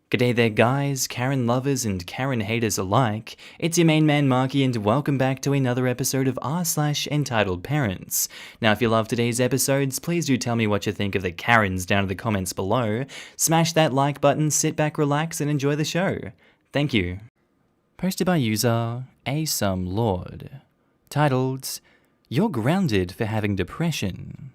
G'day there guys, Karen lovers and Karen haters alike, it's your main man Markee and welcome back to another episode of r/EntitledParents. Now if you love today's episodes, please do tell me what you think of the Karens down in the comments below. Smash that like button, sit back, relax and enjoy the show. Thank you. Posted by user ASomeLord. Titled, "You're grounded for having depression."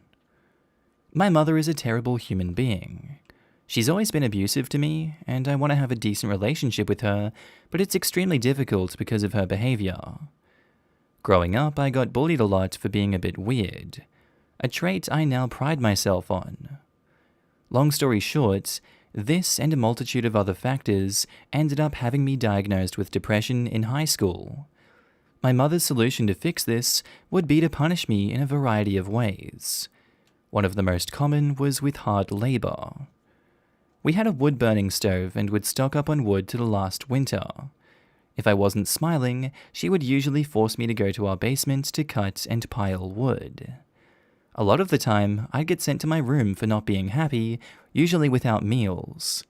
My mother is a terrible human being. She's always been abusive to me, and I want to have a decent relationship with her, but it's extremely difficult because of her behavior. Growing up, I got bullied a lot for being a bit weird, a trait I now pride myself on. Long story short, this and a multitude of other factors ended up having me diagnosed with depression in high school. My mother's solution to fix this would be to punish me in a variety of ways. One of the most common was with hard labor. We had a wood-burning stove and would stock up on wood to the last winter. If I wasn't smiling, she would usually force me to go to our basement to cut and pile wood. A lot of the time, I'd get sent to my room for not being happy, usually without meals.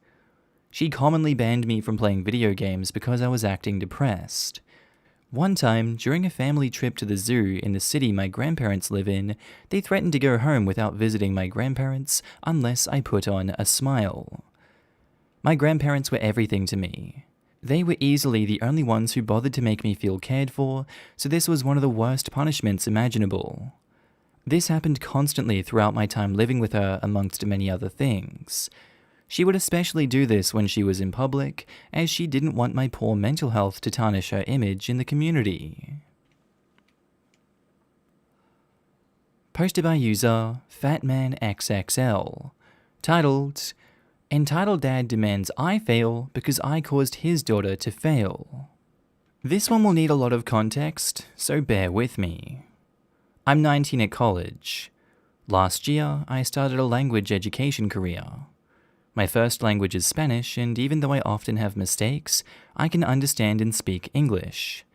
She commonly banned me from playing video games because I was acting depressed. One time, during a family trip to the zoo in the city my grandparents live in, they threatened to go home without visiting my grandparents unless I put on a smile. My grandparents were everything to me. They were easily the only ones who bothered to make me feel cared for, so this was one of the worst punishments imaginable. This happened constantly throughout my time living with her amongst many other things. She would especially do this when she was in public, as she didn't want my poor mental health to tarnish her image in the community. Posted by user FatmanXXL. Titled, "Entitled Dad Demands I Fail Because I Caused His Daughter to Fail." This one will need a lot of context, so bear with me. I'm 19 at college. Last year, I started a language education career. My first language is Spanish, and even though I often have mistakes, I can understand and speak English.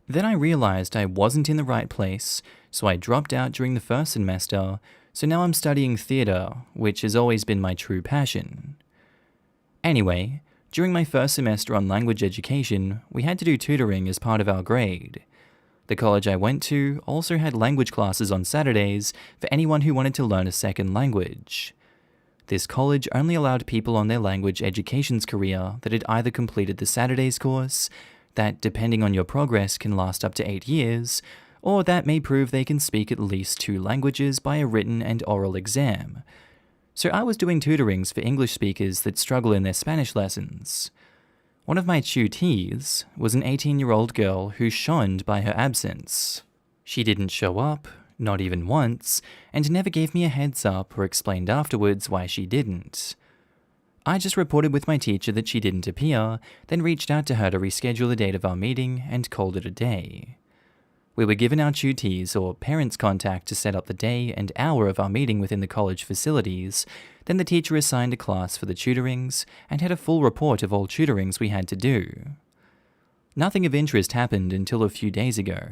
Then I realized I wasn't in the right place, so I dropped out during the first semester, so now I'm studying theatre, which has always been my true passion. Anyway, during my first semester on language education, we had to do tutoring as part of our grade. The college I went to also had language classes on Saturdays for anyone who wanted to learn a second language. This college only allowed people on their language education's career that had either completed the Saturdays course, that depending on your progress can last up to 8 years, or that may prove they can speak at least 2 languages by a written and oral exam. So I was doing tutorings for English speakers that struggle in their Spanish lessons. One of my tutees was an 18-year-old girl who shunned by her absence. She didn't show up, not even once, and never gave me a heads up or explained afterwards why she didn't. I just reported with my teacher that she didn't appear, then reached out to her to reschedule the date of our meeting and called it a day. We were given our tutees or parents' contact to set up the day and hour of our meeting within the college facilities, then the teacher assigned a class for the tutorings and had a full report of all tutorings we had to do. Nothing of interest happened until a few days ago.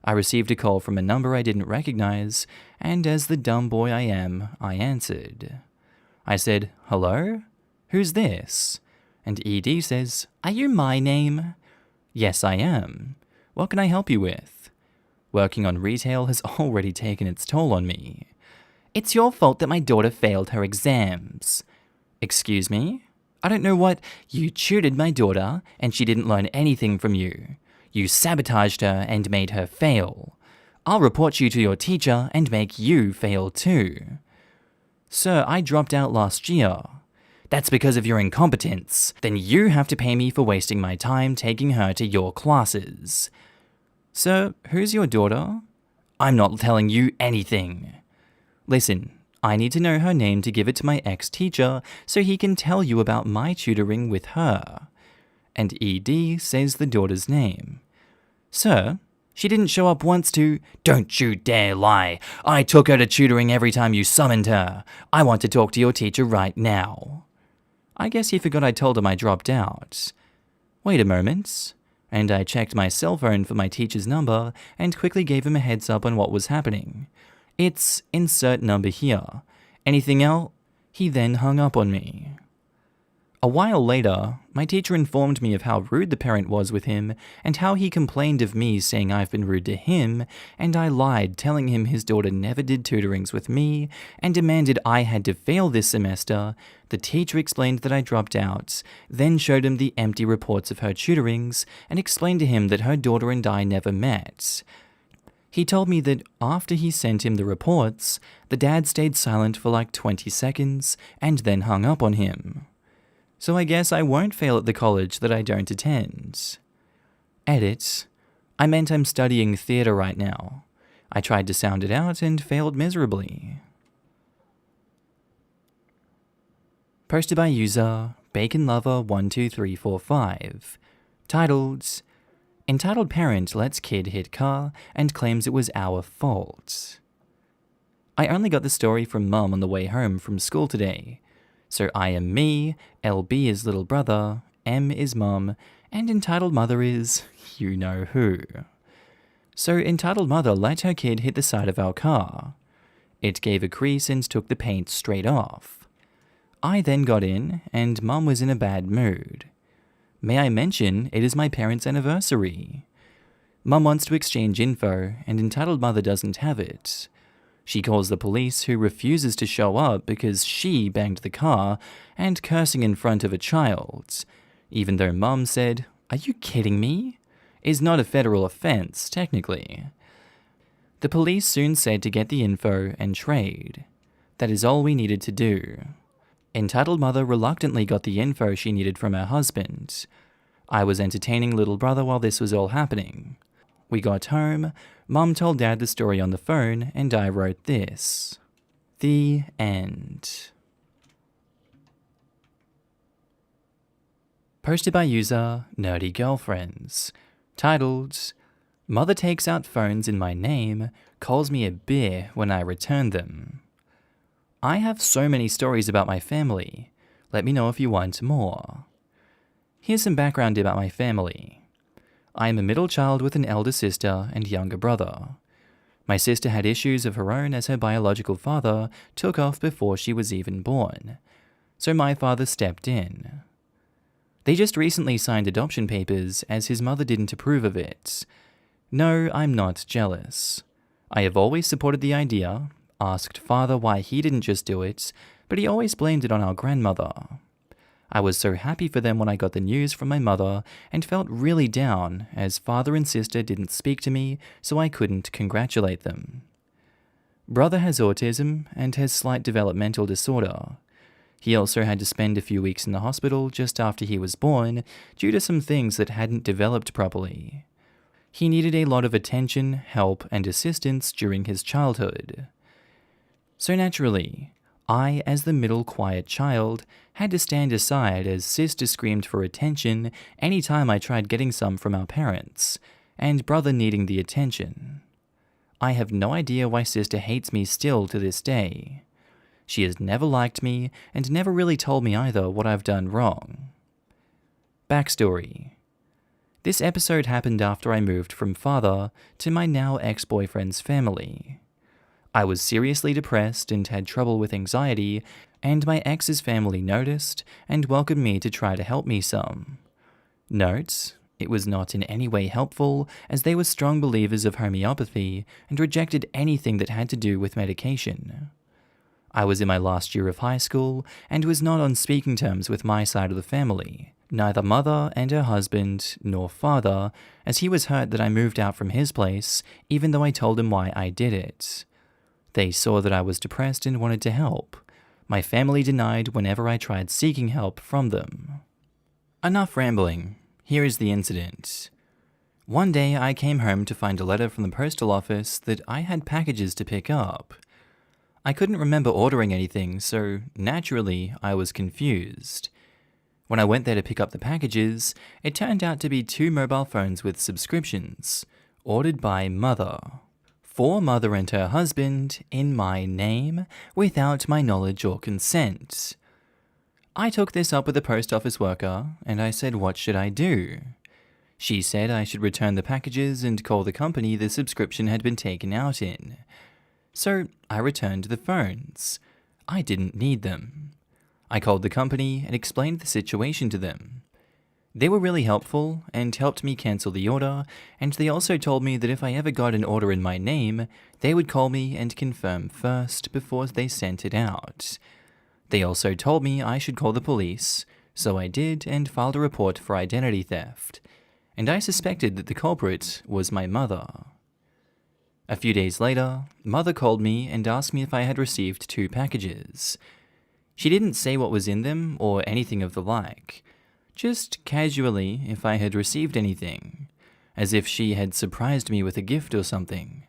I received a call from a number I didn't recognize, and as the dumb boy I am, I answered. I said, "Hello? Who's this?" And ED says, "Are you my name?" "Yes, I am. What can I help you with?" Working on retail has already taken its toll on me. "It's your fault that my daughter failed her exams." "Excuse me? I don't know what—" "You tutored my daughter, and she didn't learn anything from you. You sabotaged her and made her fail. I'll report you to your teacher and make you fail too." "Sir, I dropped out last year." "That's because of your incompetence. Then you have to pay me for wasting my time taking her to your classes." "Sir, who's your daughter?" "I'm not telling you anything." "Listen, I need to know her name to give it to my ex-teacher so he can tell you about my tutoring with her." And ED says the daughter's name. "Sir, she didn't show up once to—" "Don't you dare lie! I took her to tutoring every time you summoned her. I want to talk to your teacher right now." I guess he forgot I told him I dropped out. Wait a moment. And I checked my cell phone for my teacher's number and quickly gave him a heads up on what was happening. It's insert number here. Anything else? He then hung up on me. A while later, my teacher informed me of how rude the parent was with him and how he complained of me saying I've been rude to him, and I lied telling him his daughter never did tutorings with me and demanded I had to fail this semester. The teacher explained that I dropped out, then showed him the empty reports of her tutorings and explained to him that her daughter and I never met. He told me that after he sent him the reports, the dad stayed silent for like 20 seconds and then hung up on him. So I guess I won't fail at the college that I don't attend. Edit. I meant I'm studying theatre right now. I tried to sound it out and failed miserably. Posted by user BaconLover12345. Titled, Entitled Parent Lets Kid Hit Car and Claims It Was Our Fault. I only got the story from Mum on the way home from school today. So I am me, LB is little brother, M is Mum, and entitled mother is you know who. So entitled mother let her kid hit the side of our car. It gave a crease and took the paint straight off. I then got in, and Mum was in a bad mood. May I mention, it is my parents' anniversary. Mum wants to exchange info, and entitled mother doesn't have it. She calls the police, who refuses to show up because she banged the car and cursing in front of a child, even though Mum said, "Are you kidding me?" is not a federal offense, technically. The police soon said to get the info and trade. That is all we needed to do. Entitled mother reluctantly got the info she needed from her husband. I was entertaining little brother while this was all happening. We got home, Mum told Dad the story on the phone, and I wrote this. The end. Posted by user Nerdy Girlfriends. Titled, Mother takes out phones in my name, calls me a beer when I return them. I have so many stories about my family. Let me know if you want more. Here's some background about my family. I am a middle child with an elder sister and younger brother. My sister had issues of her own as her biological father took off before she was even born, so my father stepped in. They just recently signed adoption papers as his mother didn't approve of it. No, I'm not jealous. I have always supported the idea, asked father why he didn't just do it, but he always blamed it on our grandmother. I was so happy for them when I got the news from my mother and felt really down as father and sister didn't speak to me, so I couldn't congratulate them. Brother has autism and has slight developmental disorder. He also had to spend a few weeks in the hospital just after he was born due to some things that hadn't developed properly. He needed a lot of attention, help, and assistance during his childhood. So naturally, I, as the middle quiet child, had to stand aside as sister screamed for attention any time I tried getting some from our parents, and brother needing the attention. I have no idea why sister hates me still to this day. She has never liked me and never really told me either what I've done wrong. Backstory. This episode happened after I moved from father to my now ex-boyfriend's family. I was seriously depressed and had trouble with anxiety, and my ex's family noticed and welcomed me to try to help me some. Note, it was not in any way helpful, as they were strong believers of homeopathy and rejected anything that had to do with medication. I was in my last year of high school and was not on speaking terms with my side of the family, neither mother and her husband nor father, as he was hurt that I moved out from his place, even though I told him why I did it. They saw that I was depressed and wanted to help. My family denied whenever I tried seeking help from them. Enough rambling. Here is the incident. One day I came home to find a letter from the postal office that I had packages to pick up. I couldn't remember ordering anything, so naturally I was confused. When I went there to pick up the packages, it turned out to be 2 mobile phones with subscriptions, ordered by mother. For mother and her husband, in my name, without my knowledge or consent. I took this up with the post office worker, and I said, what should I do? She said I should return the packages and call the company the subscription had been taken out in. So I returned the phones. I didn't need them. I called the company and explained the situation to them. They were really helpful and helped me cancel the order, and they also told me that if I ever got an order in my name, they would call me and confirm first before they sent it out. They also told me I should call the police, so I did and filed a report for identity theft, and I suspected that the culprit was my mother. A few days later, Mother called me and asked me if I had received 2 packages. She didn't say what was in them or anything of the like, just casually if I had received anything, as if she had surprised me with a gift or something.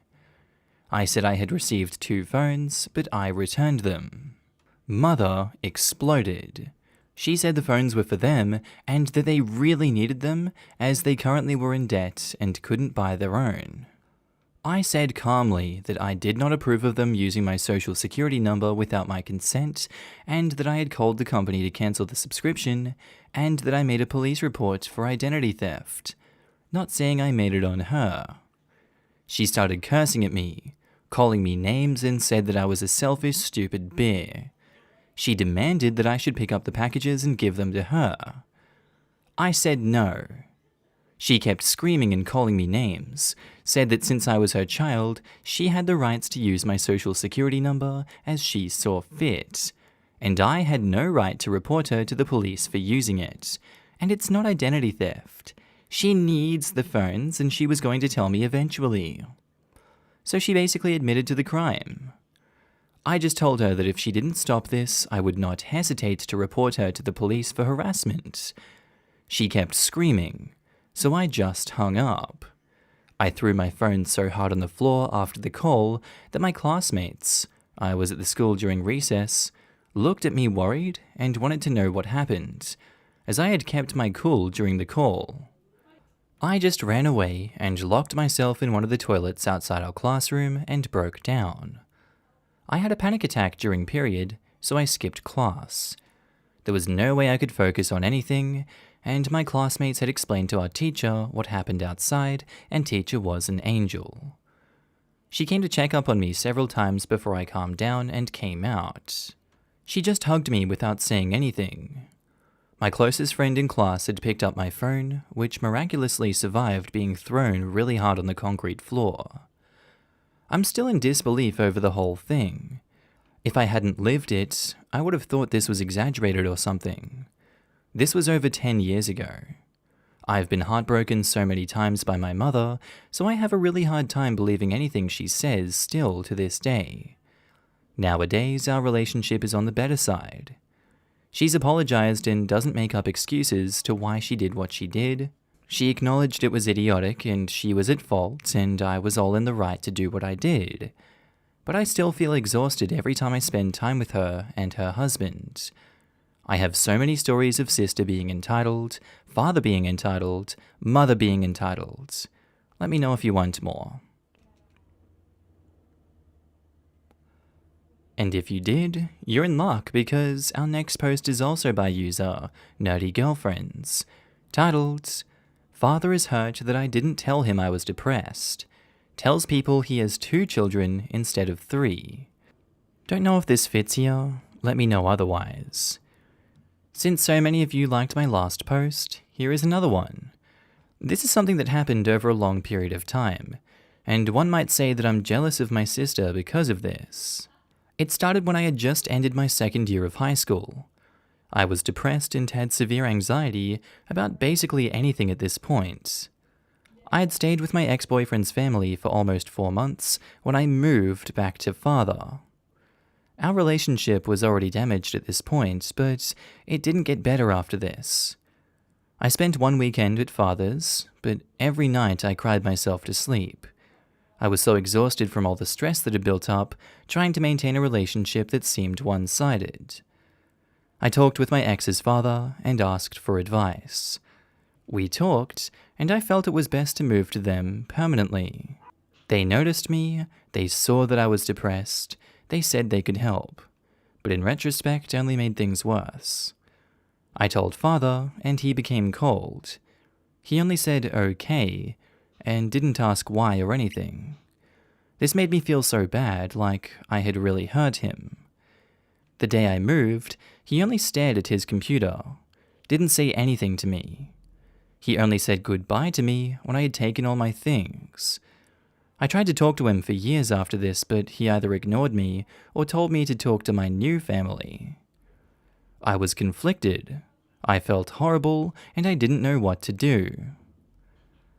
I said I had received 2 phones, but I returned them. Mother exploded. She said the phones were for them and that they really needed them as they currently were in debt and couldn't buy their own. I said calmly that I did not approve of them using my social security number without my consent, and that I had called the company to cancel the subscription, and that I made a police report for identity theft, not saying I made it on her. She started cursing at me, calling me names, and said that I was a selfish, stupid bear. She demanded that I should pick up the packages and give them to her. I said no. She kept screaming and calling me names, said that since I was her child, she had the rights to use my social security number as she saw fit, and I had no right to report her to the police for using it, and it's not identity theft. She needs the phones and she was going to tell me eventually. So she basically admitted to the crime. I just told her that if she didn't stop this, I would not hesitate to report her to the police for harassment. She kept screaming, so I just hung up. I threw my phone so hard on the floor after the call that my classmates, I was at the school during recess, looked at me worried and wanted to know what happened, as I had kept my cool during the call. I just ran away and locked myself in one of the toilets outside our classroom and broke down. I had a panic attack during period, so I skipped class. There was no way I could focus on anything, and my classmates had explained to our teacher what happened outside, and teacher was an angel. She came to check up on me several times before I calmed down and came out. She just hugged me without saying anything. My closest friend in class had picked up my phone, which miraculously survived being thrown really hard on the concrete floor. I'm still in disbelief over the whole thing. If I hadn't lived it, I would have thought this was exaggerated or something. This was over 10 years ago. I've been heartbroken so many times by my mother, so I have a really hard time believing anything she says still to this day. Nowadays, our relationship is on the better side. She's apologized and doesn't make up excuses to why she did what she did. She acknowledged it was idiotic and she was at fault and I was all in the right to do what I did. But I still feel exhausted every time I spend time with her and her husband. I have so many stories of sister being entitled, father being entitled, mother being entitled. Let me know if you want more. And if you did, you're in luck because our next post is also by user Nerdy Girlfriends, titled, "Father is hurt that I didn't tell him I was depressed. Tells people he has 2 children instead of 3. Don't know if this fits here, let me know otherwise. Since so many of you liked my last post, here is another one. This is something that happened over a long period of time, and one might say that I'm jealous of my sister because of this. It started when I had just ended my 2nd year of high school. I was depressed and had severe anxiety about basically anything at this point. I had stayed with my ex-boyfriend's family for almost 4 months when I moved back to father. Our relationship was already damaged at this point, but it didn't get better after this. I spent one weekend at father's, but every night I cried myself to sleep. I was so exhausted from all the stress that had built up, trying to maintain a relationship that seemed one-sided. I talked with my ex's father and asked for advice. We talked, and I felt it was best to move to them permanently. They noticed me, they saw that I was depressed, they said they could help, but in retrospect only made things worse. I told father, and he became cold. He only said okay, and didn't ask why or anything. This made me feel so bad, like I had really hurt him. The day I moved, he only stared at his computer, didn't say anything to me. He only said goodbye to me when I had taken all my things. I tried to talk to him for years after this, but he either ignored me or told me to talk to my new family. I was conflicted. I felt horrible, and I didn't know what to do.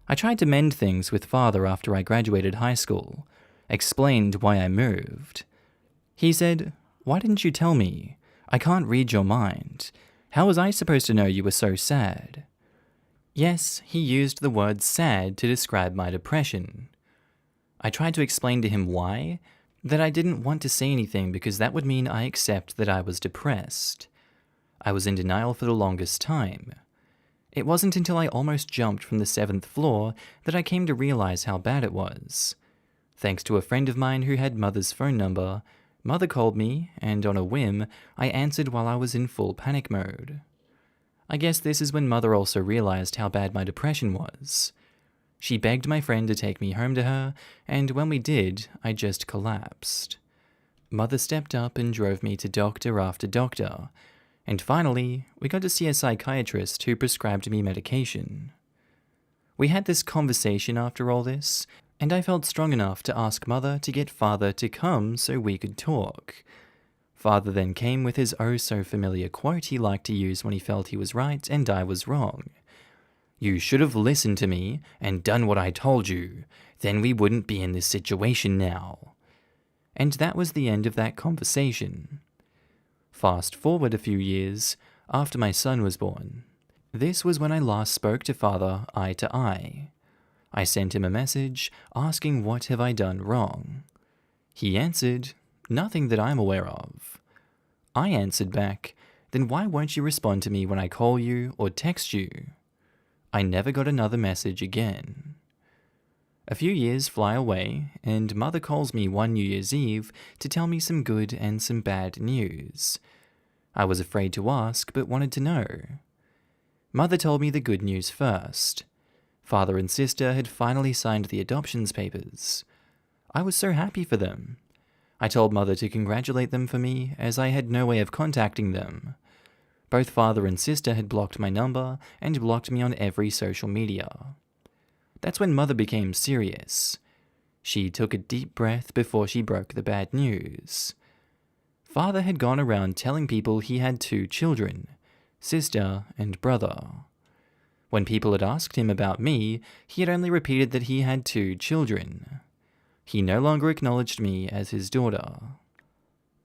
I tried to mend things with father after I graduated high school, explained why I moved. He said, "Why didn't you tell me? I can't read your mind. How was I supposed to know you were so sad?" Yes, he used the word sad to describe my depression. I tried to explain to him why, that I didn't want to say anything because that would mean I accept that I was depressed. I was in denial for the longest time. It wasn't until I almost jumped from the 7th floor that I came to realize how bad it was. Thanks to a friend of mine who had Mother's phone number, Mother called me, and on a whim, I answered while I was in full panic mode. I guess this is when Mother also realized how bad my depression was. She begged my friend to take me home to her, and when we did, I just collapsed. Mother stepped up and drove me to doctor after doctor, and finally, we got to see a psychiatrist who prescribed me medication. We had this conversation after all this, and I felt strong enough to ask Mother to get Father to come so we could talk. Father then came with his oh-so-familiar quote he liked to use when he felt he was right and I was wrong. "You should have listened to me and done what I told you. Then we wouldn't be in this situation now." And that was the end of that conversation. Fast forward a few years, after my son was born. This was when I last spoke to Father eye to eye. I sent him a message asking what have I done wrong. He answered, "Nothing that I'm aware of." I answered back, "Then why won't you respond to me when I call you or text you?" I never got another message again. A few years fly away, and Mother calls me one New Year's Eve to tell me some good and some bad news. I was afraid to ask, but wanted to know. Mother told me the good news first. Father and sister had finally signed the adoptions papers. I was so happy for them. I told Mother to congratulate them for me, as I had no way of contacting them. Both father and sister had blocked my number and blocked me on every social media. That's when Mother became serious. She took a deep breath before she broke the bad news. Father had gone around telling people he had 2 children, sister and brother. When people had asked him about me, he had only repeated that he had 2 children. He no longer acknowledged me as his daughter.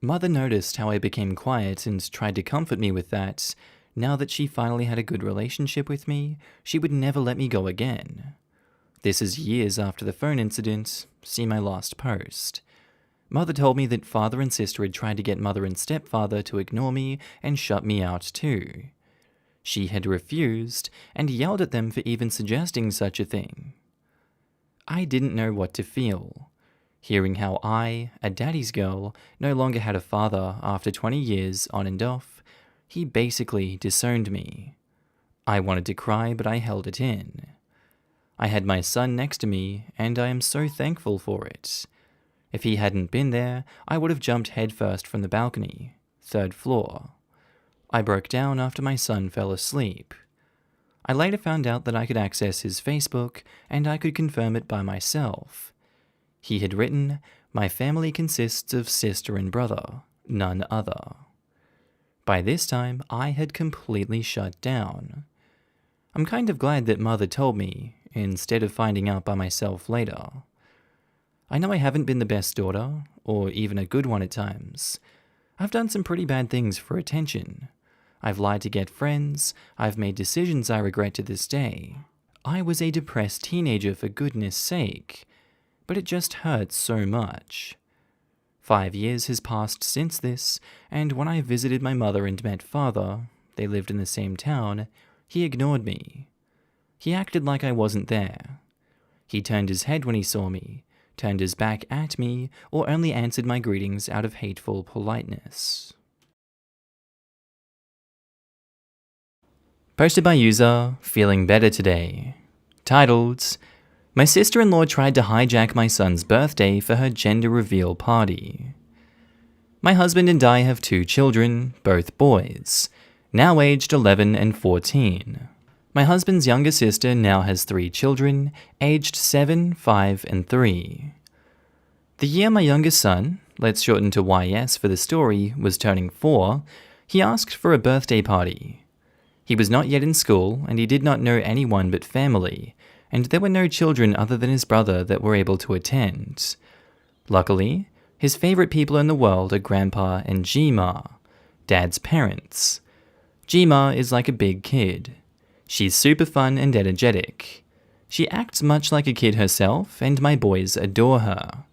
Mother noticed how I became quiet and tried to comfort me with that. Now that she finally had a good relationship with me, she would never let me go again. This is years after the phone incident. See my last post. Mother told me that father and sister had tried to get mother and stepfather to ignore me and shut me out too. She had refused and yelled at them for even suggesting such a thing. I didn't know what to feel. Hearing how I, a daddy's girl, no longer had a father after 20 years on and off, he basically disowned me. I wanted to cry, but I held it in. I had my son next to me, and I am so thankful for it. If he hadn't been there, I would have jumped headfirst from the balcony, 3rd floor. I broke down after my son fell asleep. I later found out that I could access his Facebook, and I could confirm it by myself. He had written, "My family consists of sister and brother, none other." By this time, I had completely shut down. I'm kind of glad that Mother told me, instead of finding out by myself later. I know I haven't been the best daughter, or even a good one at times. I've done some pretty bad things for attention. I've lied to get friends, I've made decisions I regret to this day. I was a depressed teenager for goodness sake, but it just hurts so much. 5 years has passed since this, and when I visited my mother and met father, they lived in the same town, he ignored me. He acted like I wasn't there. He turned his head when he saw me, turned his back at me, or only answered my greetings out of hateful politeness. Posted by user Feeling Better Today. Titled, "My sister-in-law tried to hijack my son's birthday for her gender reveal party." My husband and I have 2 children, both boys, now aged 11 and 14. My husband's younger sister now has 3 children, aged 7, 5, and 3. The year my youngest son, let's shorten to YS for the story, was turning 4, he asked for a birthday party. He was not yet in school, and he did not know anyone but family, and there were no children other than his brother that were able to attend. Luckily, his favorite people in the world are Grandpa and Gma, Dad's parents. Gma is like a big kid. She's super fun and energetic. She acts much like a kid herself, and my boys adore her.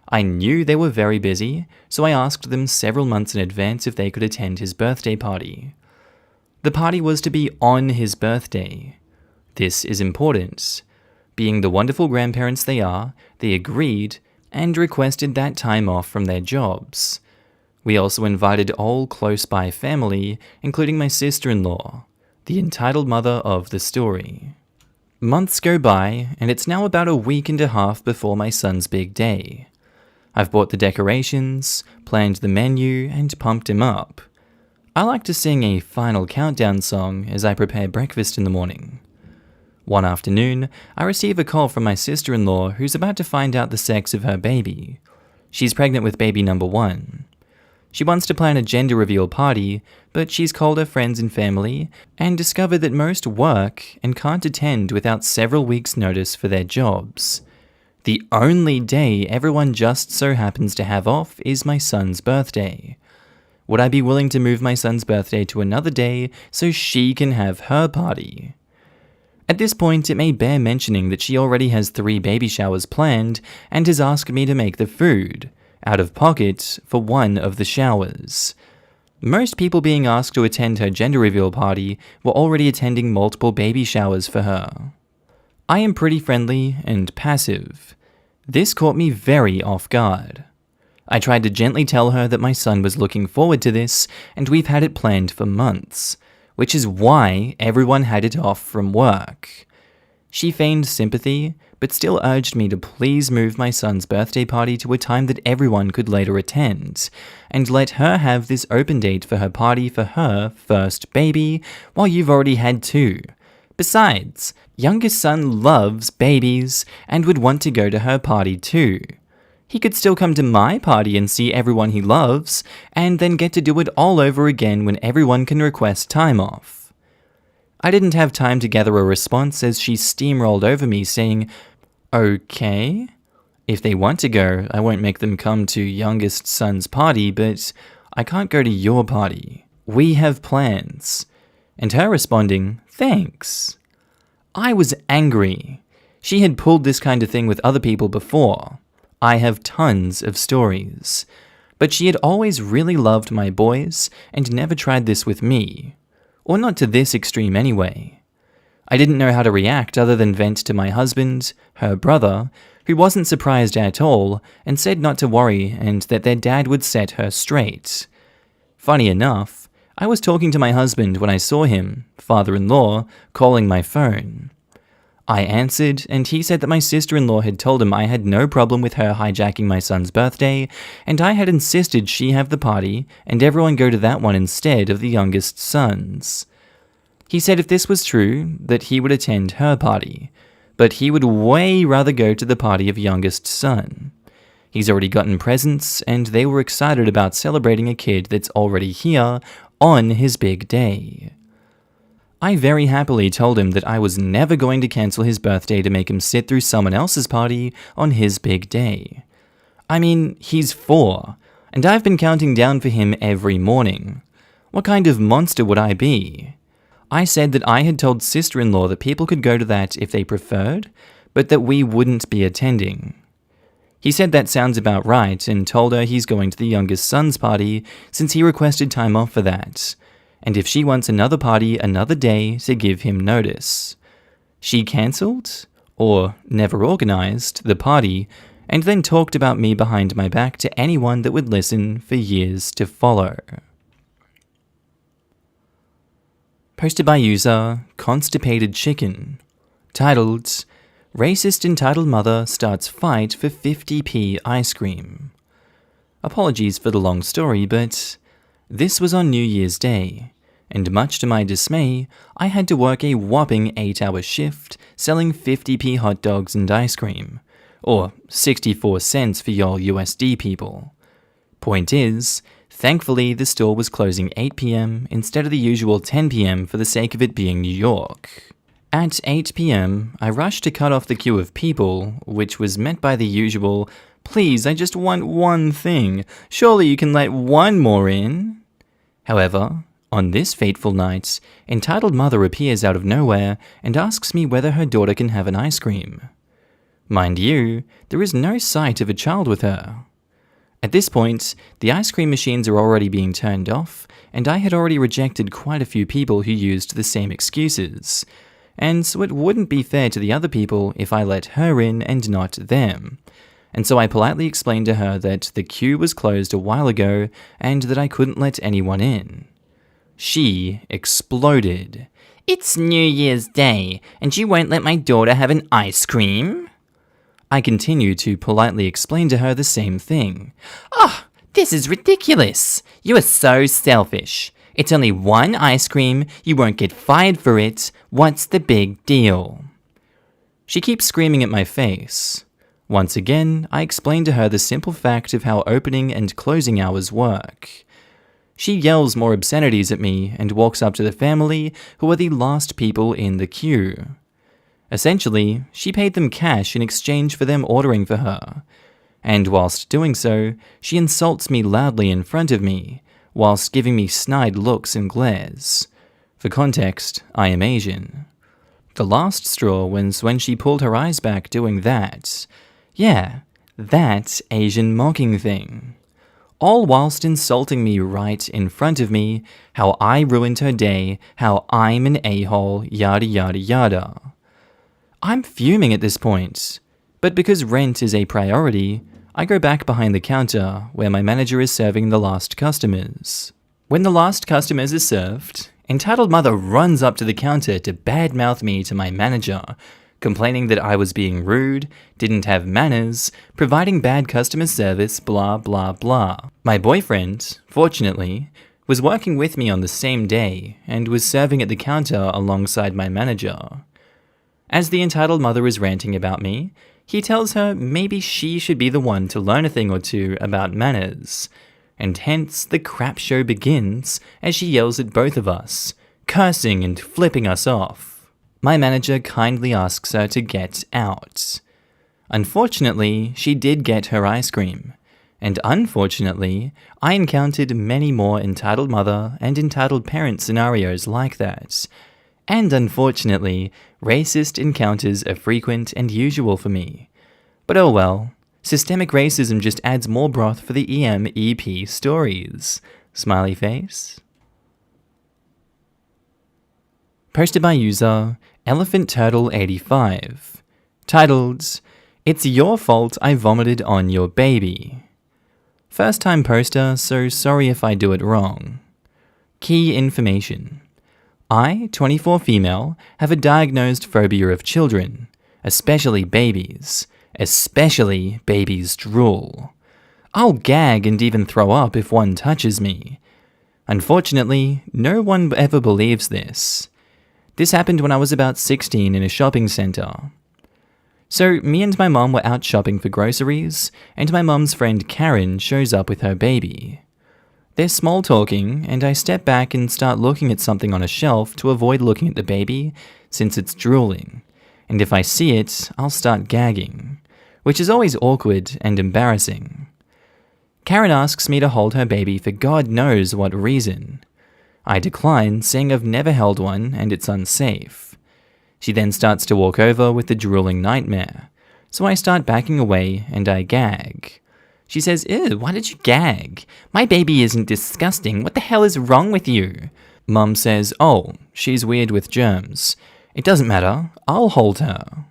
I knew they were very busy, so I asked them several months in advance if they could attend his birthday party. The party was to be on his birthday. This is important. Being the wonderful grandparents they are, they agreed and requested that time off from their jobs. We also invited all close-by family, including my sister-in-law, the entitled mother of the story. Months go by, and it's now about a week and a half before my son's big day. I've bought the decorations, planned the menu, and pumped him up. I like to sing a final countdown song as I prepare breakfast in the morning. One afternoon, I receive a call from my sister-in-law who's about to find out the sex of her baby. She's pregnant with baby number 1. She wants to plan a gender reveal party, but she's called her friends and family and discovered that most work and can't attend without several weeks' notice for their jobs. The only day everyone just so happens to have off is my son's birthday. Would I be willing to move my son's birthday to another day so she can have her party? At this point, it may bear mentioning that she already has 3 baby showers planned and has asked me to make the food, out of pocket, for one of the showers. Most people being asked to attend her gender reveal party were already attending multiple baby showers for her. I am pretty friendly and passive. This caught me very off guard. I tried to gently tell her that my son was looking forward to this, and we've had it planned for months, which is why everyone had it off from work. She feigned sympathy, but still urged me to please move my son's birthday party to a time that everyone could later attend, and let her have this open date for her party for her first baby, while you've already had 2. Besides, youngest son loves babies and would want to go to her party too. He could still come to my party and see everyone he loves, and then get to do it all over again when everyone can request time off. I didn't have time to gather a response as she steamrolled over me saying, "Okay, if they want to go, I won't make them come to youngest son's party, but I can't go to your party. We have plans." And her responding, "Thanks." I was angry. She had pulled this kind of thing with other people before. I have tons of stories. But she had always really loved my boys and never tried this with me. Or not to this extreme anyway. I didn't know how to react other than vent to my husband, her brother, who wasn't surprised at all and said not to worry and that their dad would set her straight. Funny enough, I was talking to my husband when I saw him, father-in-law, calling my phone. I answered, and he said that my sister-in-law had told him I had no problem with her hijacking my son's birthday, and I had insisted she have the party and everyone go to that one instead of the youngest son's. He said if this was true, that he would attend her party, but he would way rather go to the party of youngest son. He's already gotten presents, and they were excited about celebrating a kid that's already here on his big day. I very happily told him that I was never going to cancel his birthday to make him sit through someone else's party on his big day. I mean, he's 4, and I've been counting down for him every morning. What kind of monster would I be? I said that I had told sister-in-law that people could go to that if they preferred, but that we wouldn't be attending. He said that sounds about right and told her he's going to the youngest son's party since he requested time off for that, and if she wants another party another day to give him notice. She cancelled, or never organised, the party, and then talked about me behind my back to anyone that would listen for years to follow. Posted by user Constipated Chicken, titled, "Racist entitled mother starts fight for 50p ice cream." Apologies for the long story, but this was on New Year's Day, and much to my dismay, I had to work a whopping 8-hour shift selling 50p hot dogs and ice cream, or 64 cents for y'all USD people. Point is, thankfully the store was closing 8 p.m. instead of the usual 10 p.m. for the sake of it being New York. At 8 p.m., I rushed to cut off the queue of people, which was met by the usual, "Please, I just want one thing. Surely you can let one more in?" However, on this fateful night, entitled mother appears out of nowhere and asks me whether her daughter can have an ice cream. Mind you, there is no sight of a child with her. At this point, the ice cream machines are already being turned off, and I had already rejected quite a few people who used the same excuses, and so it wouldn't be fair to the other people if I let her in and not them. And so I politely explained to her that the queue was closed a while ago and that I couldn't let anyone in. She exploded. "It's New Year's Day, and you won't let my daughter have an ice cream?" I continued to politely explain to her the same thing. "Oh, this is ridiculous. You are so selfish. It's only one ice cream, you won't get fired for it. What's the big deal?" She keeps screaming at my face. Once again, I explained to her the simple fact of how opening and closing hours work. She yells more obscenities at me and walks up to the family, who are the last people in the queue. Essentially, she paid them cash in exchange for them ordering for her. And whilst doing so, she insults me loudly in front of me, whilst giving me snide looks and glares. For context, I am Asian. The last straw was when she pulled her eyes back doing that. Yeah, that Asian mocking thing. All whilst insulting me right in front of me, how I ruined her day, how I'm an a-hole, yada yada yada. I'm fuming at this point, but because rent is a priority, I go back behind the counter where my manager is serving the last customers. When the last customers are served, entitled mother runs up to the counter to badmouth me to my manager, complaining that I was being rude, didn't have manners, providing bad customer service, blah blah blah. My boyfriend, fortunately, was working with me on the same day and was serving at the counter alongside my manager. As the entitled mother is ranting about me, he tells her maybe she should be the one to learn a thing or two about manners, and hence the crap show begins as she yells at both of us, cursing and flipping us off. My manager kindly asks her to get out. Unfortunately, she did get her ice cream, and unfortunately, I encountered many more entitled mother and entitled parent scenarios like that. And unfortunately, racist encounters are frequent and usual for me. But oh well, systemic racism just adds more broth for the EM-EP stories. Smiley face. Posted by user ElephantTurtle85. Titled, "It's your fault I vomited on your baby." First time poster, so sorry if I do it wrong. Key information. I, 24 female, have a diagnosed phobia of children, especially babies drool. I'll gag and even throw up if one touches me. Unfortunately, no one ever believes this. This happened when I was about 16 in a shopping center. So me and my mom were out shopping for groceries, and my mom's friend Karen shows up with her baby. They're small talking, and I step back and start looking at something on a shelf to avoid looking at the baby, since it's drooling, and if I see it, I'll start gagging, which is always awkward and embarrassing. Karen asks me to hold her baby for God knows what reason. I decline, saying I've never held one and it's unsafe. She then starts to walk over with the drooling nightmare, so I start backing away and I gag. She says, "Ew, why did you gag? My baby isn't disgusting. What the hell is wrong with you?" Mum says, "Oh, she's weird with germs. It doesn't matter. I'll hold her."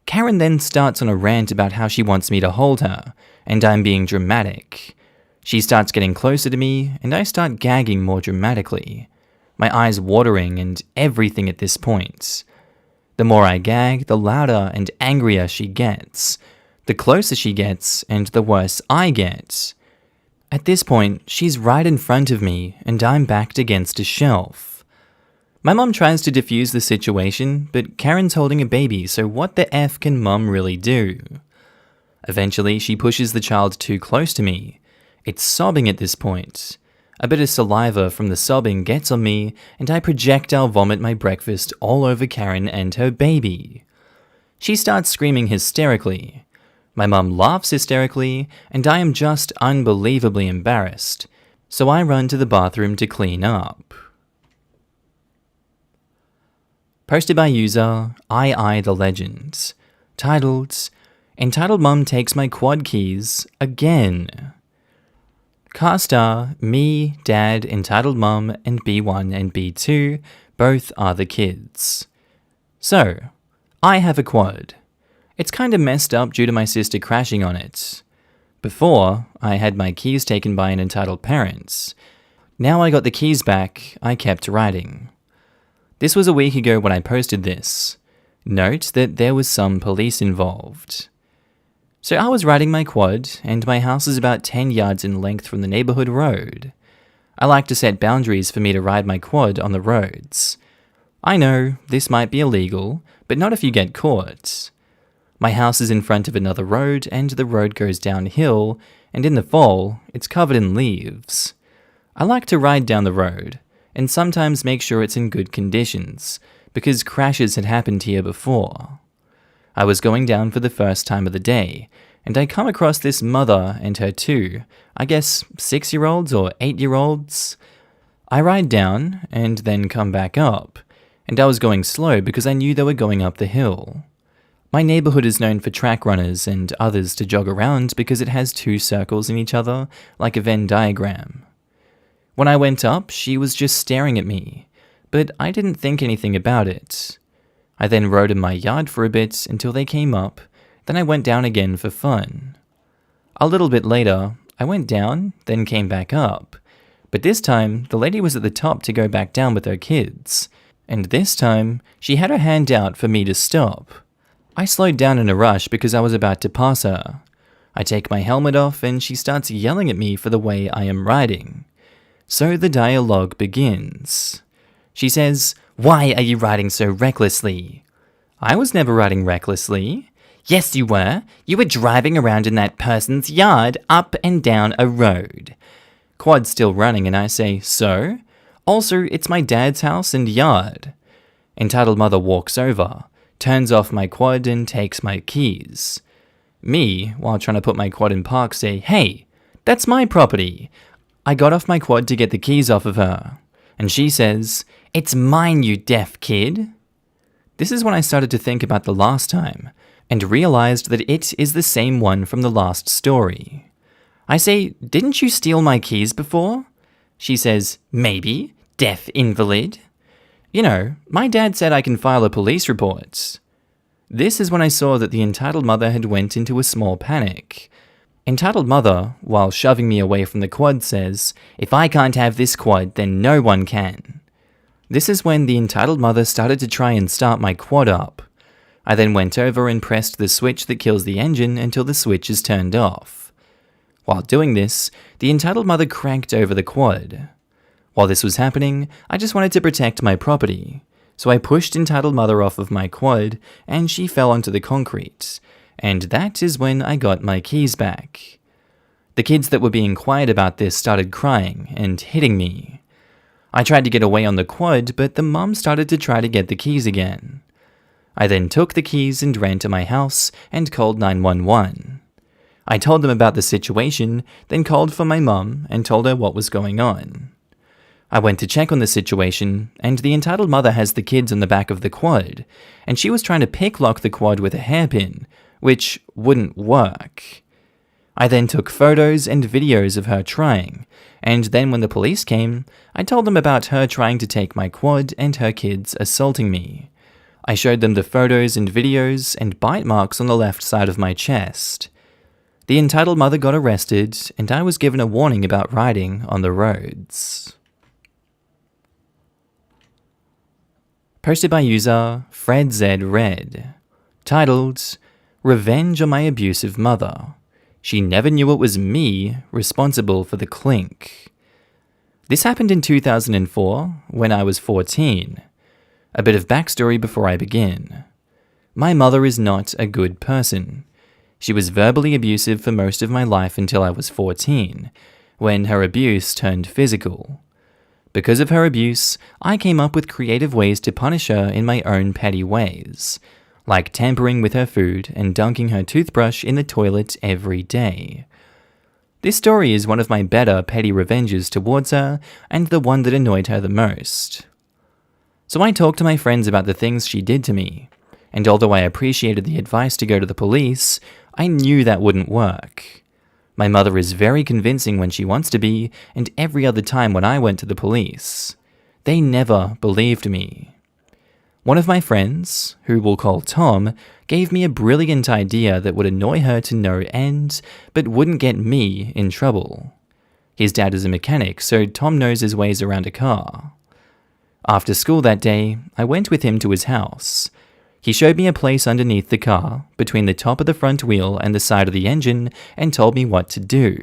Karen then starts on a rant about how she wants me to hold her, and I'm being dramatic. She starts getting closer to me, and I start gagging more dramatically, my eyes watering and everything at this point. The more I gag, the louder and angrier she gets. The closer she gets, and the worse I get. At this point, she's right in front of me and I'm backed against a shelf. My mom tries to defuse the situation, but Karen's holding a baby, so what the F can mom really do? Eventually, she pushes the child too close to me. It's sobbing at this point. A bit of saliva from the sobbing gets on me, and I projectile vomit my breakfast all over Karen and her baby. She starts screaming hysterically. My mum laughs hysterically, and I am just unbelievably embarrassed, so I run to the bathroom to clean up. Posted by user the titled, Entitled Mum Takes My Quad Keys Again. Car star, me, dad, entitled mum, and B1 and B2 both are the kids. So, I have a quad. It's kinda messed up due to my sister crashing on it. Before, I had my keys taken by an entitled parent. Now I got the keys back, I kept riding. This was a week ago when I posted this. Note that there was some police involved. So I was riding my quad, and my house is about 10 yards in length from the neighborhood road. I like to set boundaries for me to ride my quad on the roads. I know, this might be illegal, but not if you get caught. My house is in front of another road, and the road goes downhill, and in the fall, it's covered in leaves. I like to ride down the road, and sometimes make sure it's in good conditions, because crashes had happened here before. I was going down for the first time of the day, and I come across this mother and her two, I guess 6-year-olds or 8-year-olds. I ride down, and then come back up, and I was going slow because I knew they were going up the hill. My neighborhood is known for track runners and others to jog around because it has 2 circles in each other, like a Venn diagram. When I went up, she was just staring at me, but I didn't think anything about it. I then rode in my yard for a bit until they came up, then I went down again for fun. A little bit later, I went down, then came back up, but this time the lady was at the top to go back down with her kids, and this time she had her hand out for me to stop. I slowed down in a rush because I was about to pass her. I take my helmet off and she starts yelling at me for the way I am riding. So the dialogue begins. She says, "Why are you riding so recklessly?" I was never riding recklessly. Yes, you were. You were driving around in that person's yard up and down a road. Quad's still running and I say, so? Also, it's my dad's house and yard. Entitled mother walks over, turns off my quad and takes my keys. Me, while trying to put my quad in park, say, "Hey, that's my property." I got off my quad to get the keys off of her. And she says, "It's mine, you deaf kid." This is when I started to think about the last time, and realized that it is the same one from the last story. I say, "Didn't you steal my keys before?" She says, "Maybe, deaf invalid." You know, my dad said I can file a police report. This is when I saw that the entitled mother had went into a small panic. Entitled mother, while shoving me away from the quad, says, "If I can't have this quad, then no one can." This is when the entitled mother started to try and start my quad up. I then went over and pressed the switch that kills the engine until the switch is turned off. While doing this, the entitled mother cranked over the quad. While this was happening, I just wanted to protect my property, so I pushed entitled mother off of my quad and she fell onto the concrete. And that is when I got my keys back. The kids that were being quiet about this started crying and hitting me. I tried to get away on the quad, but the mum started to try to get the keys again. I then took the keys and ran to my house and called 911. I told them about the situation, then called for my mum and told her what was going on. I went to check on the situation, and the entitled mother has the kids on the back of the quad, and she was trying to pick-lock the quad with a hairpin, which wouldn't work. I then took photos and videos of her trying, and then when the police came, I told them about her trying to take my quad and her kids assaulting me. I showed them the photos and videos and bite marks on the left side of my chest. The entitled mother got arrested, and I was given a warning about riding on the roads. Posted by user FredZRed, titled, "Revenge on my abusive mother. She never knew it was me responsible for the clink. This happened in 2004, when I was 14. A bit of backstory before I begin. My mother is not a good person. She was verbally abusive for most of my life until I was 14, when her abuse turned physical. Because of her abuse, I came up with creative ways to punish her in my own petty ways, like tampering with her food and dunking her toothbrush in the toilet every day. This story is one of my better petty revenges towards her, and the one that annoyed her the most. So I talked to my friends about the things she did to me, and although I appreciated the advice to go to the police, I knew that wouldn't work. My mother is very convincing when she wants to be, and every other time when I went to the police. They never believed me. One of my friends, who we'll call Tom, gave me a brilliant idea that would annoy her to no end, but wouldn't get me in trouble. His dad is a mechanic, so Tom knows his ways around a car. After school that day, I went with him to his house. He showed me a place underneath the car, between the top of the front wheel and the side of the engine, and told me what to do.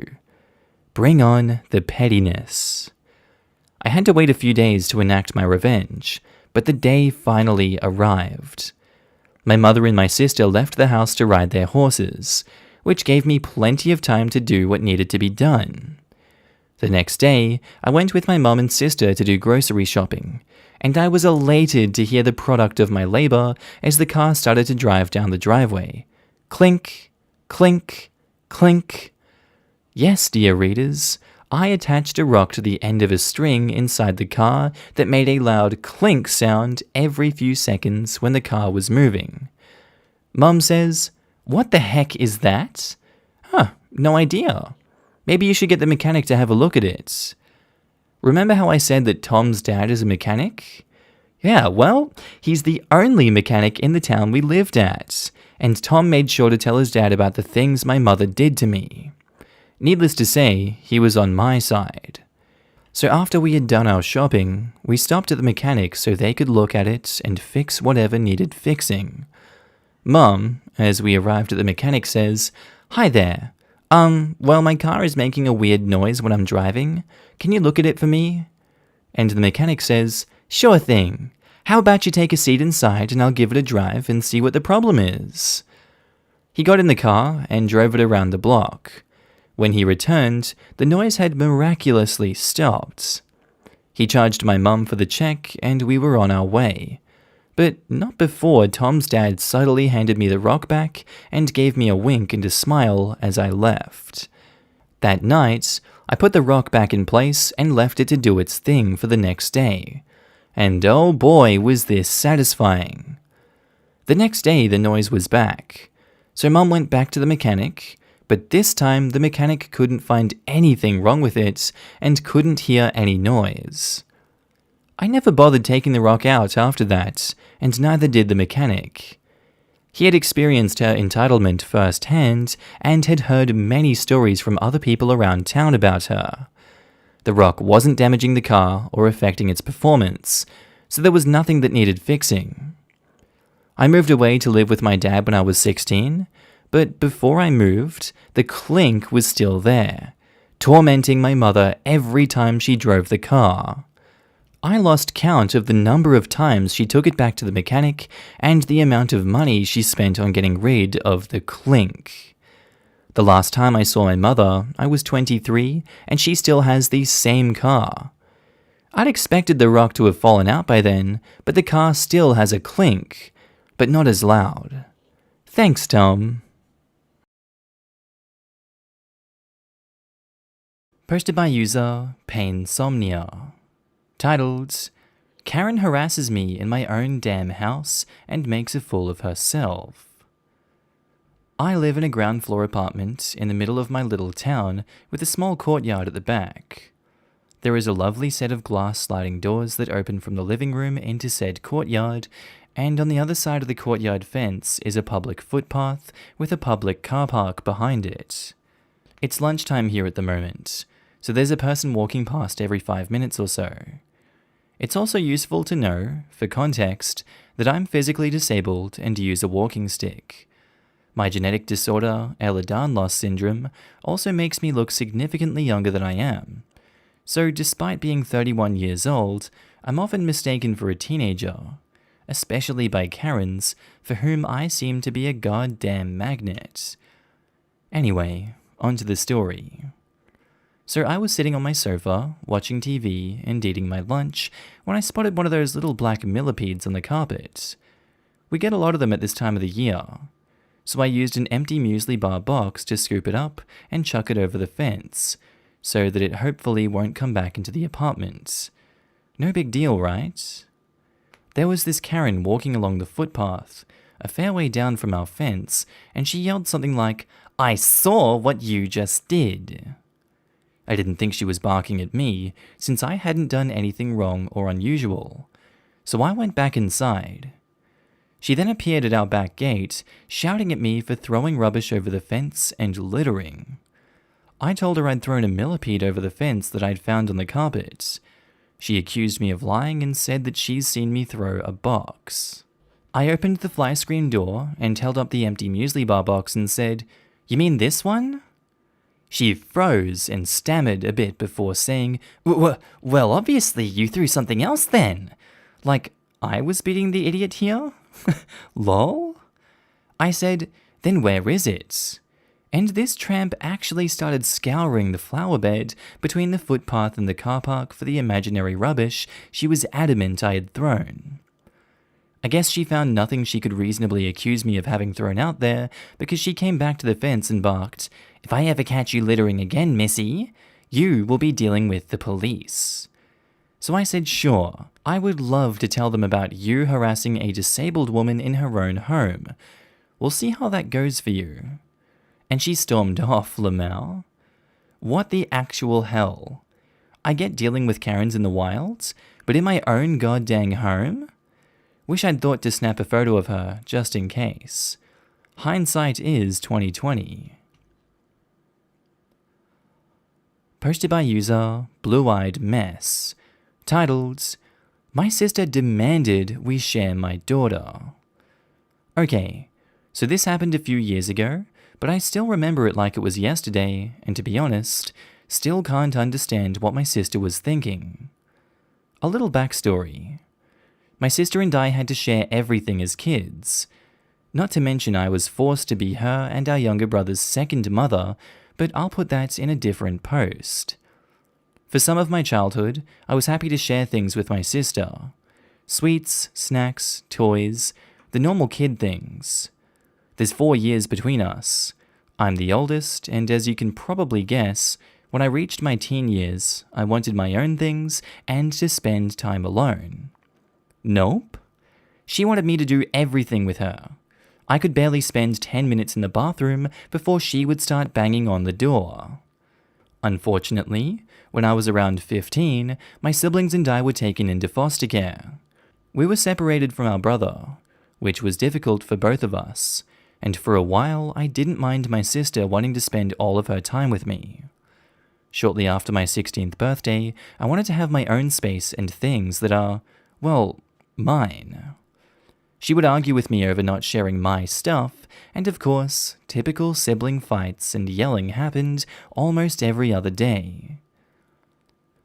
Bring on the pettiness. I had to wait a few days to enact my revenge, but the day finally arrived. My mother and my sister left the house to ride their horses, which gave me plenty of time to do what needed to be done. The next day, I went with my mum and sister to do grocery shopping, and I was elated to hear the product of my labor as the car started to drive down the driveway. Clink, clink, clink. Yes, dear readers, I attached a rock to the end of a string inside the car that made a loud clink sound every few seconds when the car was moving. Mum says, "What the heck is that?" No idea. Maybe you should get the mechanic to have a look at it. Remember how I said that Tom's dad is a mechanic? Yeah, well, he's the only mechanic in the town we lived at, and Tom made sure to tell his dad about the things my mother did to me. Needless to say, he was on my side. So after we had done our shopping, we stopped at the mechanic so they could look at it and fix whatever needed fixing. Mum, as we arrived at the mechanic, says, "Hi there. Well, my car is making a weird noise when I'm driving. Can you look at it for me?" And the mechanic says, "Sure thing. How about you take a seat inside and I'll give it a drive and see what the problem is?" He got in the car and drove it around the block. When he returned, the noise had miraculously stopped. He charged my mum for the check and we were on our way. But not before Tom's dad subtly handed me the rock back and gave me a wink and a smile as I left. That night, I put the rock back in place and left it to do its thing for the next day. And oh boy, was this satisfying. The next day, the noise was back. So Mum went back to the mechanic, but this time the mechanic couldn't find anything wrong with it and couldn't hear any noise. I never bothered taking the rock out after that, and neither did the mechanic. He had experienced her entitlement firsthand and had heard many stories from other people around town about her. The rock wasn't damaging the car or affecting its performance, so there was nothing that needed fixing. I moved away to live with my dad when I was 16, but before I moved, the clink was still there, tormenting my mother every time she drove the car. I lost count of the number of times she took it back to the mechanic and the amount of money she spent on getting rid of the clink. The last time I saw my mother, I was 23, and she still has the same car. I'd expected the rock to have fallen out by then, but the car still has a clink, but not as loud. Thanks, Tom. Posted by user Painsomnia. Titled, "Karen harasses me in my own damn house and makes a fool of herself." I live in a ground floor apartment in the middle of my little town with a small courtyard at the back. There is a lovely set of glass sliding doors that open from the living room into said courtyard, and on the other side of the courtyard fence is a public footpath with a public car park behind it. It's lunchtime here at the moment, so there's a person walking past every 5 minutes or so. It's also useful to know, for context, that I'm physically disabled and use a walking stick. My genetic disorder, Ehlers-Danlos syndrome, also makes me look significantly younger than I am. So despite being 31 years old, I'm often mistaken for a teenager, especially by Karens, for whom I seem to be a goddamn magnet. Anyway, on to the story. So I was sitting on my sofa, watching TV and eating my lunch, when I spotted one of those little black millipedes on the carpet. We get a lot of them at this time of the year, so I used an empty muesli bar box to scoop it up and chuck it over the fence, so that it hopefully won't come back into the apartment. No big deal, right? There was this Karen walking along the footpath, a fair way down from our fence, and she yelled something like, "I saw what you just did." I didn't think she was barking at me, since I hadn't done anything wrong or unusual, so I went back inside. She then appeared at our back gate, shouting at me for throwing rubbish over the fence and littering. I told her I'd thrown a millipede over the fence that I'd found on the carpet. She accused me of lying and said that she's seen me throw a box. I opened the fly screen door and held up the empty muesli bar box and said, "You mean this one?" She froze and stammered a bit before saying, Well, obviously you threw something else then. Like, I was beating the idiot here? Lol? I said, "Then where is it?" And this tramp actually started scouring the flower bed between the footpath and the car park for the imaginary rubbish she was adamant I had thrown. I guess she found nothing she could reasonably accuse me of having thrown out there, because she came back to the fence and barked, "If I ever catch you littering again, missy, you will be dealing with the police." So I said, sure, I would love to tell them about you harassing a disabled woman in her own home. We'll see how that goes for you. And she stormed off, Lamau. What the actual hell? I get dealing with Karens in the wilds, but in my own goddamn home? Wish I'd thought to snap a photo of her, just in case. Hindsight is 2020. Posted by user Blue-Eyed Mess. Titled, "My sister demanded we share my daughter." Okay, so this happened a few years ago, but I still remember it like it was yesterday, and to be honest, still can't understand what my sister was thinking. A little backstory. My sister and I had to share everything as kids. Not to mention I was forced to be her and our younger brother's second mother, but I'll put that in a different post. For some of my childhood, I was happy to share things with my sister. Sweets, snacks, toys, the normal kid things. There's 4 years between us. I'm the oldest, and as you can probably guess, when I reached my teen years, I wanted my own things and to spend time alone. Nope. She wanted me to do everything with her. I could barely spend 10 minutes in the bathroom before she would start banging on the door. Unfortunately, when I was around 15, my siblings and I were taken into foster care. We were separated from our brother, which was difficult for both of us, and for a while I didn't mind my sister wanting to spend all of her time with me. Shortly after my 16th birthday, I wanted to have my own space and things that are, well, mine. She would argue with me over not sharing my stuff, and of course, typical sibling fights and yelling happened almost every other day.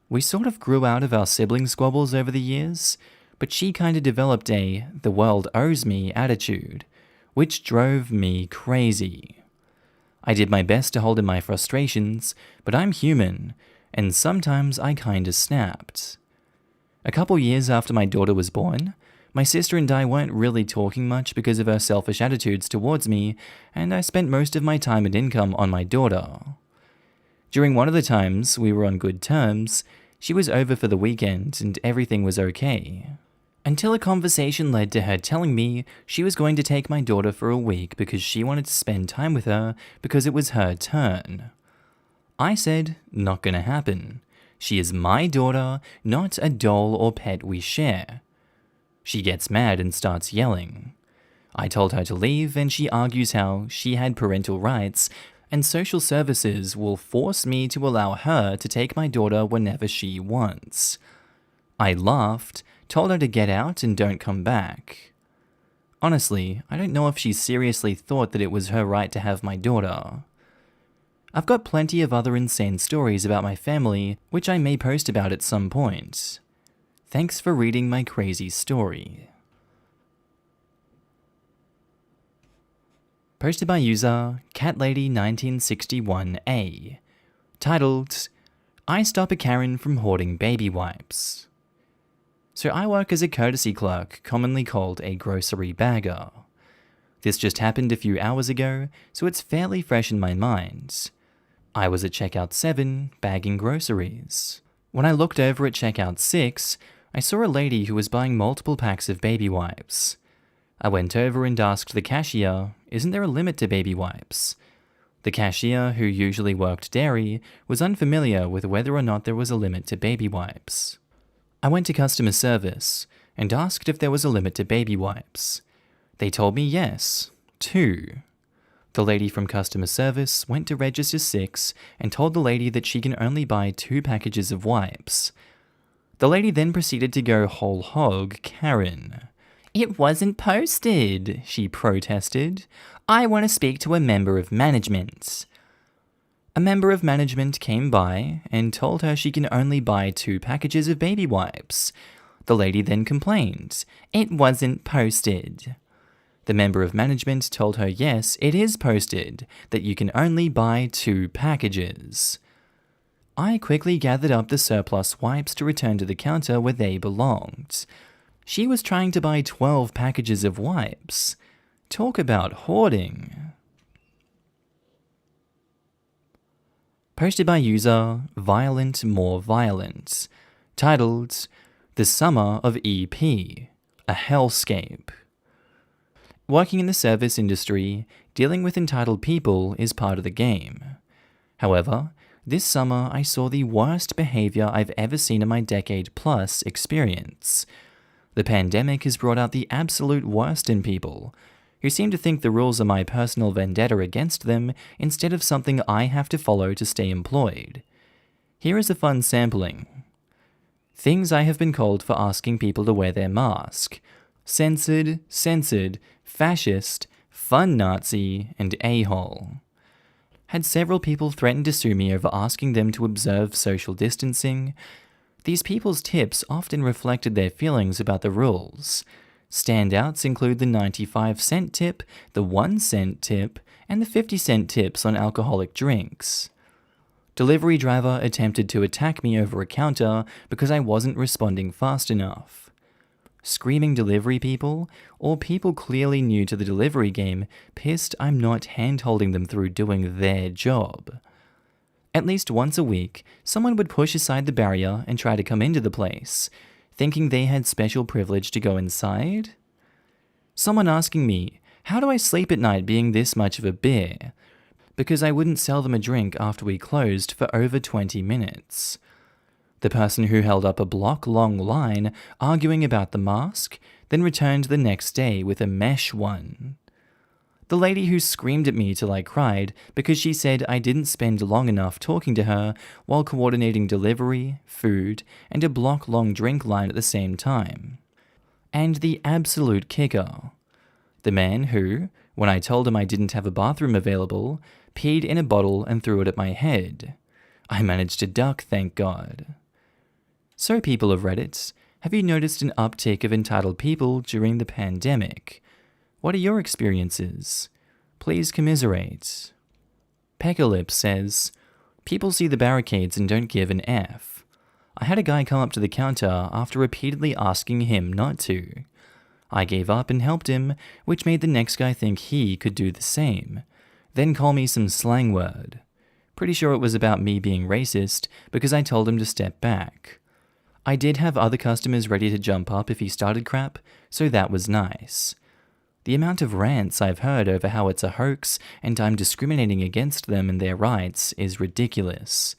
We sort of grew out of our sibling squabbles over the years, but she kind of developed a "the world owes me" attitude, which drove me crazy. I did my best to hold in my frustrations, but I'm human, and sometimes I kinda snapped. A couple years after my daughter was born, my sister and I weren't really talking much because of her selfish attitudes towards me, and I spent most of my time and income on my daughter. During one of the times we were on good terms, she was over for the weekend and everything was okay. Until a conversation led to her telling me she was going to take my daughter for a week because she wanted to spend time with her because it was her turn. I said, not gonna happen. She is my daughter, not a doll or pet we share. She gets mad and starts yelling. I told her to leave, and she argues how she had parental rights, and social services will force me to allow her to take my daughter whenever she wants. I laughed, told her to get out and don't come back. Honestly, I don't know if she seriously thought that it was her right to have my daughter. I've got plenty of other insane stories about my family, which I may post about at some point. Thanks for reading my crazy story. Posted by user CatLady1961A. Titled, I Stop a Karen from Hoarding Baby Wipes. So I work as a courtesy clerk, commonly called a grocery bagger. This just happened a few hours ago, so it's fairly fresh in my mind. I was at checkout 7, bagging groceries. When I looked over at checkout 6, I saw a lady who was buying multiple packs of baby wipes. I went over and asked the cashier, isn't there a limit to baby wipes? The cashier, who usually worked dairy, was unfamiliar with whether or not there was a limit to baby wipes. I went to customer service and asked if there was a limit to baby wipes. They told me yes, 2. The lady from customer service went to register 6 and told the lady that she can only buy 2 packages of wipes. The lady then proceeded to go whole hog Karen. It wasn't posted, she protested. I want to speak to a member of management. A member of management came by and told her she can only buy 2 packages of baby wipes. The lady then complained. It wasn't posted. The member of management told her yes, it is posted, that you can only buy 2 packages. I quickly gathered up the surplus wipes to return to the counter where they belonged. She was trying to buy 12 packages of wipes. Talk about hoarding. Posted by user Violent More Violent. Titled, The Summer of EP, a Hellscape. Working in the service industry, dealing with entitled people is part of the game. However, this summer I saw the worst behavior I've ever seen in my decade-plus experience. The pandemic has brought out the absolute worst in people, who seem to think the rules are my personal vendetta against them instead of something I have to follow to stay employed. Here is a fun sampling. Things I have been called for asking people to wear their mask. Censored, fascist, fun Nazi, and a-hole. Had several people threatened to sue me over asking them to observe social distancing. These people's tips often reflected their feelings about the rules. Standouts include the 95-cent tip, the 1-cent tip, and the 50-cent tips on alcoholic drinks. Delivery driver attempted to attack me over a counter because I wasn't responding fast enough. Screaming delivery people, or people clearly new to the delivery game, pissed I'm not hand-holding them through doing their job. At least once a week, someone would push aside the barrier and try to come into the place, thinking they had special privilege to go inside? Someone asking me, how do I sleep at night being this much of a bear? Because I wouldn't sell them a drink after we closed for over 20 minutes. The person who held up a block-long line arguing about the mask, then returned the next day with a mesh one. The lady who screamed at me till I cried because she said I didn't spend long enough talking to her while coordinating delivery, food, and a block-long drink line at the same time. And the absolute kicker. The man who, when I told him I didn't have a bathroom available, peed in a bottle and threw it at my head. I managed to duck, thank God. So people of Reddit, have you noticed an uptick of entitled people during the pandemic? What are your experiences? Please commiserate. Peckerlip says, people see the barricades and don't give an F. I had a guy come up to the counter after repeatedly asking him not to. I gave up and helped him, which made the next guy think he could do the same, then call me some slang word. Pretty sure it was about me being racist because I told him to step back. I did have other customers ready to jump up if he started crap, so that was nice. The amount of rants I've heard over how it's a hoax and I'm discriminating against them and their rights is ridiculous.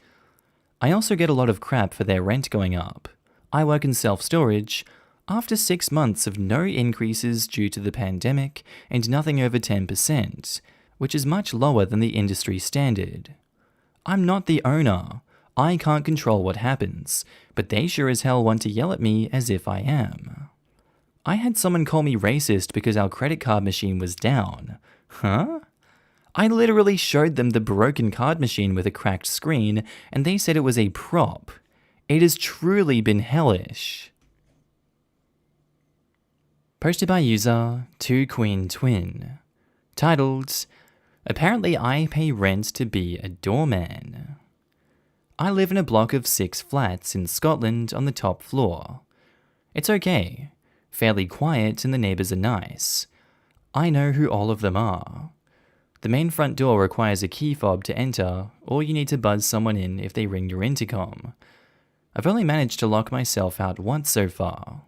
I also get a lot of crap for their rent going up. I work in self-storage. After 6 months of no increases due to the pandemic and nothing over 10%, which is much lower than the industry standard. I'm not the owner. I can't control what happens, but they sure as hell want to yell at me as if I am. I had someone call me racist because our credit card machine was down. Huh? I literally showed them the broken card machine with a cracked screen, and they said it was a prop. It has truly been hellish. Posted by user 2QueenTwin. Titled, Apparently I pay rent to be a doorman. I live in a block of 6 flats in Scotland on the top floor. It's okay. Fairly quiet and the neighbours are nice. I know who all of them are. The main front door requires a key fob to enter, or you need to buzz someone in if they ring your intercom. I've only managed to lock myself out once so far.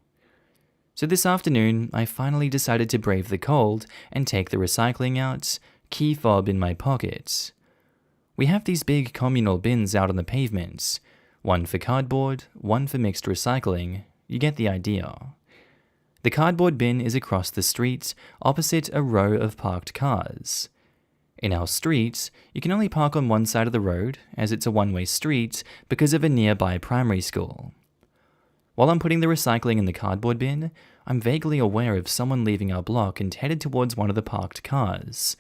So this afternoon, I finally decided to brave the cold and take the recycling out, key fob in my pocket. We have these big communal bins out on the pavement, one for cardboard, one for mixed recycling. You get the idea. The cardboard bin is across the street, opposite a row of parked cars. In our street, you can only park on one side of the road, as it's a one-way street, because of a nearby primary school. While I'm putting the recycling in the cardboard bin, I'm vaguely aware of someone leaving our block and headed towards one of the parked cars.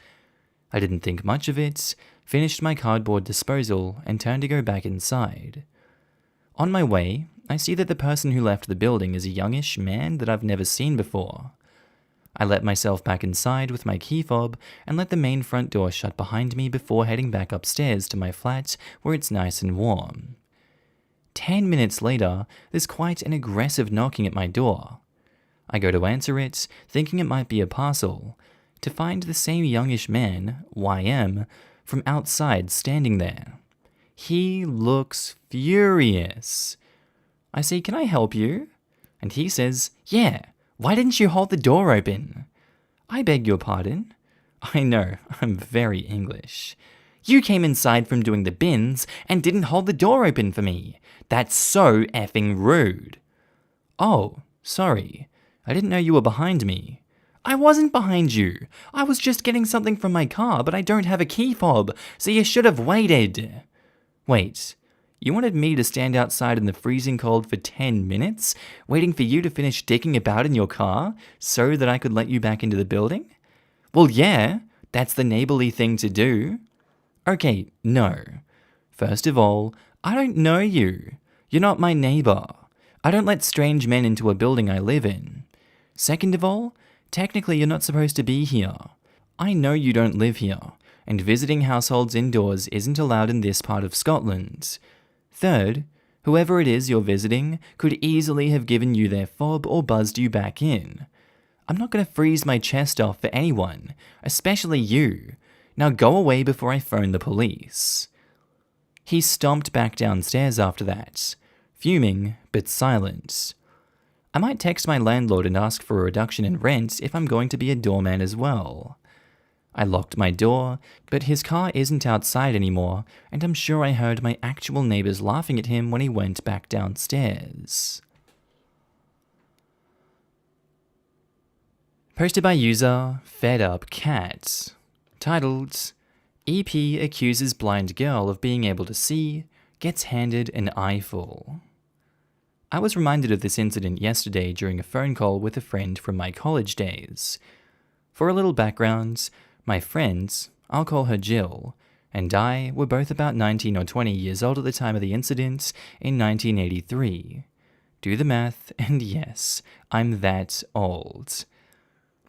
I didn't think much of it, finished my cardboard disposal, and turned to go back inside. On my way, I see that the person who left the building is a youngish man that I've never seen before. I let myself back inside with my key fob and let the main front door shut behind me before heading back upstairs to my flat where it's nice and warm. 10 minutes later, there's quite an aggressive knocking at my door. I go to answer it, thinking it might be a parcel, to find the same youngish man, YM, from outside standing there. He looks furious. I say, "Can I help you?" And he says, "Yeah, why didn't you hold the door open?" I beg your pardon. I know, I'm very English. "You came inside from doing the bins and didn't hold the door open for me. That's so effing rude." "Oh, sorry. I didn't know you were behind me." "I wasn't behind you. I was just getting something from my car, but I don't have a key fob, so you should have waited." "Wait. You wanted me to stand outside in the freezing cold for 10 minutes, waiting for you to finish dicking about in your car, so that I could let you back into the building?" "Well, yeah, that's the neighborly thing to do." "Okay, no. First of all, I don't know you. You're not my neighbor. I don't let strange men into a building I live in. Second of all, technically you're not supposed to be here. I know you don't live here, and visiting households indoors isn't allowed in this part of Scotland. Third, whoever it is you're visiting could easily have given you their fob or buzzed you back in. I'm not going to freeze my chest off for anyone, especially you. Now go away before I phone the police." He stomped back downstairs after that, fuming but silent. I might text my landlord and ask for a reduction in rent if I'm going to be a doorman as well. I locked my door, but his car isn't outside anymore, and I'm sure I heard my actual neighbors laughing at him when he went back downstairs. Posted by user FedUpCat. Titled, EP accuses blind girl of being able to see, gets handed an eyeful. I was reminded of this incident yesterday during a phone call with a friend from my college days. For a little background, my friends, I'll call her Jill, and I were both about 19 or 20 years old at the time of the incident in 1983. Do the math, and yes, I'm that old.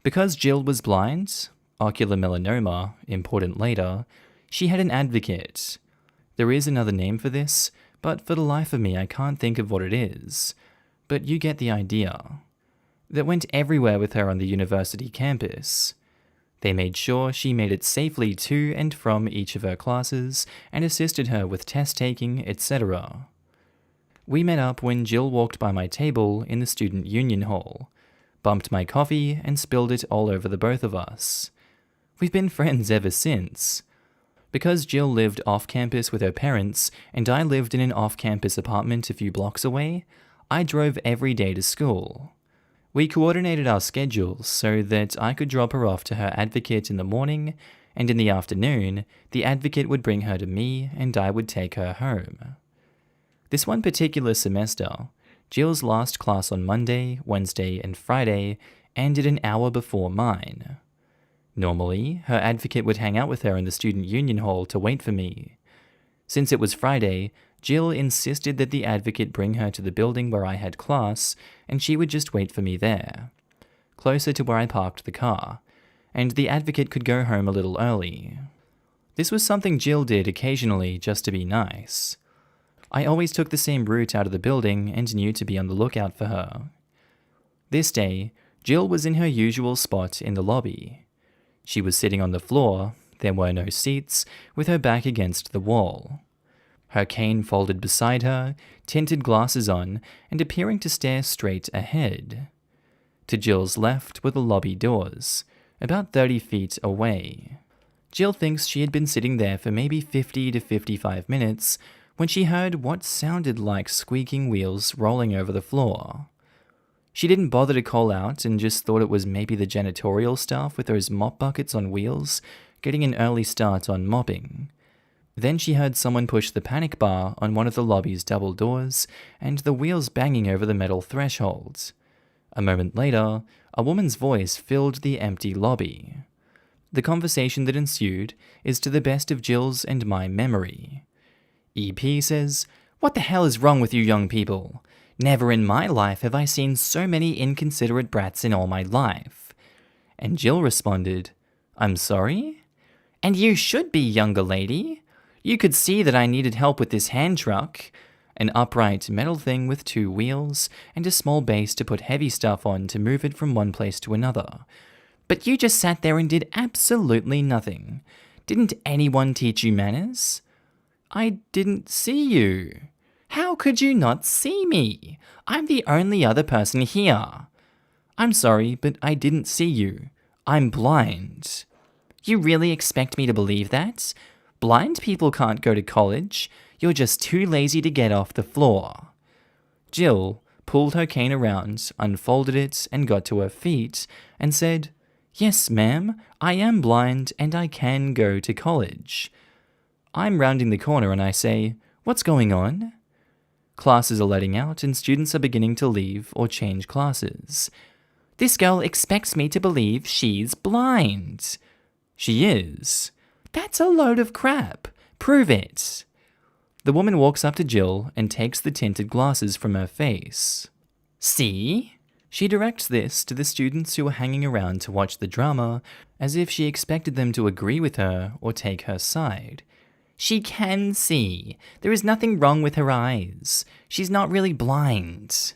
Because Jill was blind, ocular melanoma, important later, she had an advocate. There is another name for this, but for the life of me I can't think of what it is. But you get the idea. That went everywhere with her on the university campus. They made sure she made it safely to and from each of her classes and assisted her with test taking, etc. We met up when Jill walked by my table in the student union hall, bumped my coffee and spilled it all over the both of us. We've been friends ever since. Because Jill lived off-campus with her parents and I lived in an off-campus apartment a few blocks away, I drove every day to school. We coordinated our schedules so that I could drop her off to her advocate in the morning, and in the afternoon, the advocate would bring her to me and I would take her home. This one particular semester, Jill's last class on Monday, Wednesday, and Friday ended an hour before mine. Normally, her advocate would hang out with her in the student union hall to wait for me. Since it was Friday, Jill insisted that the advocate bring her to the building where I had class, and she would just wait for me there, closer to where I parked the car, and the advocate could go home a little early. This was something Jill did occasionally just to be nice. I always took the same route out of the building and knew to be on the lookout for her. This day, Jill was in her usual spot in the lobby. She was sitting on the floor, there were no seats, with her back against the wall. Her cane folded beside her, tinted glasses on, and appearing to stare straight ahead. To Jill's left were the lobby doors, about 30 feet away. Jill thinks she had been sitting there for maybe 50 to 55 minutes when she heard what sounded like squeaking wheels rolling over the floor. She didn't bother to call out and just thought it was maybe the janitorial staff with those mop buckets on wheels getting an early start on mopping. Then she heard someone push the panic bar on one of the lobby's double doors and the wheels banging over the metal threshold. A moment later, a woman's voice filled the empty lobby. The conversation that ensued is to the best of Jill's and my memory. EP says, "What the hell is wrong with you young people? Never in my life have I seen so many inconsiderate brats in all my life." And Jill responded, "I'm sorry? And you should be, younger lady. You could see that I needed help with this hand truck." An upright metal thing with 2 wheels and a small base to put heavy stuff on to move it from one place to another. "But you just sat there and did absolutely nothing. Didn't anyone teach you manners?" "I didn't see you." "How could you not see me? I'm the only other person here." "I'm sorry, but I didn't see you. I'm blind." "You really expect me to believe that? Blind people can't go to college. You're just too lazy to get off the floor." Jill pulled her cane around, unfolded it, and got to her feet, and said, "Yes, ma'am, I am blind and I can go to college." I'm rounding the corner and I say, "What's going on?" Classes are letting out and students are beginning to leave or change classes. "This girl expects me to believe she's blind." "She is." "That's a load of crap. Prove it." The woman walks up to Jill and takes the tinted glasses from her face. "See?" She directs this to the students who are hanging around to watch the drama, as if she expected them to agree with her or take her side. "She can see. There is nothing wrong with her eyes. She's not really blind."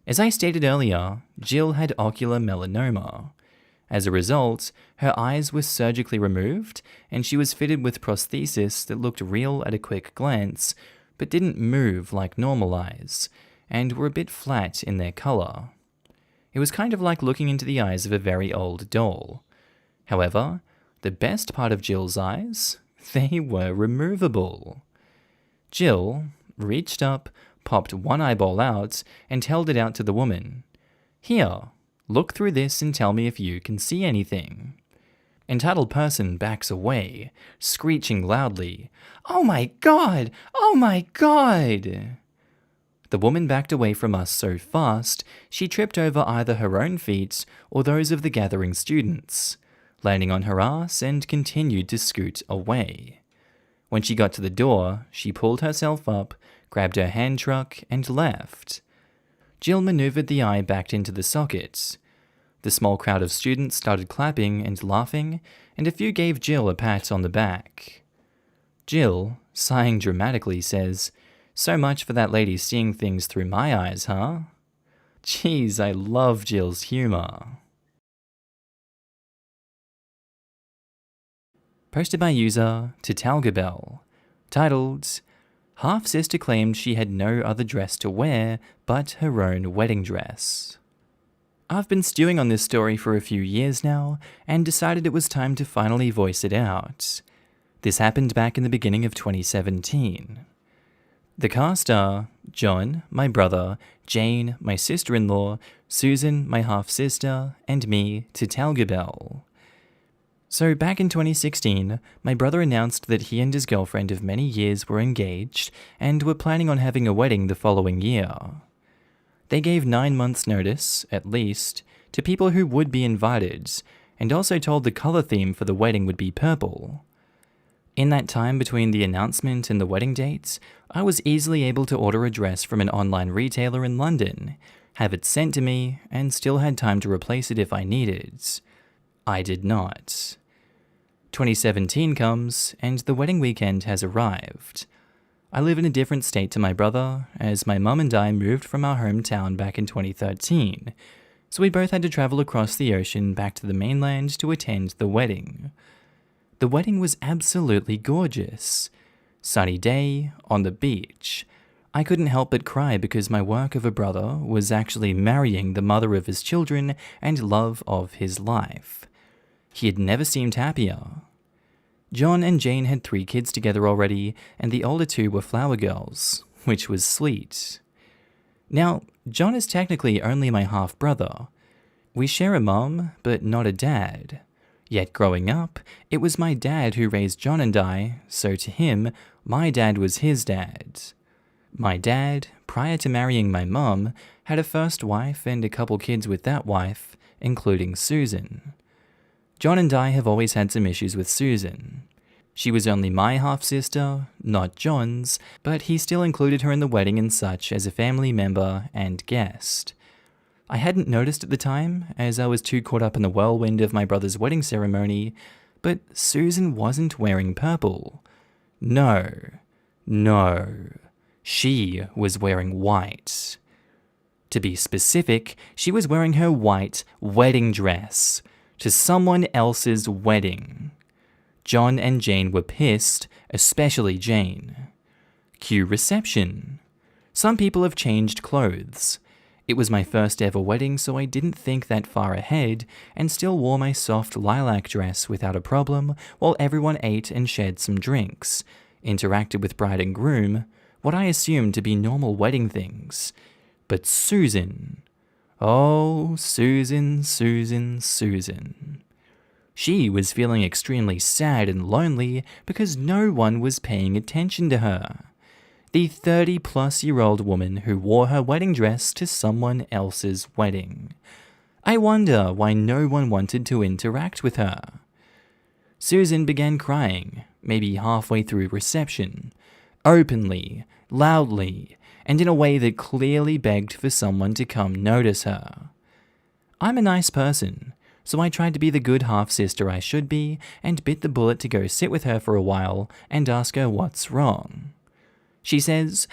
As I stated earlier, Jill had ocular melanoma. As a result, her eyes were surgically removed, and she was fitted with prosthesis that looked real at a quick glance, but didn't move like normal eyes, and were a bit flat in their color. It was kind of like looking into the eyes of a very old doll. However, the best part of Jill's eyes, they were removable. Jill reached up, popped one eyeball out, and held it out to the woman. "Here, look through this and tell me if you can see anything." Entitled person backs away, screeching loudly, "Oh my God! Oh my God!" The woman backed away from us so fast, she tripped over either her own feet or those of the gathering students, landing on her ass and continued to scoot away. When she got to the door, she pulled herself up, grabbed her hand truck, and left. Jill maneuvered the eye back into the socket. The small crowd of students started clapping and laughing, and a few gave Jill a pat on the back. Jill, sighing dramatically, says, "So much for that lady seeing things through my eyes, huh?" Jeez, I love Jill's humor. Posted by user Tatalgabel, titled, "Half-sister claimed she had no other dress to wear but her own wedding dress." I've been stewing on this story for a few years now, and decided it was time to finally voice it out. This happened back in the beginning of 2017. The cast are John, my brother, Jane, my sister-in-law, Susan, my half-sister, and me, Tatalgabel. So back in 2016, my brother announced that he and his girlfriend of many years were engaged and were planning on having a wedding the following year. They gave 9 months' notice, at least, to people who would be invited, and also told the color theme for the wedding would be purple. In that time between the announcement and the wedding dates, I was easily able to order a dress from an online retailer in London, have it sent to me, and still had time to replace it if I needed. I did not. 2017 comes, and the wedding weekend has arrived. I live in a different state to my brother, as my mum and I moved from our hometown back in 2013, so we both had to travel across the ocean back to the mainland to attend the wedding. The wedding was absolutely gorgeous. Sunny day, on the beach. I couldn't help but cry because my work of a brother was actually marrying the mother of his children and love of his life. He had never seemed happier. John and Jane had 3 kids together already, and the older 2 were flower girls, which was sweet. Now, John is technically only my half-brother. We share a mum, but not a dad. Yet growing up, it was my dad who raised John and I, so to him, my dad was his dad. My dad, prior to marrying my mum, had a first wife and a couple kids with that wife, including Susan. John and I have always had some issues with Susan. She was only my half-sister, not John's, but he still included her in the wedding and such as a family member and guest. I hadn't noticed at the time, as I was too caught up in the whirlwind of my brother's wedding ceremony, but Susan wasn't wearing purple. No. She was wearing white. To be specific, she was wearing her white wedding dress to someone else's wedding. John and Jane were pissed, especially Jane. Cue reception. Some people have changed clothes. It was my first ever wedding, so I didn't think that far ahead and still wore my soft lilac dress without a problem while everyone ate and shared some drinks, interacted with bride and groom, what I assumed to be normal wedding things. But Susan. Oh, Susan. She was feeling extremely sad and lonely because no one was paying attention to her. The 30-plus-year-old woman who wore her wedding dress to someone else's wedding. I wonder why no one wanted to interact with her. Susan began crying, maybe halfway through reception, openly, loudly, and in a way that clearly begged for someone to come notice her. I'm a nice person, so I tried to be the good half-sister I should be and bit the bullet to go sit with her for a while and ask her what's wrong. She says,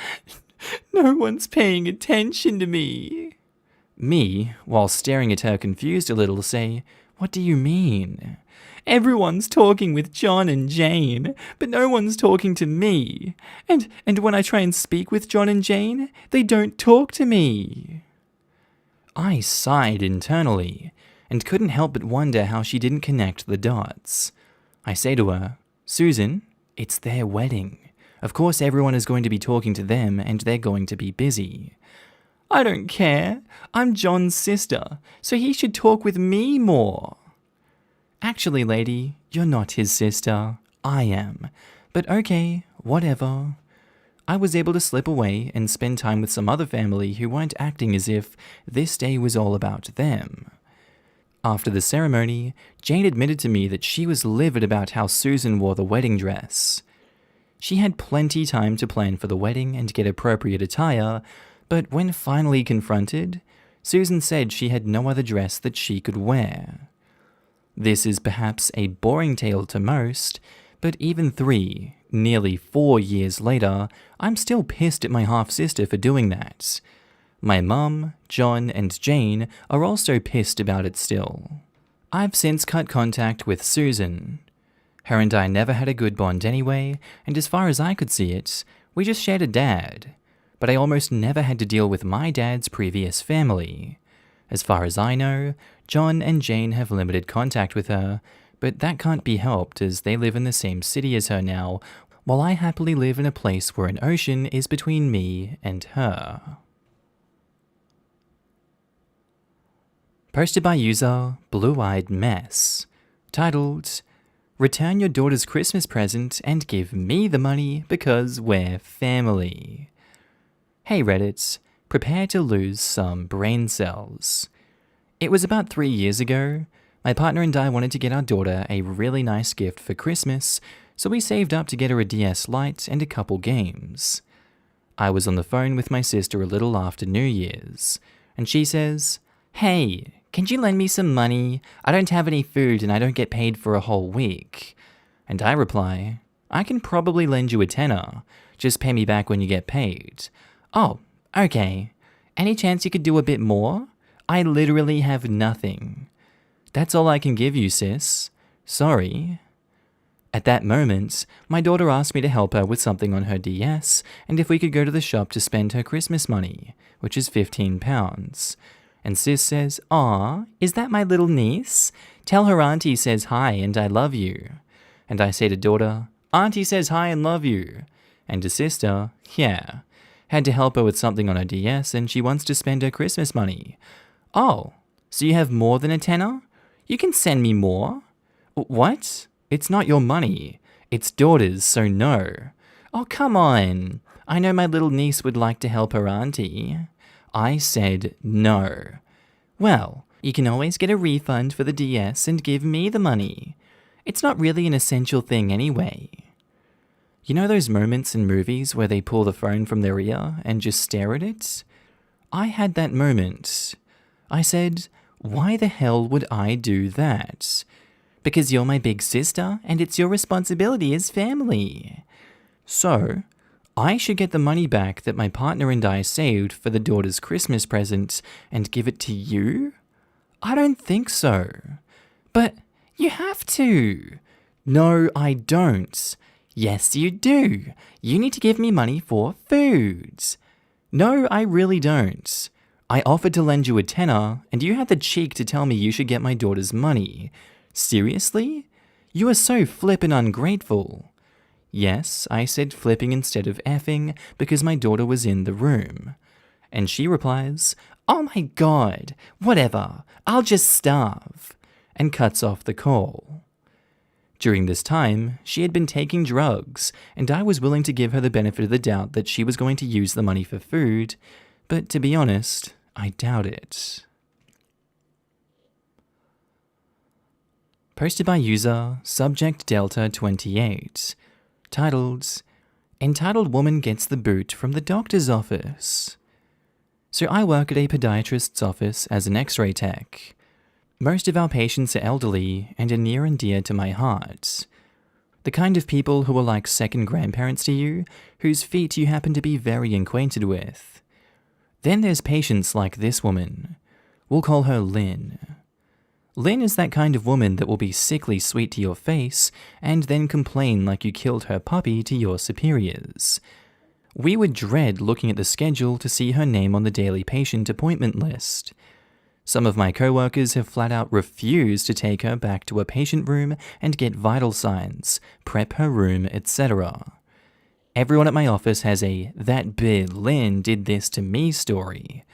"No one's paying attention to me." Me, while staring at her confused a little, say, "What do you mean?" "Everyone's talking with John and Jane, but no one's talking to me. And when I try and speak with John and Jane, they don't talk to me." I sighed internally, and couldn't help but wonder how she didn't connect the dots. I say to her, "Susan, it's their wedding. Of course everyone is going to be talking to them, and they're going to be busy." "I don't care. I'm John's sister, so he should talk with me more." "Actually, lady, you're not his sister. I am. But okay, whatever." I was able to slip away and spend time with some other family who weren't acting as if this day was all about them. After the ceremony, Jane admitted to me that she was livid about how Susan wore the wedding dress. She had plenty time to plan for the wedding and get appropriate attire, but when finally confronted, Susan said she had no other dress that she could wear. This is perhaps a boring tale to most, but even 3, nearly 4 years later, I'm still pissed at my half-sister for doing that. My mum, John, and Jane are also pissed about it still. I've since cut contact with Susan. Her and I never had a good bond anyway, and as far as I could see it, we just shared a dad. But I almost never had to deal with my dad's previous family. As far as I know, John and Jane have limited contact with her, but that can't be helped as they live in the same city as her now, while I happily live in a place where an ocean is between me and her. Posted by user Blue-Eyed Mess, titled, "Return your daughter's Christmas present and give me the money because we're family." Hey Reddit, Prepare to lose some brain cells. It was about 3 years ago. My partner and I wanted to get our daughter a really nice gift for Christmas, so we saved up to get her a DS Lite and a couple games. I was on the phone with my sister a little after New Year's, and she says, "Hey, can you lend me some money? I don't have any food and I don't get paid for a whole week." And I reply, "I can probably lend you a tenner. Just pay me back when you get paid." "Oh, okay. Any chance you could do a bit more? I literally have nothing." "That's all I can give you, sis. Sorry." At that moment, my daughter asked me to help her with something on her DS and if we could go to the shop to spend her Christmas money, which is £15. And sis says, "Aw, is that my little niece? Tell her auntie says hi and I love you." And I say to daughter, "Auntie says hi and love you." And to sister, "Yeah. Had to help her with something on her DS and she wants to spend her Christmas money." "Oh, so you have more than a tenner? You can send me more." "What? It's not your money. It's daughter's, so no." "Oh, come on. I know my little niece would like to help her auntie." I said no. "Well, you can always get a refund for the DS and give me the money. It's not really an essential thing anyway." You know those moments in movies where they pull the phone from their ear and just stare at it? I had that moment. I said, "Why the hell would I do that?" "Because you're my big sister and it's your responsibility as family." So, I should get the money back that my partner and I saved for the daughter's Christmas present and give it to you? I don't think so. "But you have to." "No, I don't." "Yes, you do. You need to give me money for food." "No, I really don't. I offered to lend you a tenner, and you had the cheek to tell me you should get my daughter's money. Seriously? You are so flippin' ungrateful." Yes, I said flipping instead of effing because my daughter was in the room. And she replies, "Oh my god, whatever, I'll just starve," and cuts off the call. During this time, she had been taking drugs, and I was willing to give her the benefit of the doubt that she was going to use the money for food, but to be honest, I doubt it. Posted by user subject Delta28, titled, "Entitled Woman Gets the Boot from the Doctor's Office." So I work at a podiatrist's office as an X-ray tech. Most of our patients are elderly and are near and dear to my heart. The kind of people who are like second grandparents to you, whose feet you happen to be very acquainted with. Then there's patients like this woman. We'll call her Lynn. Lynn is that kind of woman that will be sickly sweet to your face and then complain like you killed her puppy to your superiors. We would dread looking at the schedule to see her name on the daily patient appointment list. Some of my co-workers have flat out refused to take her back to a patient room and get vital signs, prep her room, etc. Everyone at my office has a "that bit Lynn did this to me" story.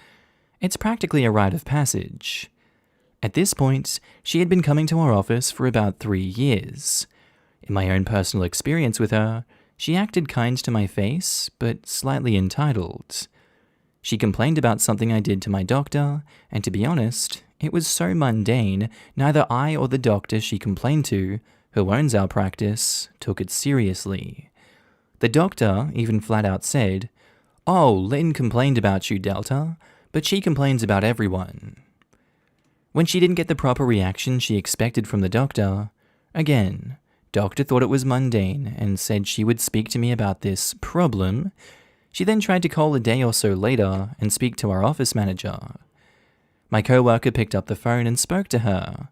It's practically a rite of passage. At this point, she had been coming to our office for about 3 years. In my own personal experience with her, she acted kind to my face, but slightly entitled. She complained about something I did to my doctor, and to be honest, it was so mundane, neither I or the doctor she complained to, who owns our practice, took it seriously. The doctor even flat out said, "Oh, Lynn complained about you, Delta, but she complains about everyone." When she didn't get the proper reaction she expected from the doctor, again, doctor thought it was mundane and said she would speak to me about this problem. She then tried to call a day or so later and speak to our office manager. My co-worker picked up the phone and spoke to her.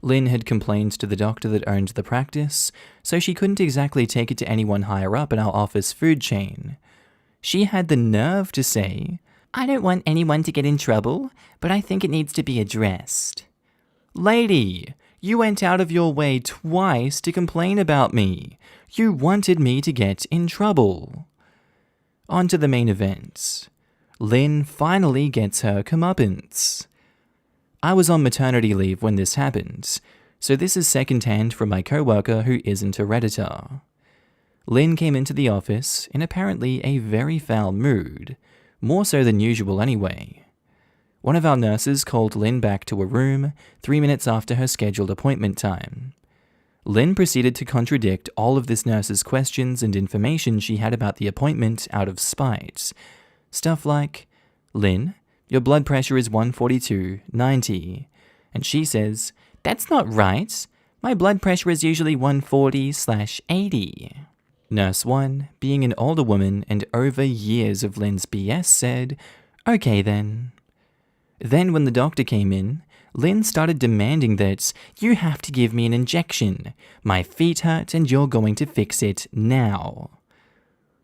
Lynn had complained to the doctor that owned the practice, so she couldn't exactly take it to anyone higher up in our office food chain. She had the nerve to say, "I don't want anyone to get in trouble, but I think it needs to be addressed." Lady, you went out of your way twice to complain about me. You wanted me to get in trouble. On to the main event. Lynn finally gets her comeuppance. I was on maternity leave when this happened, so this is secondhand from my co-worker who isn't a Redditor. Lynn came into the office in apparently a very foul mood, more so than usual anyway. One of our nurses called Lynn back to a room 3 minutes after her scheduled appointment time. Lynn proceeded to contradict all of this nurse's questions and information she had about the appointment out of spite. Stuff like, "Lynn, your blood pressure is 142/90. And she says, "That's not right. My blood pressure is usually 140/80. Nurse 1, being an older woman and over years of Lynn's BS, said, "Okay then." Then when the doctor came in, Lynn started demanding that, "You have to give me an injection. My feet hurt and you're going to fix it now."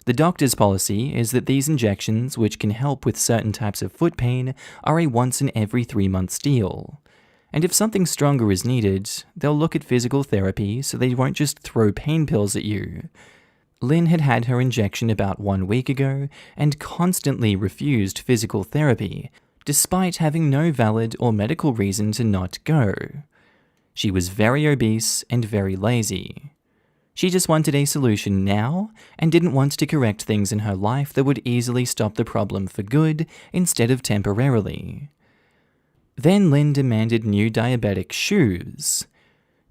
The doctor's policy is that these injections, which can help with certain types of foot pain, are a once in every 3 months deal. And if something stronger is needed, they'll look at physical therapy so they won't just throw pain pills at you. Lynn had had her injection about 1 week ago and constantly refused physical therapy, despite having no valid or medical reason to not go. She was very obese and very lazy. She just wanted a solution now and didn't want to correct things in her life that would easily stop the problem for good instead of temporarily. Then Lynn demanded new diabetic shoes.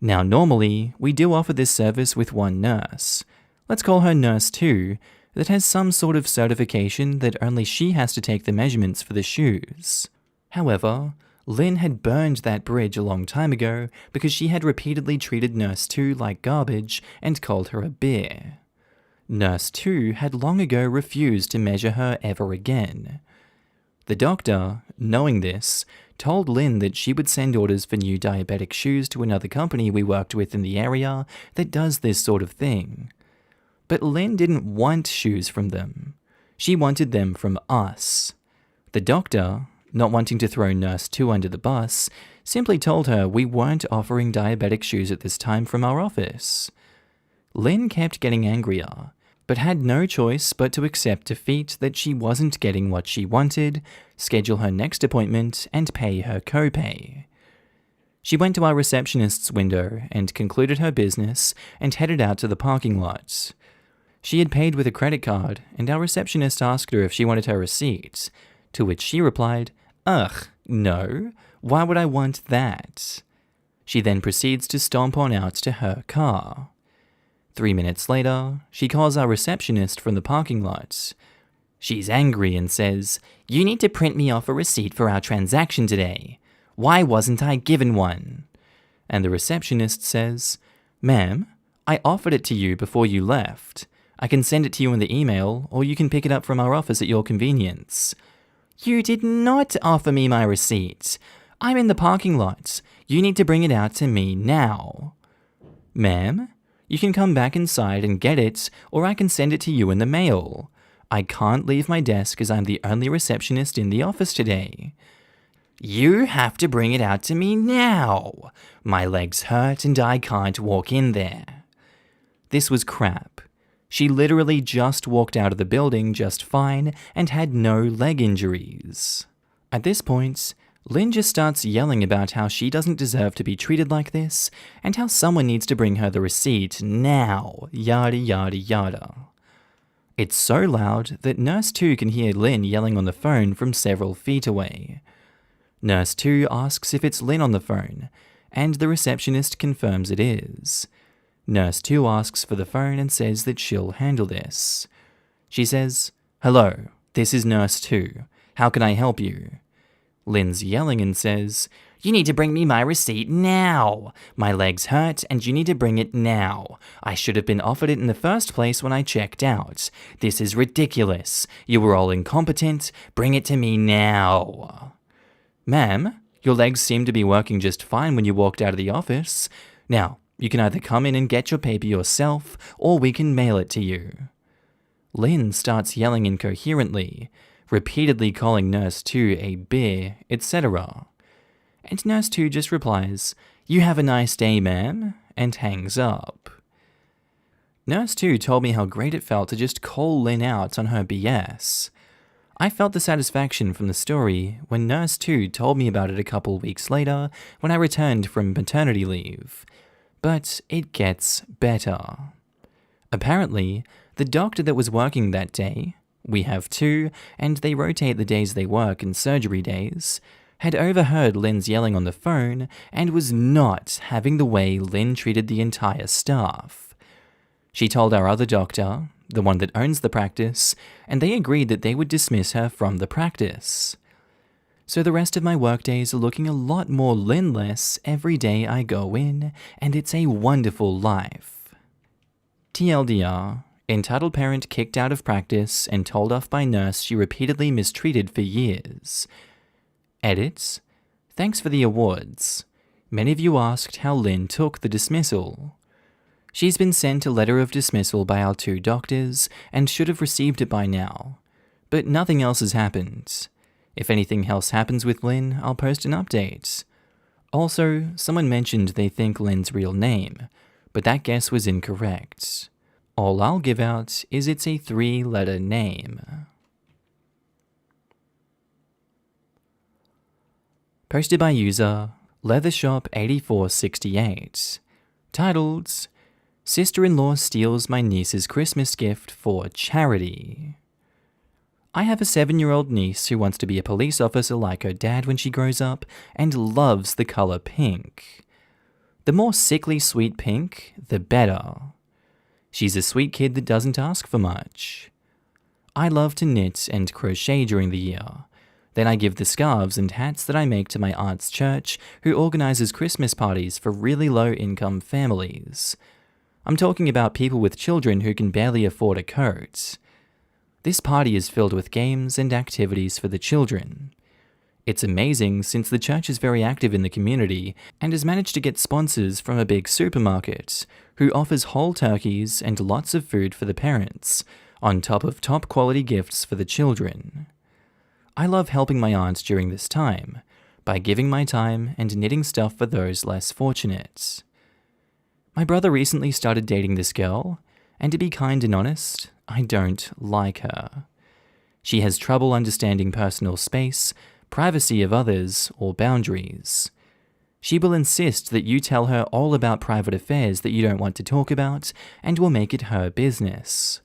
Now normally, we do offer this service with one nurse. Let's call her Nurse 2, that has some sort of certification that only she has to take the measurements for the shoes. However, Lynn had burned that bridge a long time ago because she had repeatedly treated Nurse 2 like garbage and called her a bear. Nurse 2 had long ago refused to measure her ever again. The doctor, knowing this, told Lynn that she would send orders for new diabetic shoes to another company we worked with in the area that does this sort of thing. But Lynn didn't want shoes from them. She wanted them from us. The doctor, not wanting to throw Nurse 2 under the bus, simply told her we weren't offering diabetic shoes at this time from our office. Lynn kept getting angrier, but had no choice but to accept defeat that she wasn't getting what she wanted, schedule her next appointment, and pay her copay. She went to our receptionist's window and concluded her business and headed out to the parking lot. She had paid with a credit card, and our receptionist asked her if she wanted her receipt, to which she replied, "Ugh, no, why would I want that?" She then proceeds to stomp on out to her car. 3 minutes later, she calls our receptionist from the parking lot. She's angry and says, "You need to print me off a receipt for our transaction today. Why wasn't I given one?" And the receptionist says, "Ma'am, I offered it to you before you left. I can send it to you in the email, or you can pick it up from our office at your convenience." "You did not offer me my receipt. I'm in the parking lot. You need to bring it out to me now." "Ma'am, you can come back inside and get it, or I can send it to you in the mail. I can't leave my desk as I'm the only receptionist in the office today." "You have to bring it out to me now. My legs hurt and I can't walk in there." This was crap. She literally just walked out of the building just fine and had no leg injuries. At this point, Lynn just starts yelling about how she doesn't deserve to be treated like this and how someone needs to bring her the receipt now, yada yada yada. It's so loud that Nurse 2 can hear Lynn yelling on the phone from several feet away. Nurse 2 asks if it's Lynn on the phone, and the receptionist confirms it is. Nurse 2 asks for the phone and says that she'll handle this. She says, "Hello, this is Nurse 2. How can I help you?" Lynn's yelling and says, "You need to bring me my receipt now. My legs hurt and you need to bring it now. I should have been offered it in the first place when I checked out. This is ridiculous. You were all incompetent. Bring it to me now." "Ma'am, your legs seem to be working just fine when you walked out of the office. Now, you can either come in and get your paper yourself, or we can mail it to you." Lynn starts yelling incoherently, repeatedly calling Nurse 2 a bear, etc. And Nurse 2 just replies, "You have a nice day, ma'am," and hangs up. Nurse 2 told me how great it felt to just call Lynn out on her BS. I felt the satisfaction from the story when Nurse 2 told me about it a couple weeks later when I returned from maternity leave. But it gets better. Apparently, the doctor that was working that day, We have two, and they rotate the days they work and surgery days, had overheard Lynn's yelling on the phone and was not having the way Lynn treated the entire staff. She told our other doctor, the one that owns the practice, and they agreed that they would dismiss her from the practice. So the rest of my workdays are looking a lot more Lynn-less every day I go in, and it's a wonderful life. TLDR, entitled parent kicked out of practice and told off by nurse she repeatedly mistreated for years. Edit. Thanks for the awards. Many of you asked how Lynn took the dismissal. She's been sent a letter of dismissal by our two doctors and should have received it by now. But nothing else has happened. If anything else happens with Lynn, I'll post an update. Also, someone mentioned they think Lynn's real name, but that guess was incorrect. All I'll give out is it's a 3-letter name. Posted by user LeatherShop8468. Titled, Sister-in-law steals my niece's Christmas gift for charity. I have a 7-year-old niece who wants to be a police officer like her dad when she grows up and loves the color pink. The more sickly sweet pink, the better. She's a sweet kid that doesn't ask for much. I love to knit and crochet during the year. Then I give the scarves and hats that I make to my aunt's church, who organizes Christmas parties for really low-income families. I'm talking about people with children who can barely afford a coat. This party is filled with games and activities for the children. It's amazing since the church is very active in the community and has managed to get sponsors from a big supermarket, who offers whole turkeys and lots of food for the parents, on top of top-quality gifts for the children. I love helping my aunt during this time, by giving my time and knitting stuff for those less fortunate. My brother recently started dating this girl, and to be kind and honest, I don't like her. She has trouble understanding personal space, privacy of others, or boundaries. She will insist that you tell her all about private affairs that you don't want to talk about, and will make it her business.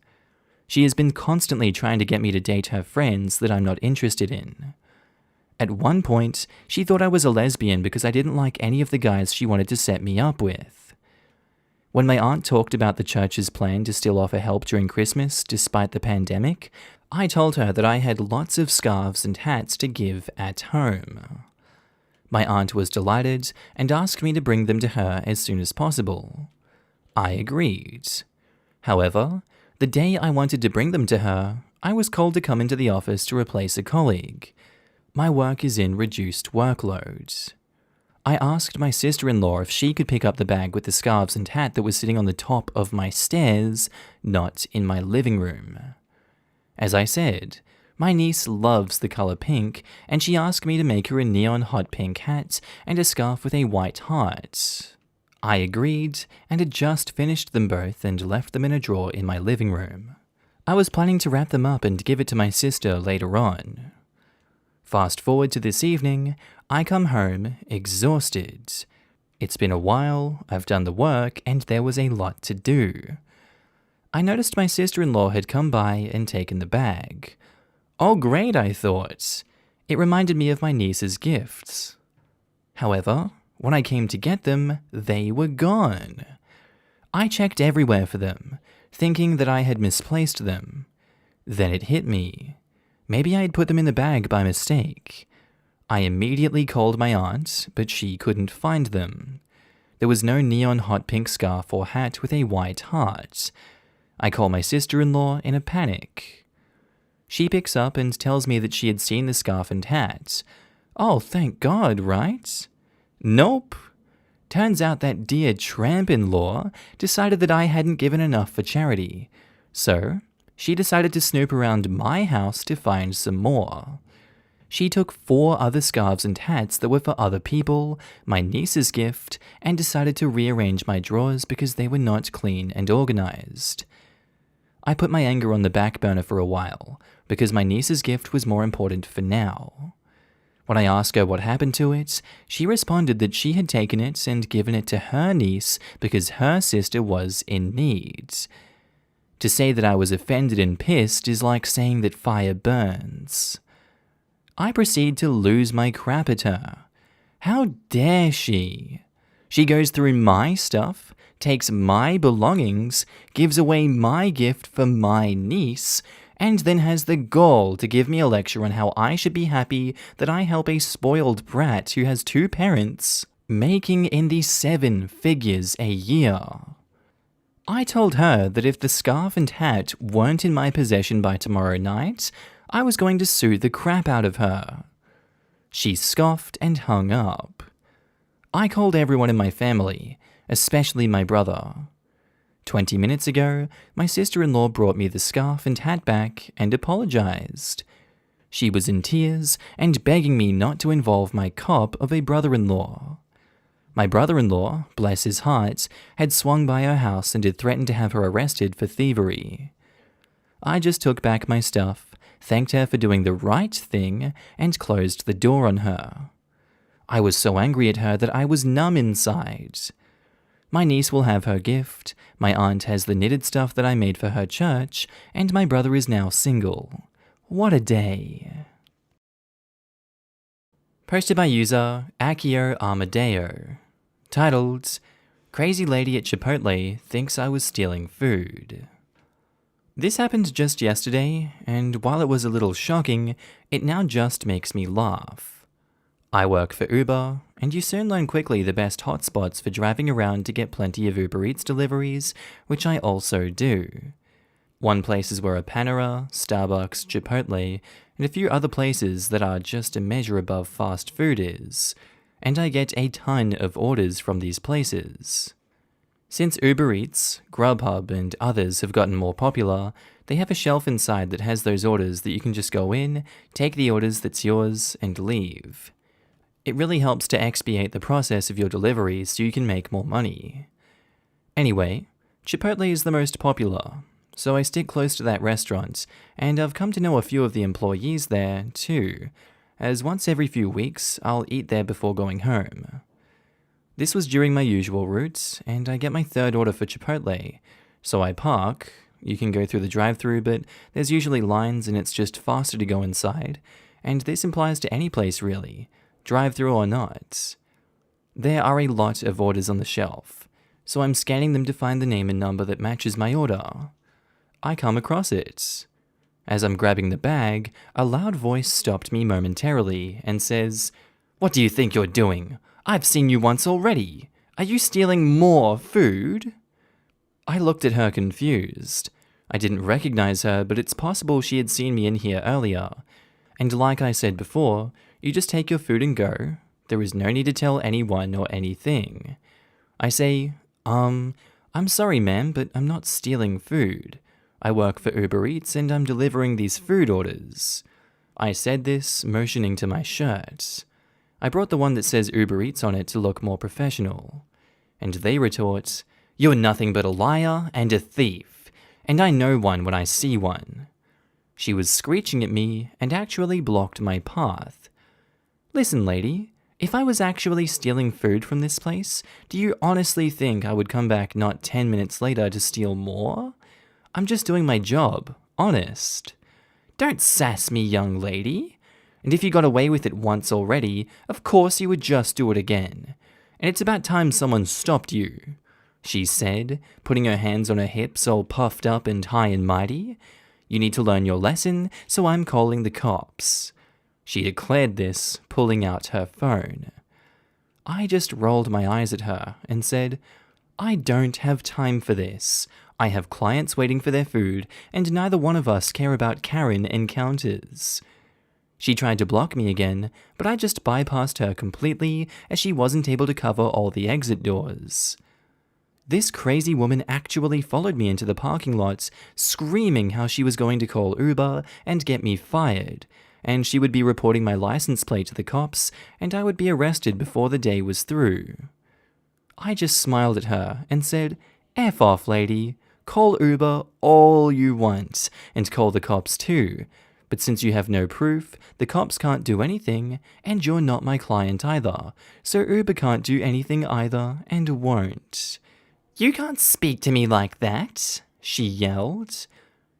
She has been constantly trying to get me to date her friends that I'm not interested in. At one point, she thought I was a lesbian because I didn't like any of the guys she wanted to set me up with. When my aunt talked about the church's plan to still offer help during Christmas despite the pandemic, I told her that I had lots of scarves and hats to give at home. My aunt was delighted and asked me to bring them to her as soon as possible. I agreed. However, the day I wanted to bring them to her, I was called to come into the office to replace a colleague. My work is in reduced workload. I asked my sister-in-law if she could pick up the bag with the scarves and hat that was sitting on the top of my stairs, not in my living room. As I said, my niece loves the color pink, and she asked me to make her a neon hot pink hat and a scarf with a white heart. I agreed, and had just finished them both and left them in a drawer in my living room. I was planning to wrap them up and give it to my sister later on. Fast forward to this evening, I come home exhausted. It's been a while, I've done the work, and there was a lot to do. I noticed my sister-in-law had come by and taken the bag. Oh great, I thought. It reminded me of my niece's gifts. However, when I came to get them, they were gone. I checked everywhere for them, thinking that I had misplaced them. Then it hit me. Maybe I had put them in the bag by mistake. I immediately called my aunt, but she couldn't find them. There was no neon hot pink scarf or hat with a white heart. I call my sister-in-law in a panic. She picks up and tells me that she had seen the scarf and hat. Oh, thank God, right? Nope. Turns out that dear tramp-in-law decided that I hadn't given enough for charity, so she decided to snoop around my house to find some more. She took 4 other scarves and hats that were for other people, my niece's gift, and decided to rearrange my drawers because they were not clean and organized. I put my anger on the back burner for a while, because my niece's gift was more important for now. When I asked her what happened to it, she responded that she had taken it and given it to her niece because her sister was in need. To say that I was offended and pissed is like saying that fire burns. I proceed to lose my crap at her. How dare she? She goes through my stuff, takes my belongings, gives away my gift for my niece, and then has the gall to give me a lecture on how I should be happy that I help a spoiled brat who has 2 parents, making in the 7 figures a year. I told her that if the scarf and hat weren't in my possession by tomorrow night, I was going to sue the crap out of her. She scoffed and hung up. I called everyone in my family, especially my brother. 20 minutes ago, my sister-in-law brought me the scarf and hat back and apologized. She was in tears and begging me not to involve my cop of a brother-in-law. My brother-in-law, bless his heart, had swung by her house and had threatened to have her arrested for thievery. I just took back my stuff, thanked her for doing the right thing, and closed the door on her. I was so angry at her that I was numb inside. My niece will have her gift, my aunt has the knitted stuff that I made for her church, and my brother is now single. What a day. Posted by user Akio Amadeo. Titled, Crazy Lady at Chipotle Thinks I Was Stealing Food. This happened just yesterday, and while it was a little shocking, it now just makes me laugh. I work for Uber, and you soon learn quickly the best hotspots for driving around to get plenty of Uber Eats deliveries, which I also do. One place is where a Panera, Starbucks, Chipotle, and a few other places that are just a measure above fast food is, and I get a ton of orders from these places. Since Uber Eats, Grubhub, and others have gotten more popular, they have a shelf inside that has those orders that you can just go in, take the orders that's yours, and leave. It really helps to expedite the process of your delivery so you can make more money. Anyway, Chipotle is the most popular, so I stick close to that restaurant, and I've come to know a few of the employees there too, as once every few weeks I'll eat there before going home. This was during my usual route, and I get my 3rd order for Chipotle, so I park. You can go through the drive-thru, but there's usually lines and it's just faster to go inside, and this implies to any place really, drive-thru or not. There are a lot of orders on the shelf, so I'm scanning them to find the name and number that matches my order. I come across it. As I'm grabbing the bag, a loud voice stopped me momentarily and says, "What do you think you're doing? I've seen you once already. Are you stealing more food?" I looked at her confused. I didn't recognize her, but it's possible she had seen me in here earlier. And like I said before, you just take your food and go. There is no need to tell anyone or anything. I say, I'm sorry ma'am, but I'm not stealing food. I work for Uber Eats and I'm delivering these food orders. I said this, motioning to my shirt. I brought the one that says Uber Eats on it to look more professional. And they retort, "You're nothing but a liar and a thief, and I know one when I see one." She was screeching at me and actually blocked my path. Listen, lady, if I was actually stealing food from this place, do you honestly think I would come back not 10 minutes later to steal more? I'm just doing my job, honest. Don't sass me, young lady. And if you got away with it once already, of course you would just do it again. And it's about time someone stopped you, she said, putting her hands on her hips all puffed up and high and mighty. You need to learn your lesson, so I'm calling the cops. She declared this, pulling out her phone. I just rolled my eyes at her and said, I don't have time for this. I have clients waiting for their food, and neither one of us care about Karen encounters. She tried to block me again, but I just bypassed her completely as she wasn't able to cover all the exit doors. This crazy woman actually followed me into the parking lot, screaming how she was going to call Uber and get me fired, and she would be reporting my license plate to the cops, and I would be arrested before the day was through. I just smiled at her and said, F off, lady. Call Uber all you want, and call the cops too. But since you have no proof, the cops can't do anything, and you're not my client either, so Uber can't do anything either, and won't. You can't speak to me like that, she yelled.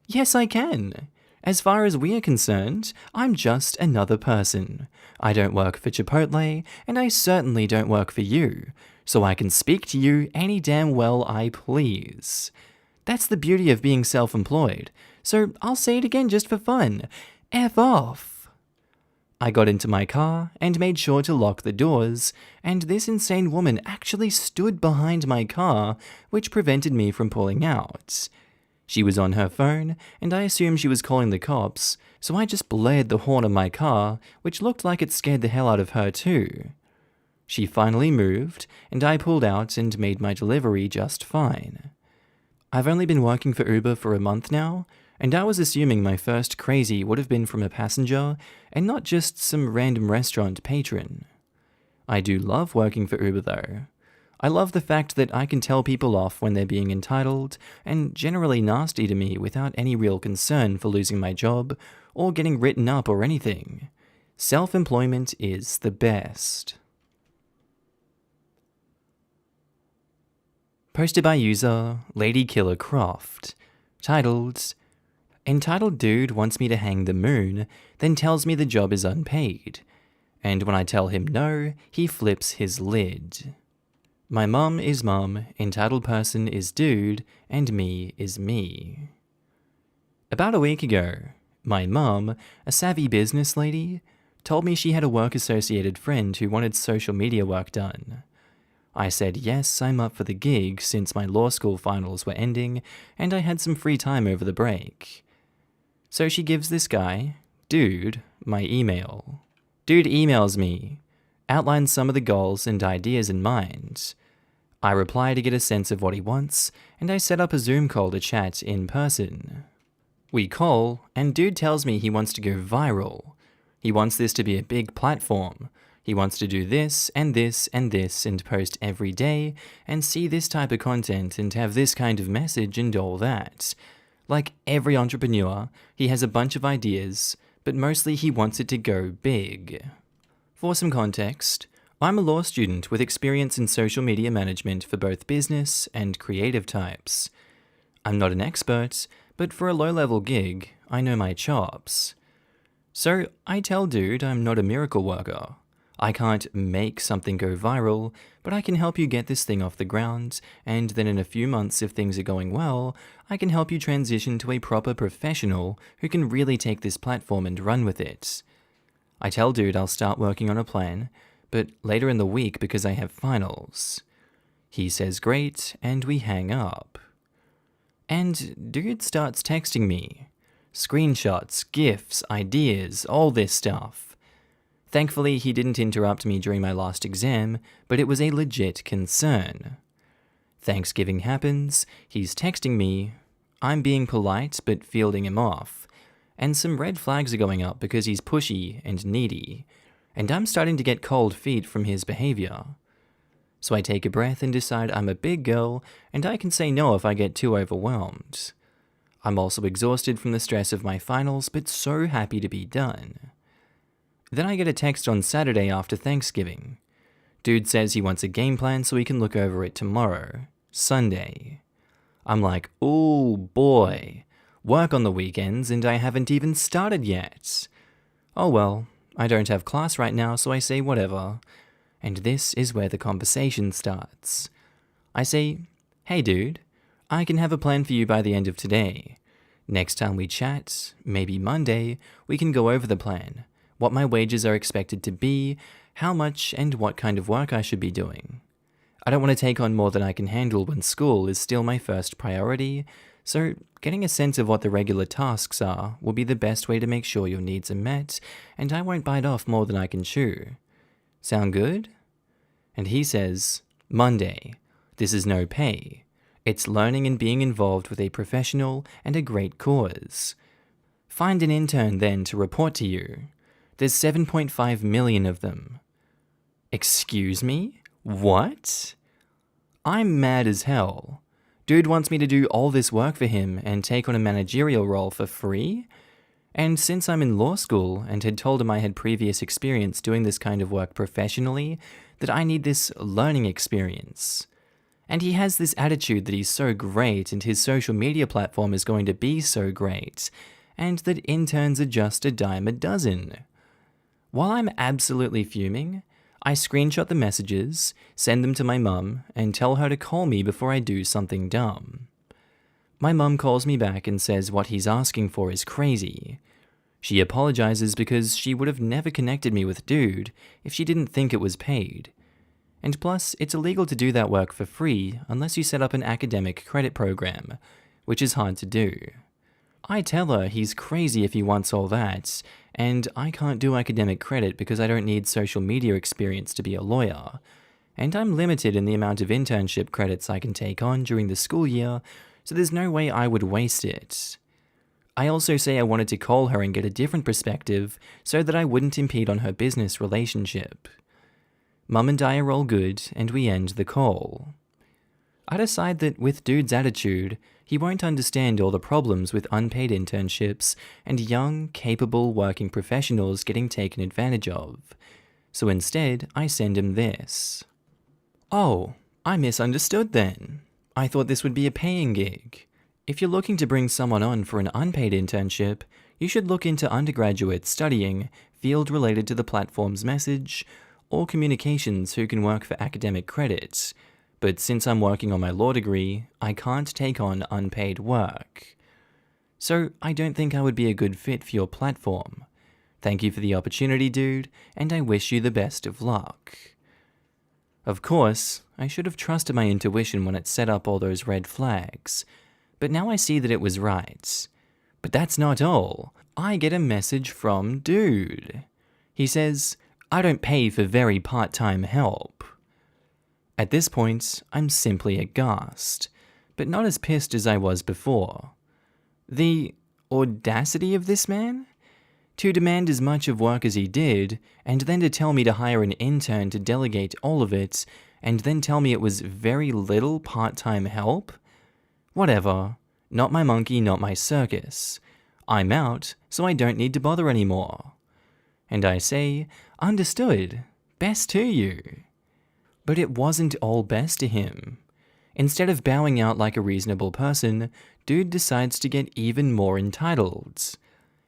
Yes, I can. As far as we are concerned, I'm just another person. I don't work for Chipotle, and I certainly don't work for you, so I can speak to you any damn well I please. That's the beauty of being self-employed, so I'll say it again just for fun. F off. I got into my car and made sure to lock the doors, and this insane woman actually stood behind my car, which prevented me from pulling out. She was on her phone, and I assumed she was calling the cops, so I just blared the horn of my car, which looked like it scared the hell out of her too. She finally moved, and I pulled out and made my delivery just fine. I've only been working for Uber for a month now, and I was assuming my first crazy would have been from a passenger and not just some random restaurant patron. I do love working for Uber though. I love the fact that I can tell people off when they're being entitled and generally nasty to me without any real concern for losing my job or getting written up or anything. Self-employment is the best. Posted by user Lady Killer Croft, titled, Entitled dude wants me to hang the moon, then tells me the job is unpaid, and when I tell him no, he flips his lid. My mum is mum, entitled person is dude, and me is me. About a week ago, my mum, a savvy business lady, told me she had a work-associated friend who wanted social media work done. I said yes, I'm up for the gig since my law school finals were ending and I had some free time over the break. So she gives this guy, dude, my email. Dude emails me, outlines some of the goals and ideas in mind. I reply to get a sense of what he wants, and I set up a Zoom call to chat in person. We call, and dude tells me he wants to go viral. He wants this to be a big platform. He wants to do this and this and this and post every day and see this type of content and have this kind of message and all that. Like every entrepreneur, he has a bunch of ideas, but mostly he wants it to go big. For some context, I'm a law student with experience in social media management for both business and creative types. I'm not an expert, but for a low-level gig, I know my chops. So I tell dude I'm not a miracle worker. I can't make something go viral, but I can help you get this thing off the ground, and then in a few months, if things are going well, I can help you transition to a proper professional who can really take this platform and run with it. I tell dude I'll start working on a plan, but later in the week because I have finals. He says great, and we hang up. And dude starts texting me. Screenshots, GIFs, ideas, all this stuff. Thankfully, he didn't interrupt me during my last exam, but it was a legit concern. Thanksgiving happens, he's texting me, I'm being polite but fielding him off, and some red flags are going up because he's pushy and needy, and I'm starting to get cold feet from his behavior. So I take a breath and decide I'm a big girl and I can say no if I get too overwhelmed. I'm also exhausted from the stress of my finals, but so happy to be done. Then I get a text on Saturday after Thanksgiving. Dude says he wants a game plan so we can look over it tomorrow, Sunday. I'm like, ooh boy, work on the weekends and I haven't even started yet. Oh well, I don't have class right now, so I say whatever. And this is where the conversation starts. I say, hey dude, I can have a plan for you by the end of today. Next time we chat, maybe Monday, we can go over the plan. What my wages are expected to be, how much and what kind of work I should be doing. I don't want to take on more than I can handle when school is still my first priority, so getting a sense of what the regular tasks are will be the best way to make sure your needs are met, and I won't bite off more than I can chew. Sound good? And he says, Monday, this is no pay. It's learning and being involved with a professional and a great cause. Find an intern then to report to you. There's 7.5 million of them. Excuse me? What? I'm mad as hell. Dude wants me to do all this work for him and take on a managerial role for free? And since I'm in law school and had told him I had previous experience doing this kind of work professionally, that I need this learning experience. And he has this attitude that he's so great and his social media platform is going to be so great, and that interns are just a dime a dozen. While I'm absolutely fuming, I screenshot the messages, send them to my mum, and tell her to call me before I do something dumb. My mum calls me back and says what he's asking for is crazy. She apologizes because she would have never connected me with Dude if she didn't think it was paid. And plus, it's illegal to do that work for free unless you set up an academic credit program, which is hard to do. I tell her he's crazy if he wants all that, and I can't do academic credit because I don't need social media experience to be a lawyer, and I'm limited in the amount of internship credits I can take on during the school year, so there's no way I would waste it. I also say I wanted to call her and get a different perspective so that I wouldn't impede on her business relationship. Mum and I are all good, and we end the call. I decide that with Dude's attitude, he won't understand all the problems with unpaid internships and young, capable working professionals getting taken advantage of. So instead, I send him this. Oh, I misunderstood then. I thought this would be a paying gig. If you're looking to bring someone on for an unpaid internship, you should look into undergraduates studying field related to the platform's message, or communications who can work for academic credit. But since I'm working on my law degree, I can't take on unpaid work. So I don't think I would be a good fit for your platform. Thank you for the opportunity, Dude, and I wish you the best of luck. Of course, I should have trusted my intuition when it set up all those red flags, but now I see that it was right. But that's not all. I get a message from Dude. He says, I don't pay for very part-time help. At this point, I'm simply aghast, but not as pissed as I was before. The audacity of this man? To demand as much of work as he did, and then to tell me to hire an intern to delegate all of it, and then tell me it was very little part-time help? Whatever. Not my monkey, not my circus. I'm out, so I don't need to bother anymore. And I say, understood. Best to you. But it wasn't all best to him. Instead of bowing out like a reasonable person, Dude decides to get even more entitled.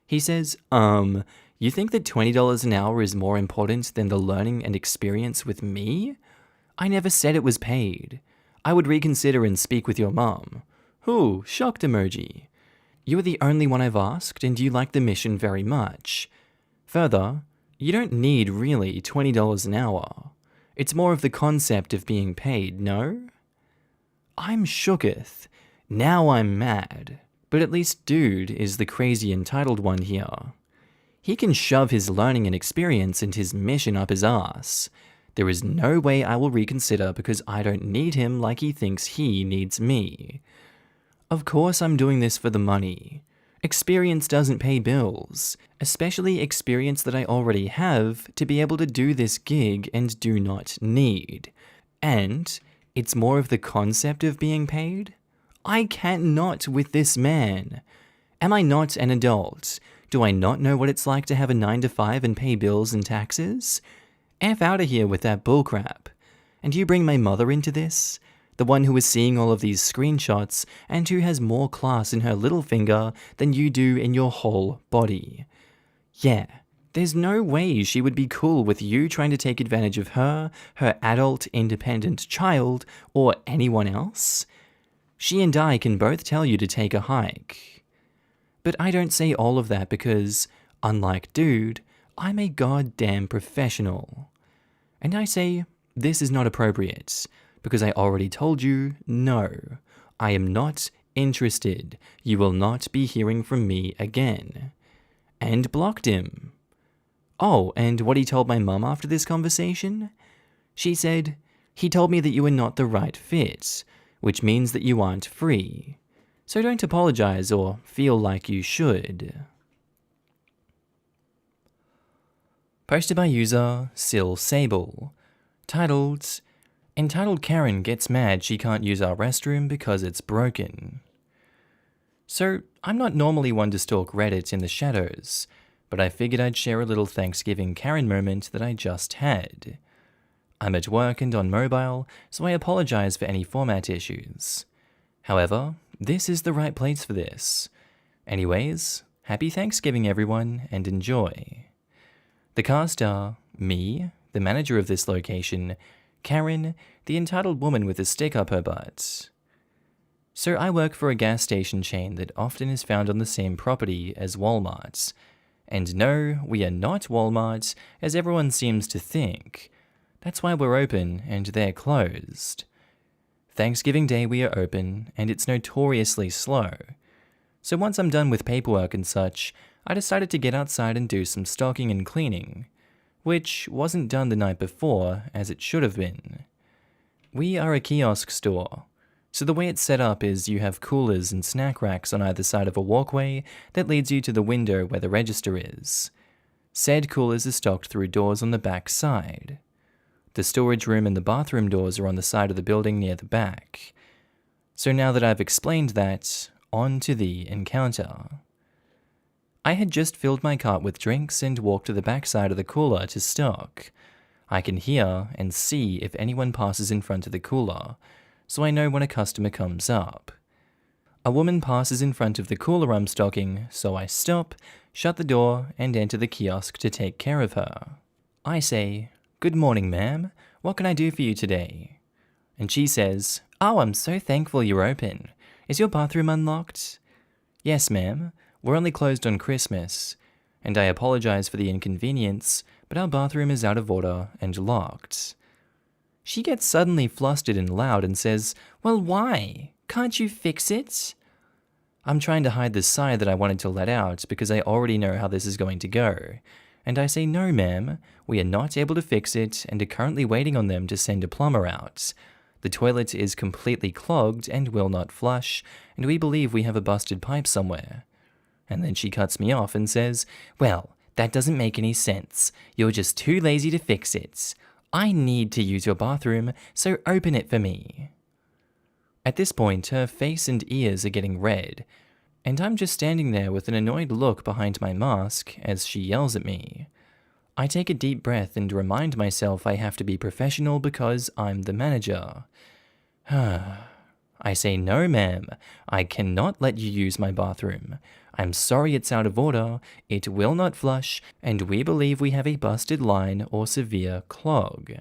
He says, you think that $20 an hour is more important than the learning and experience with me? I never said it was paid. I would reconsider and speak with your mom. Ooh, shocked emoji. You are the only one I've asked, and you like the mission very much. Further, you don't need really $20 an hour. It's more of the concept of being paid, no? I'm shooketh. Now I'm mad. But at least Dude is the crazy entitled one here. He can shove his learning and experience and his mission up his ass. There is no way I will reconsider because I don't need him like he thinks he needs me. Of course I'm doing this for the money. Experience doesn't pay bills, especially experience that I already have to be able to do this gig and do not need. And it's more of the concept of being paid. I cannot with this man. Am I not an adult? Do I not know what it's like to have a 9-to-5 and pay bills and taxes? F out of here with that bullcrap. And you bring my mother into this? The one who is seeing all of these screenshots and who has more class in her little finger than you do in your whole body. Yeah, there's no way she would be cool with you trying to take advantage of her, her adult, independent child, or anyone else. She and I can both tell you to take a hike. But I don't say all of that because, unlike Dude, I'm a goddamn professional. And I say, this is not appropriate. Because I already told you, no, I am not interested. You will not be hearing from me again. And blocked him. Oh, and what he told my mum after this conversation? She said, he told me that you are not the right fit, which means that you aren't free. So don't apologize or feel like you should. Posted by user Sil Sable. Titled, Entitled Karen gets mad she can't use our restroom because it's broken. So, I'm not normally one to stalk Reddit in the shadows, but I figured I'd share a little Thanksgiving Karen moment that I just had. I'm at work and on mobile, so I apologize for any format issues. However, this is the right place for this. Anyways, happy Thanksgiving everyone, and enjoy. The cast are me, the manager of this location, Karen, the entitled woman with a stick up her butt. So I work for a gas station chain that often is found on the same property as Walmart. And no, we are not Walmart, as everyone seems to think. That's why we're open and they're closed. Thanksgiving Day we are open, and it's notoriously slow. So once I'm done with paperwork and such, I decided to get outside and do some stocking and cleaning, which wasn't done the night before, as it should have been. We are a kiosk store, so the way it's set up is you have coolers and snack racks on either side of a walkway that leads you to the window where the register is. Said coolers are stocked through doors on the back side. The storage room and the bathroom doors are on the side of the building near the back. So now that I've explained that, on to the encounter. I had just filled my cart with drinks and walked to the back side of the cooler to stock. I can hear and see if anyone passes in front of the cooler, so I know when a customer comes up. A woman passes in front of the cooler I'm stocking, so I stop, shut the door, and enter the kiosk to take care of her. I say, "Good morning, ma'am. What can I do for you today?" And she says, "Oh, I'm so thankful you're open. Is your bathroom unlocked?" "Yes, ma'am. We're only closed on Christmas. And I apologize for the inconvenience, but our bathroom is out of order and locked." She gets suddenly flustered and loud and says, "Well, why? Can't you fix it?" I'm trying to hide the sigh that I wanted to let out because I already know how this is going to go. And I say, "No, ma'am, we are not able to fix it and are currently waiting on them to send a plumber out. The toilet is completely clogged and will not flush, and we believe we have a busted pipe somewhere." And then she cuts me off and says, "Well, that doesn't make any sense. You're just too lazy to fix it. I need to use your bathroom, so open it for me." At this point, her face and ears are getting red, and I'm just standing there with an annoyed look behind my mask as she yells at me. I take a deep breath and remind myself I have to be professional because I'm the manager. I say, "No, ma'am, I cannot let you use my bathroom. I'm sorry it's out of order, it will not flush, and we believe we have a busted line or severe clog."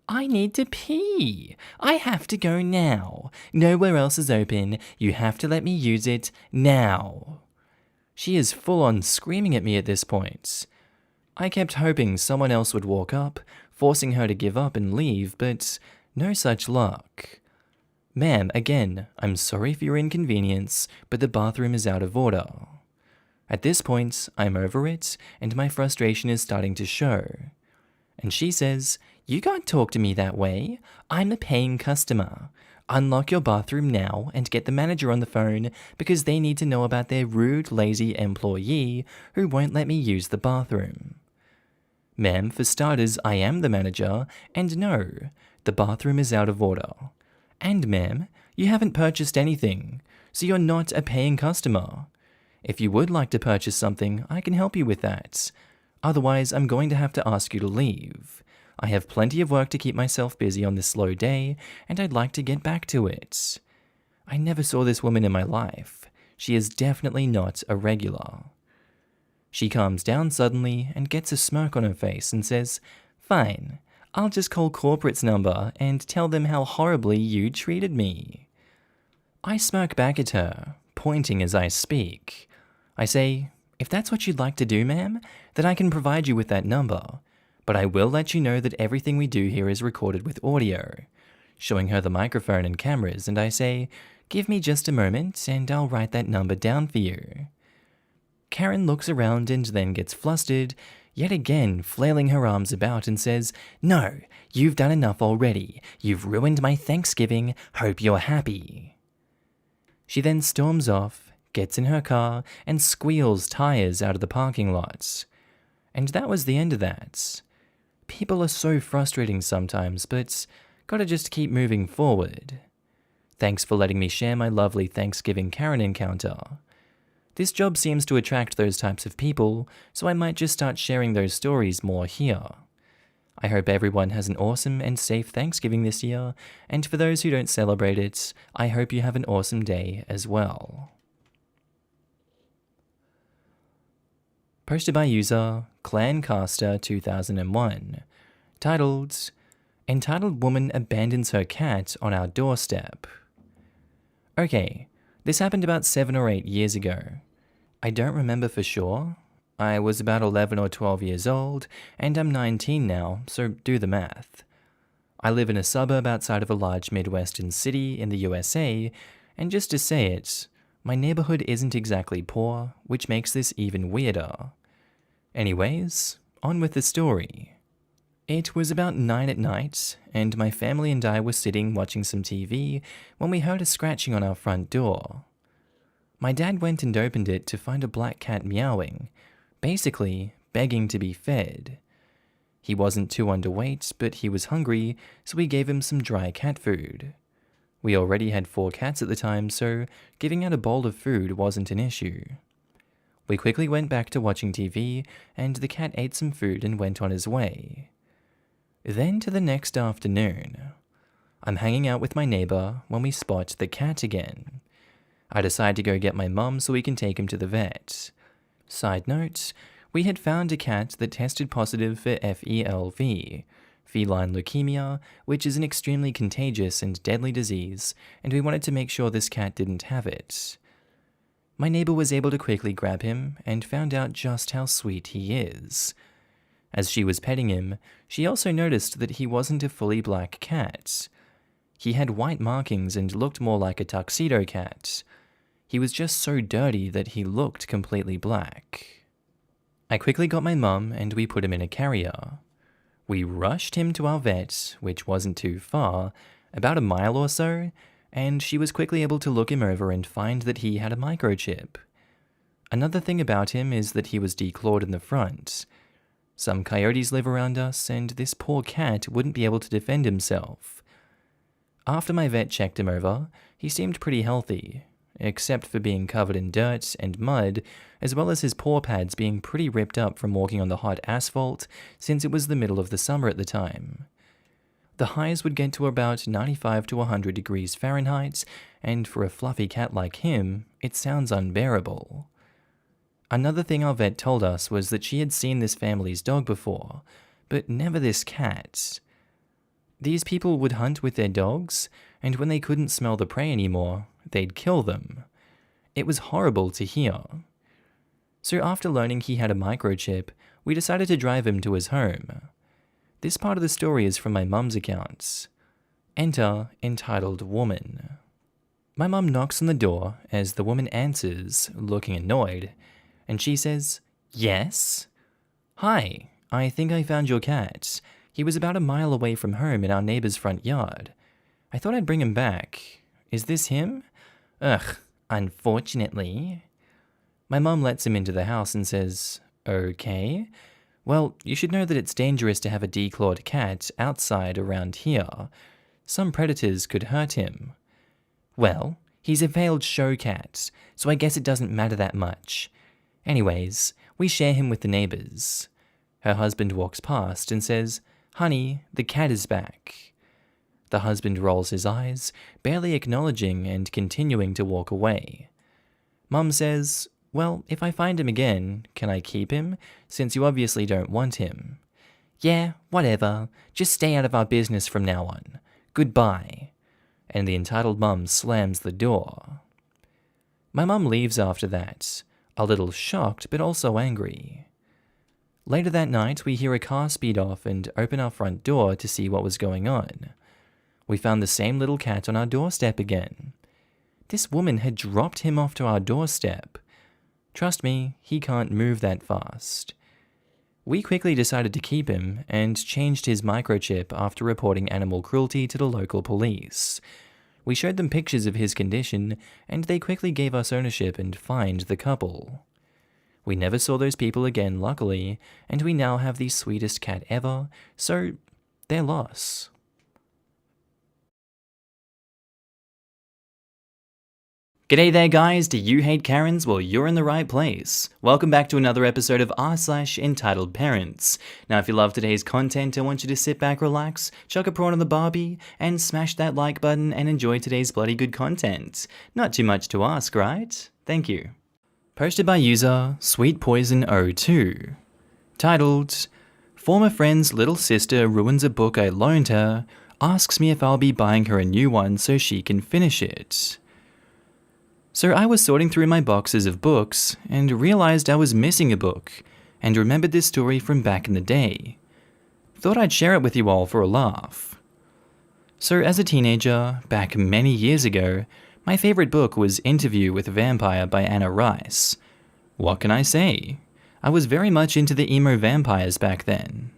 "I need to pee. I have to go now. Nowhere else is open. You have to let me use it now." She is full on screaming at me at this point. I kept hoping someone else would walk up, forcing her to give up and leave, but no such luck. "Ma'am, again, I'm sorry for your inconvenience, but the bathroom is out of order." At this point, I'm over it, and my frustration is starting to show. And she says, "You can't talk to me that way. I'm a paying customer. Unlock your bathroom now and get the manager on the phone because they need to know about their rude, lazy employee who won't let me use the bathroom." "Ma'am, for starters, I am the manager, and no, the bathroom is out of order. And ma'am, you haven't purchased anything, so you're not a paying customer. If you would like to purchase something, I can help you with that. Otherwise, I'm going to have to ask you to leave. I have plenty of work to keep myself busy on this slow day, and I'd like to get back to it." I never saw this woman in my life. She is definitely not a regular. She calms down suddenly and gets a smirk on her face and says, "Fine, I'll just call corporate's number and tell them how horribly you treated me." I smirk back at her, pointing as I speak. I say, "If that's what you'd like to do, ma'am, then I can provide you with that number. But I will let you know that everything we do here is recorded with audio." Showing her the microphone and cameras, and I say, "Give me just a moment and I'll write that number down for you." Karen looks around and then gets flustered, yet again flailing her arms about and says, "No, you've done enough already. You've ruined my Thanksgiving. Hope you're happy." She then storms off, gets in her car, and squeals tires out of the parking lot. And that was the end of that. People are so frustrating sometimes, but gotta just keep moving forward. Thanks for letting me share my lovely Thanksgiving Karen encounter. This job seems to attract those types of people, so I might just start sharing those stories more here. I hope everyone has an awesome and safe Thanksgiving this year, and for those who don't celebrate it, I hope you have an awesome day as well. Posted by user ClanCaster2001, titled, Entitled Woman Abandons Her Cat on Our Doorstep. Okay, this happened about 7 or 8 years ago. I don't remember for sure. I was about 11 or 12 years old, and I'm 19 now, so do the math. I live in a suburb outside of a large Midwestern city in the USA, and just to say it, my neighborhood isn't exactly poor, which makes this even weirder. Anyways, on with the story. It was about 9 at night, and my family and I were sitting watching some TV when we heard a scratching on our front door. My dad went and opened it to find a black cat meowing, basically begging to be fed. He wasn't too underweight, but he was hungry, so we gave him some dry cat food. We already had 4 cats at the time, so giving out a bowl of food wasn't an issue. We quickly went back to watching TV, and the cat ate some food and went on his way. Then to the next afternoon. I'm hanging out with my neighbor when we spot the cat again. I decide to go get my mum so we can take him to the vet. Side note, we had found a cat that tested positive for FeLV, feline leukemia, which is an extremely contagious and deadly disease, and we wanted to make sure this cat didn't have it. My neighbor was able to quickly grab him and found out just how sweet he is. As she was petting him, she also noticed that he wasn't a fully black cat. He had white markings and looked more like a tuxedo cat. He was just so dirty that he looked completely black. I quickly got my mum and we put him in a carrier. We rushed him to our vet, which wasn't too far, about a mile or so, and she was quickly able to look him over and find that he had a microchip. Another thing about him is that he was declawed in the front. Some coyotes live around us, and this poor cat wouldn't be able to defend himself. After my vet checked him over, he seemed pretty healthy, except for being covered in dirt and mud, as well as his paw pads being pretty ripped up from walking on the hot asphalt since it was the middle of the summer at the time. The highs would get to about 95 to 100 degrees Fahrenheit, and for a fluffy cat like him, it sounds unbearable. Another thing our vet told us was that she had seen this family's dog before, but never this cat. These people would hunt with their dogs, and when they couldn't smell the prey anymore, they'd kill them. It was horrible to hear. So after learning he had a microchip, we decided to drive him to his home. This part of the story is from my mum's account. Enter entitled woman. My mum knocks on the door as the woman answers, looking annoyed, and she says, "Yes?" "Hi, I think I found your cat. He was about a mile away from home in our neighbor's front yard. I thought I'd bring him back. Is this him?" "Ugh, unfortunately." My mum lets him into the house and says, "Okay. Well, you should know that it's dangerous to have a declawed cat outside around here. Some predators could hurt him." "Well, he's a failed show cat, so I guess it doesn't matter that much. Anyways, we share him with the neighbors." Her husband walks past and says, "Honey, the cat is back." The husband rolls his eyes, barely acknowledging and continuing to walk away. Mum says, "Well, if I find him again, can I keep him, since you obviously don't want him?" "Yeah, whatever. Just stay out of our business from now on. Goodbye." And the entitled mum slams the door. My mum leaves after that, a little shocked but also angry. Later that night, we hear a car speed off and open our front door to see what was going on. We found the same little cat on our doorstep again. This woman had dropped him off to our doorstep. Trust me, he can't move that fast. We quickly decided to keep him and changed his microchip after reporting animal cruelty to the local police. We showed them pictures of his condition, and they quickly gave us ownership and fined the couple. We never saw those people again, luckily, and we now have the sweetest cat ever, so their loss. G'day there guys, do you hate Karens? Well, you're in the right place. Welcome back to another episode of r/EntitledParents. Now if you love today's content, I want you to sit back, relax, chuck a prawn on the barbie, and smash that like button and enjoy today's bloody good content. Not too much to ask, right? Thank you. Posted by user SweetPoison02. Titled, Former friend's little sister ruins a book I loaned her, asks me if I'll be buying her a new one so she can finish it. So I was sorting through my boxes of books and realized I was missing a book and remembered this story from back in the day. Thought I'd share it with you all for a laugh. So as a teenager, back many years ago, my favorite book was Interview with a Vampire by Anna Rice. What can I say? I was very much into the emo vampires back then.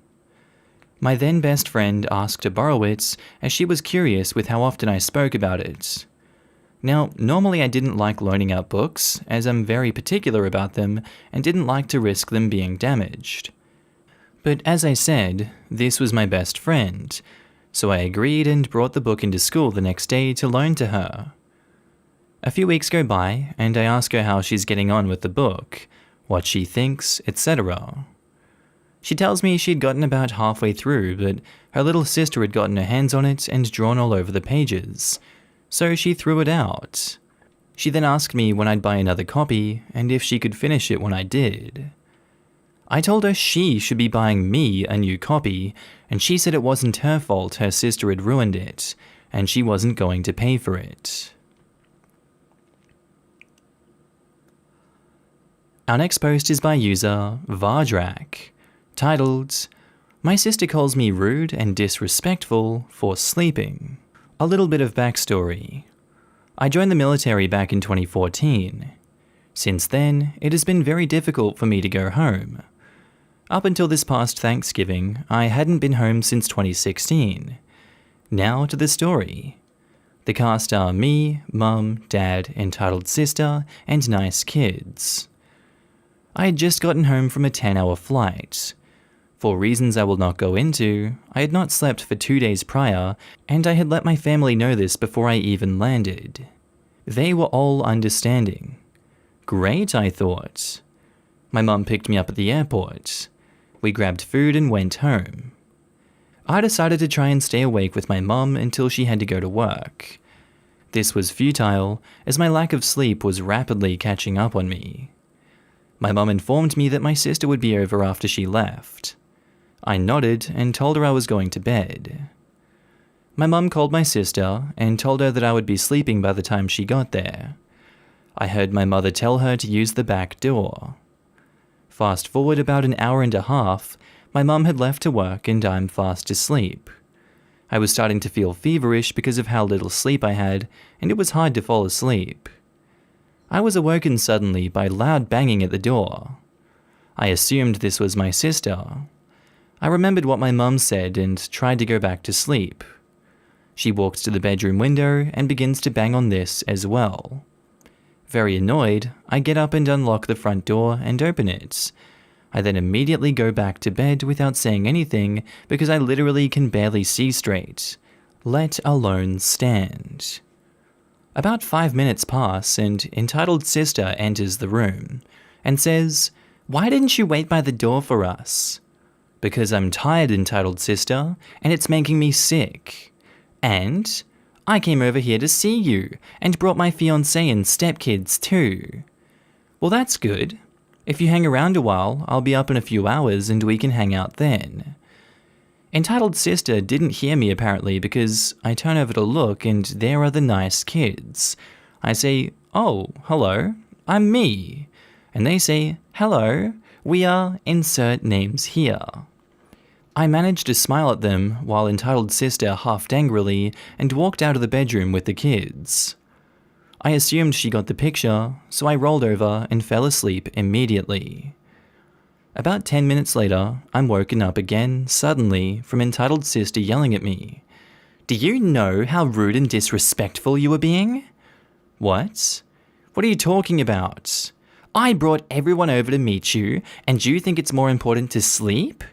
My then best friend asked to borrow it as she was curious with how often I spoke about it. Now, normally I didn't like loaning out books, as I'm very particular about them and didn't like to risk them being damaged. But as I said, this was my best friend, so I agreed and brought the book into school the next day to loan to her. A few weeks go by, and I ask her how she's getting on with the book, what she thinks, etc. She tells me she'd gotten about halfway through, but her little sister had gotten her hands on it and drawn all over the pages, so she threw it out. She then asked me when I'd buy another copy, and if she could finish it when I did. I told her she should be buying me a new copy, and she said it wasn't her fault her sister had ruined it, and she wasn't going to pay for it. Our next post is by user Vardrak, titled, My sister calls me rude and disrespectful for sleeping. A little bit of backstory. I joined the military back in 2014. Since then, it has been very difficult for me to go home. Up until this past Thanksgiving, I hadn't been home since 2016. Now to the story. The cast are me, mum, dad, entitled sister, and nice kids. I had just gotten home from a 10-hour flight. For reasons I will not go into, I had not slept for 2 days prior, and I had let my family know this before I even landed. They were all understanding. Great, I thought. My mum picked me up at the airport. We grabbed food and went home. I decided to try and stay awake with my mum until she had to go to work. This was futile, as my lack of sleep was rapidly catching up on me. My mum informed me that my sister would be over after she left. I nodded and told her I was going to bed. My mum called my sister and told her that I would be sleeping by the time she got there. I heard my mother tell her to use the back door. Fast forward about an hour and a half, my mum had left to work and I'm fast asleep. I was starting to feel feverish because of how little sleep I had, and it was hard to fall asleep. I was awoken suddenly by loud banging at the door. I assumed this was my sister. I remembered what my mum said and tried to go back to sleep. She walks to the bedroom window and begins to bang on this as well. Very annoyed, I get up and unlock the front door and open it. I then immediately go back to bed without saying anything because I literally can barely see straight, let alone stand. About 5 minutes pass and entitled sister enters the room and says, "Why didn't you wait by the door for us?" "Because I'm tired, entitled sister, and it's making me sick. And I came over here to see you, and brought my fiancé and stepkids too." "Well, that's good. If you hang around a while, I'll be up in a few hours and we can hang out then." Entitled sister didn't hear me apparently because I turn over to look and there are the nice kids. I say, "Oh, hello, I'm me." And they say, "Hello, we are insert names here." I managed to smile at them while entitled sister huffed angrily and walked out of the bedroom with the kids. I assumed she got the picture, so I rolled over and fell asleep immediately. About 10 minutes later, I'm woken up again, suddenly, from entitled sister yelling at me. "Do you know how rude and disrespectful you were being?" "What? What are you talking about? I brought everyone over to meet you, and you think it's more important to sleep?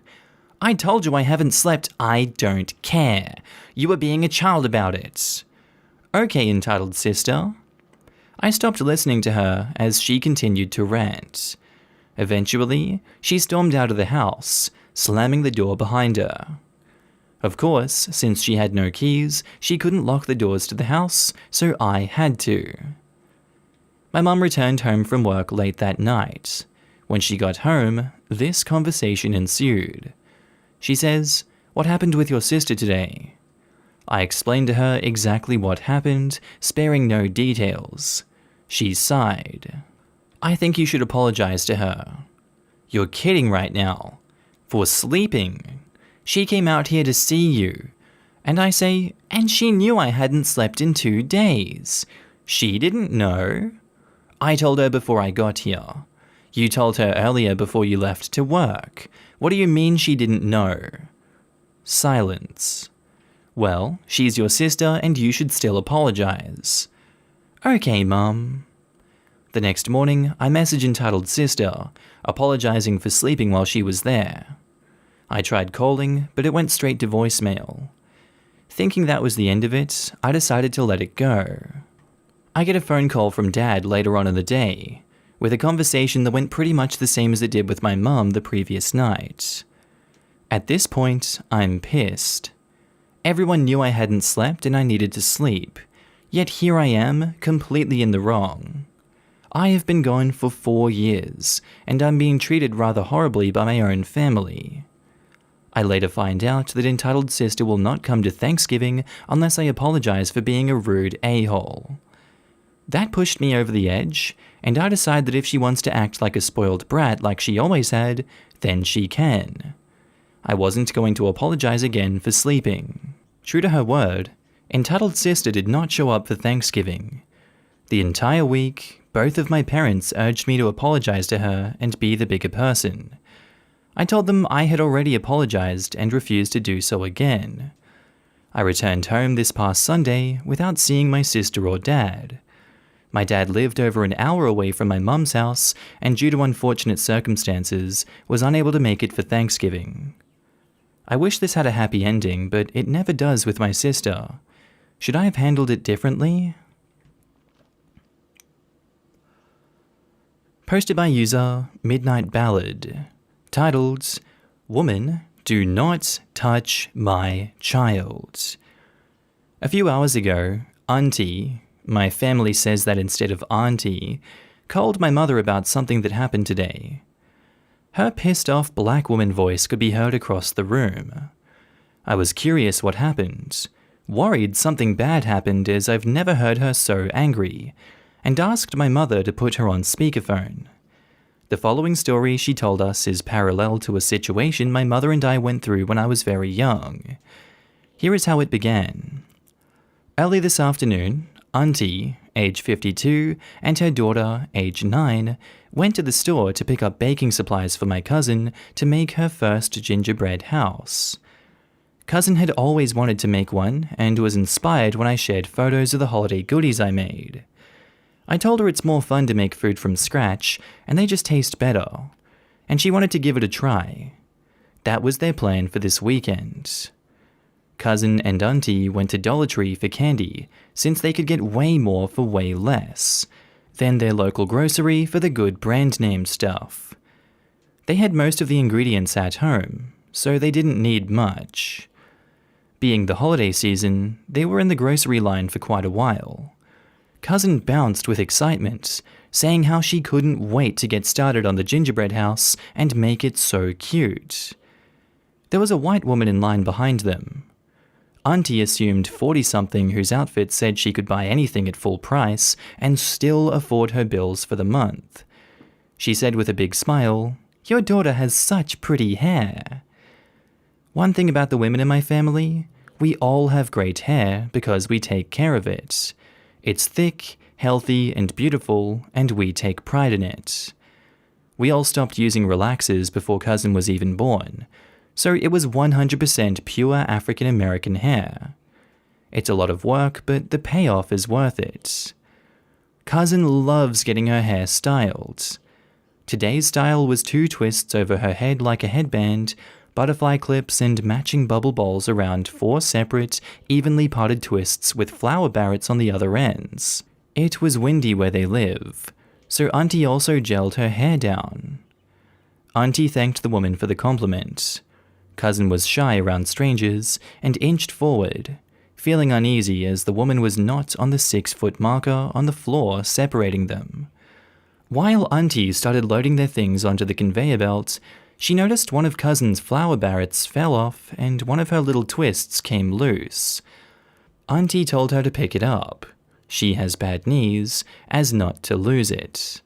I told you I haven't slept. I don't care. You were being a child about it." "Okay, entitled sister." I stopped listening to her as she continued to rant. Eventually, she stormed out of the house, slamming the door behind her. Of course, since she had no keys, she couldn't lock the doors to the house, so I had to. My mum returned home from work late that night. When she got home, this conversation ensued. She says, "What happened with your sister today?" I explained to her exactly what happened, sparing no details. She sighed. "I think you should apologize to her." "You're kidding right now. For sleeping. She came out here to see you." And I say, "And she knew I hadn't slept in 2 days. She didn't know." "I told her before I got here." "You told her earlier before you left to work. What do you mean she didn't know?" Silence. "Well, she's your sister and you should still apologize." "Okay, Mum." The next morning, I messaged entitled sister, apologizing for sleeping while she was there. I tried calling, but it went straight to voicemail. Thinking that was the end of it, I decided to let it go. I get a phone call from Dad later on in the day, with a conversation that went pretty much the same as it did with my mum the previous night. At this point, I'm pissed. Everyone knew I hadn't slept and I needed to sleep, yet here I am, completely in the wrong. I have been gone for 4 years, and I'm being treated rather horribly by my own family. I later find out that entitled sister will not come to Thanksgiving unless I apologize for being a rude a-hole. That pushed me over the edge, and I decide that if she wants to act like a spoiled brat like she always had, then she can. I wasn't going to apologize again for sleeping. True to her word, entitled sister did not show up for Thanksgiving. The entire week, both of my parents urged me to apologize to her and be the bigger person. I told them I had already apologized and refused to do so again. I returned home this past Sunday without seeing my sister or dad. My dad lived over an hour away from my mum's house and due to unfortunate circumstances was unable to make it for Thanksgiving. I wish this had a happy ending, but it never does with my sister. Should I have handled it differently? Posted by user Midnight Ballad, titled, "Woman, do not touch my child." A few hours ago, Auntie, my family says that instead of Auntie, called my mother about something that happened today. Her pissed-off black woman voice could be heard across the room. I was curious what happened, worried something bad happened as I've never heard her so angry, and asked my mother to put her on speakerphone. The following story she told us is parallel to a situation my mother and I went through when I was very young. Here is how it began. Early this afternoon, Auntie, age 52, and her daughter, age 9, went to the store to pick up baking supplies for my cousin to make her first gingerbread house. Cousin had always wanted to make one and was inspired when I shared photos of the holiday goodies I made. I told her it's more fun to make food from scratch and they just taste better, and she wanted to give it a try. That was their plan for this weekend. Cousin and Auntie went to Dollar Tree for candy since they could get way more for way less, then their local grocery for the good brand name stuff. They had most of the ingredients at home, so they didn't need much. Being the holiday season, they were in the grocery line for quite a while. Cousin bounced with excitement, saying how she couldn't wait to get started on the gingerbread house and make it so cute. There was a white woman in line behind them. Auntie assumed 40-something whose outfit said she could buy anything at full price and still afford her bills for the month. She said with a big smile, "Your daughter has such pretty hair." One thing about the women in my family, we all have great hair because we take care of it. It's thick, healthy, and beautiful, and we take pride in it. We all stopped using relaxers before Cousin was even born, so it was 100% pure African American hair. It's a lot of work, but the payoff is worth it. Cousin loves getting her hair styled. Today's style was 2 twists over her head like a headband, butterfly clips and matching bubble balls around 4 separate, evenly parted twists with flower barrettes on the other ends. It was windy where they live, so Auntie also gelled her hair down. Auntie thanked the woman for the compliment. Cousin was shy around strangers and inched forward, feeling uneasy as the woman was not on the 6-foot marker on the floor separating them. While Auntie started loading their things onto the conveyor belt, she noticed one of Cousin's flour barrettes fell off and one of her little twists came loose. Auntie told her to pick it up. She has bad knees, as not to lose it.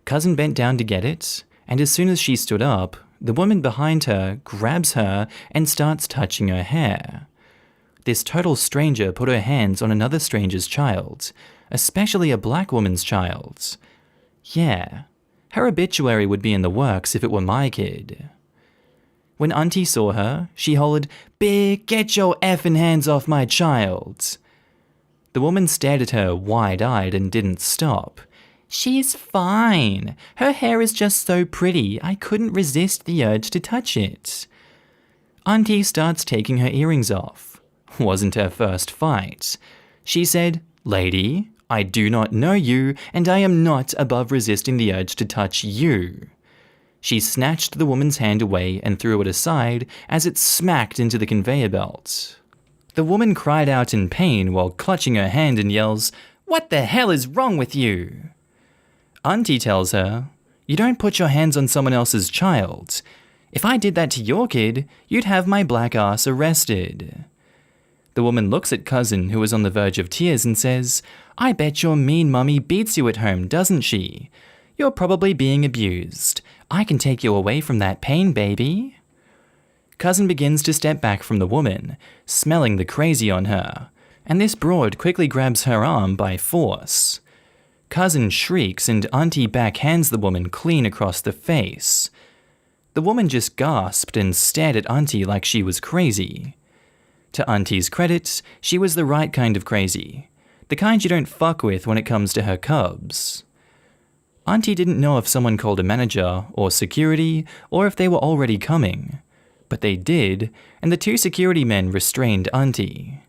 Cousin bent down to get it, and as soon as she stood up, the woman behind her grabs her and starts touching her hair. This total stranger put her hands on another stranger's child, especially a black woman's child. Yeah, her obituary would be in the works if it were my kid. When Auntie saw her, she hollered, "Big, get your effing hands off my child." The woman stared at her wide-eyed and didn't stop. "She's fine. Her hair is just so pretty, I couldn't resist the urge to touch it." Auntie starts taking her earrings off. Wasn't her first fight. She said, "Lady, I do not know you, and I am not above resisting the urge to touch you." She snatched the woman's hand away and threw it aside as it smacked into the conveyor belt. The woman cried out in pain while clutching her hand and yells, "What the hell is wrong with you?" Auntie tells her, "You don't put your hands on someone else's child. If I did that to your kid, you'd have my black ass arrested." The woman looks at Cousin, who is on the verge of tears, and says, "I bet your mean mummy beats you at home, doesn't she? You're probably being abused. I can take you away from that pain, baby." Cousin begins to step back from the woman, smelling the crazy on her, and this broad quickly grabs her arm by force. Cousin shrieks and Auntie backhands the woman clean across the face. The woman just gasped and stared at Auntie like she was crazy. To Auntie's credit, she was the right kind of crazy, the kind you don't fuck with when it comes to her cubs. Auntie didn't know if someone called a manager or security or if they were already coming, but they did, and the 2 security men restrained Auntie.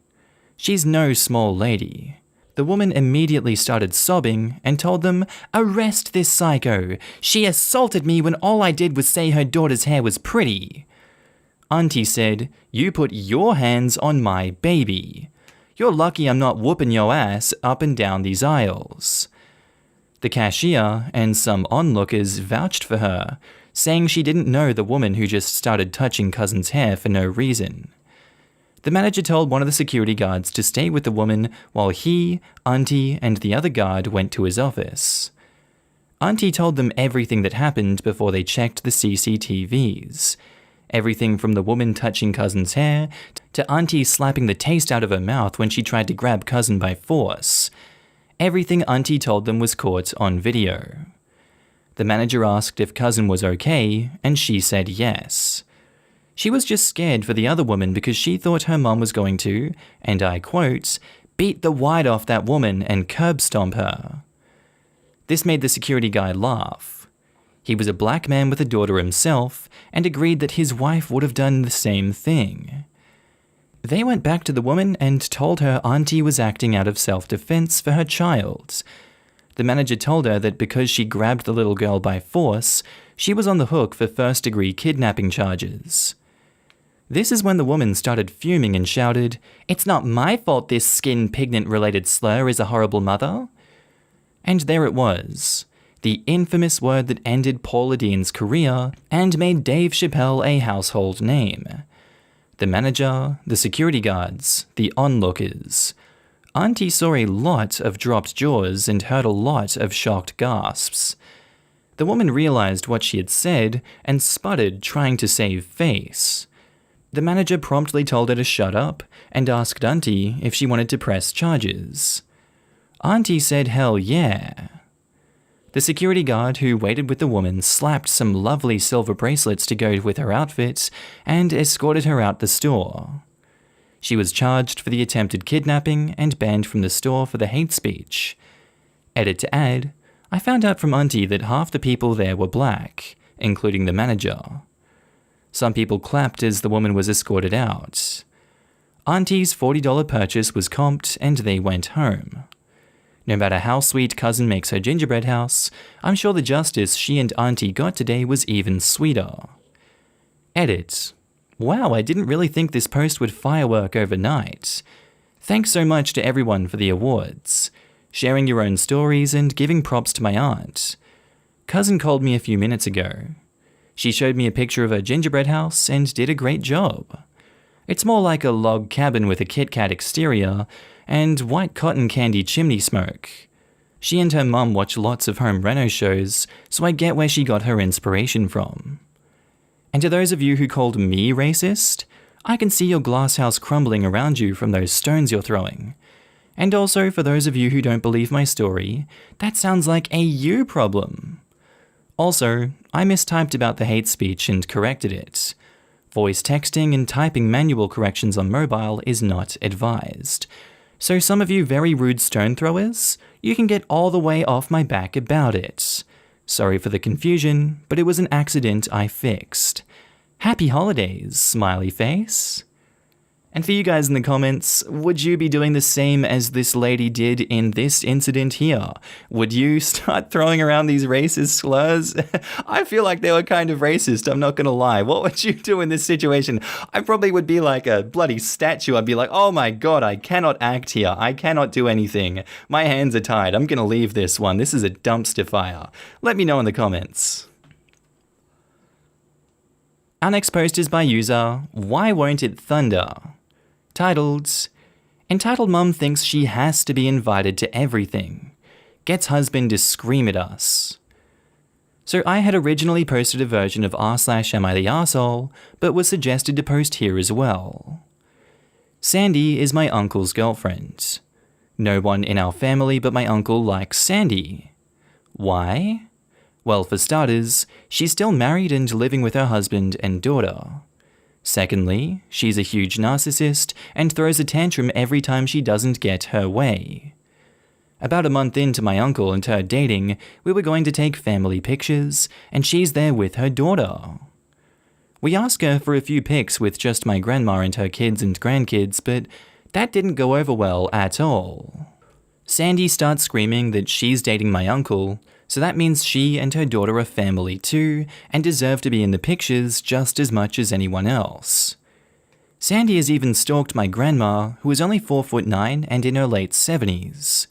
She's no small lady. The woman immediately started sobbing and told them, "Arrest this psycho! She assaulted me when all I did was say her daughter's hair was pretty." Auntie said, "You put your hands on my baby. You're lucky I'm not whooping your ass up and down these aisles." The cashier and some onlookers vouched for her, saying she didn't know the woman who just started touching Cousin's hair for no reason. The manager told one of the security guards to stay with the woman while he, Auntie, and the other guard went to his office. Auntie told them everything that happened before they checked the CCTVs. Everything from the woman touching Cousin's hair to Auntie slapping the taste out of her mouth when she tried to grab Cousin by force. Everything Auntie told them was caught on video. The manager asked if Cousin was okay, and she said yes. She was just scared for the other woman because she thought her mom was going to, and I quote, "beat the white off that woman and curb stomp her." This made the security guy laugh. He was a black man with a daughter himself, and agreed that his wife would have done the same thing. They went back to the woman and told her Auntie was acting out of self-defense for her child. The manager told her that because she grabbed the little girl by force, she was on the hook for first-degree kidnapping charges. This is when the woman started fuming and shouted, "It's not my fault this skin pigment-related slur is a horrible mother." And there it was, the infamous word that ended Paula Deen's career and made Dave Chappelle a household name. The manager, the security guards, the onlookers. Auntie saw a lot of dropped jaws and heard a lot of shocked gasps. The woman realized what she had said and sputtered, trying to save face. The manager promptly told her to shut up and asked Auntie if she wanted to press charges. Auntie said hell yeah. The security guard who waited with the woman slapped some lovely silver bracelets to go with her outfit and escorted her out the store. She was charged for the attempted kidnapping and banned from the store for the hate speech. Edit to add, I found out from Auntie that half the people there were black, including the manager. Some people clapped as the woman was escorted out. Auntie's $40 purchase was comped and they went home. No matter how sweet cousin makes her gingerbread house, I'm sure the justice she and auntie got today was even sweeter. Edit. Wow, I didn't really think this post would firework overnight. Thanks so much to everyone for the awards, sharing your own stories and giving props to my aunt. Cousin called me a few minutes ago. She showed me a picture of her gingerbread house and did a great job. It's more like a log cabin with a Kit Kat exterior and white cotton candy chimney smoke. She and her mum watch lots of home reno shows, so I get where she got her inspiration from. And to those of you who called me racist, I can see your glass house crumbling around you from those stones you're throwing. And also for those of you who don't believe my story, that sounds like a you problem. Also, I mistyped about the hate speech and corrected it. Voice texting and typing manual corrections on mobile is not advised. So some of you very rude stone throwers, you can get all the way off my back about it. Sorry for the confusion, but it was an accident I fixed. Happy holidays, smiley face. And for you guys in the comments, would you be doing the same as this lady did in this incident here? Would you start throwing around these racist slurs? I feel like they were kind of racist, I'm not gonna lie. What would you do in this situation? I probably would be like a bloody statue. I'd be like, oh my god, I cannot act here. I cannot do anything. My hands are tied. I'm gonna leave this one. This is a dumpster fire. Let me know in the comments. Our next post is by user Why Won't It Thunder? Titled, Entitled Mum Thinks She Has to Be Invited to Everything. Gets Husband to Scream at Us. So I had originally posted a version of r/am I the arsehole, but was suggested to post here as well. Sandy is my uncle's girlfriend. No one in our family but my uncle likes Sandy. Why? Well, for starters, she's still married and living with her husband and daughter. Secondly, she's a huge narcissist and throws a tantrum every time she doesn't get her way. About a month into my uncle and her dating, we were going to take family pictures, and she's there with her daughter. We asked her for a few pics with just my grandma and her kids and grandkids, but that didn't go over well at all. Sandy starts screaming that she's dating my uncle, so that means she and her daughter are family too, and deserve to be in the pictures just as much as anyone else. Sandy has even stalked my grandma, who is only 4'9" and in her late 70s.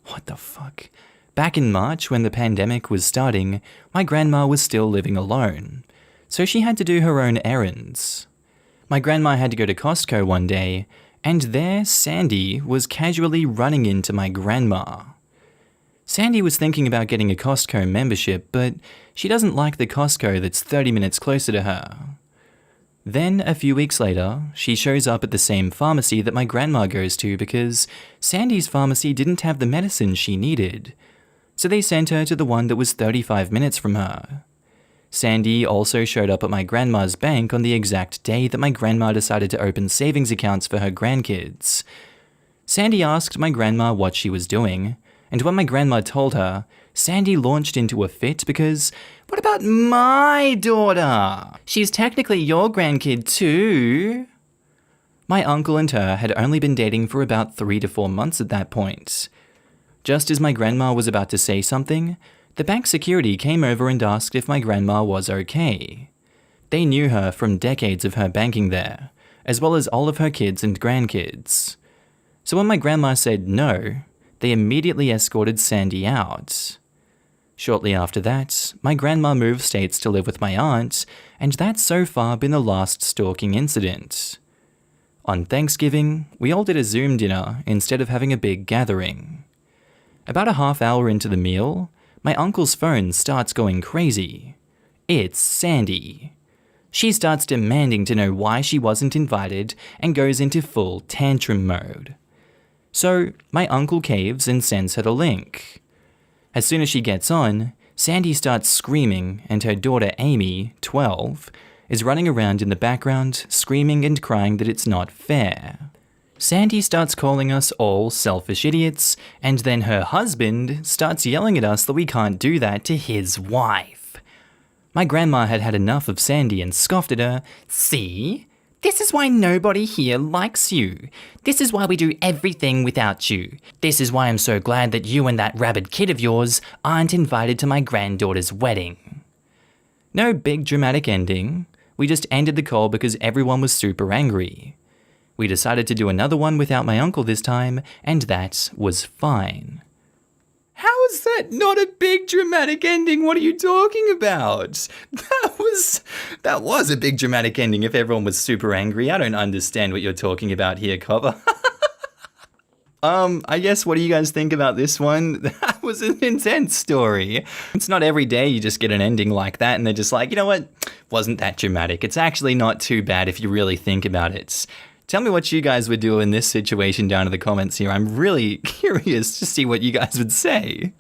What the fuck? Back in March, when the pandemic was starting, my grandma was still living alone, so she had to do her own errands. My grandma had to go to Costco one day, and there Sandy was casually running into my grandma. Sandy was thinking about getting a Costco membership, but she doesn't like the Costco that's 30 minutes closer to her. Then, a few weeks later, she shows up at the same pharmacy that my grandma goes to because Sandy's pharmacy didn't have the medicine she needed, so they sent her to the one that was 35 minutes from her. Sandy also showed up at my grandma's bank on the exact day that my grandma decided to open savings accounts for her grandkids. Sandy asked my grandma what she was doing, and when my grandma told her, Sandy launched into a fit because, what about my daughter? She's technically your grandkid too. My uncle and her had only been dating for about 3 to 4 months at that point. Just as my grandma was about to say something, the bank security came over and asked if my grandma was okay. They knew her from decades of her banking there, as well as all of her kids and grandkids. So when my grandma said no, they immediately escorted Sandy out. Shortly after that, my grandma moved states to live with my aunt, and that's so far been the last stalking incident. On Thanksgiving, we all did a Zoom dinner instead of having a big gathering. About a half hour into the meal, my uncle's phone starts going crazy. It's Sandy. She starts demanding to know why she wasn't invited and goes into full tantrum mode. So, my uncle caves and sends her the link. As soon as she gets on, Sandy starts screaming and her daughter Amy, 12, is running around in the background, screaming and crying that it's not fair. Sandy starts calling us all selfish idiots, and then her husband starts yelling at us that we can't do that to his wife. My grandma had had enough of Sandy and scoffed at her. See? This is why nobody here likes you. This is why we do everything without you. This is why I'm so glad that you and that rabid kid of yours aren't invited to my granddaughter's wedding. No big dramatic ending. We just ended the call because everyone was super angry. We decided to do another one without my uncle this time, and that was fine. How is that not a big dramatic ending? What are you talking about? That was a big dramatic ending if everyone was super angry. I don't understand what you're talking about here, Copper. I guess what do you guys think about this one? That was an intense story. It's not every day you just get an ending like that and they're just like, you know what? Wasn't that dramatic. It's actually not too bad if you really think about it. Tell me what you guys would do in this situation down in the comments here. I'm really curious to see what you guys would say.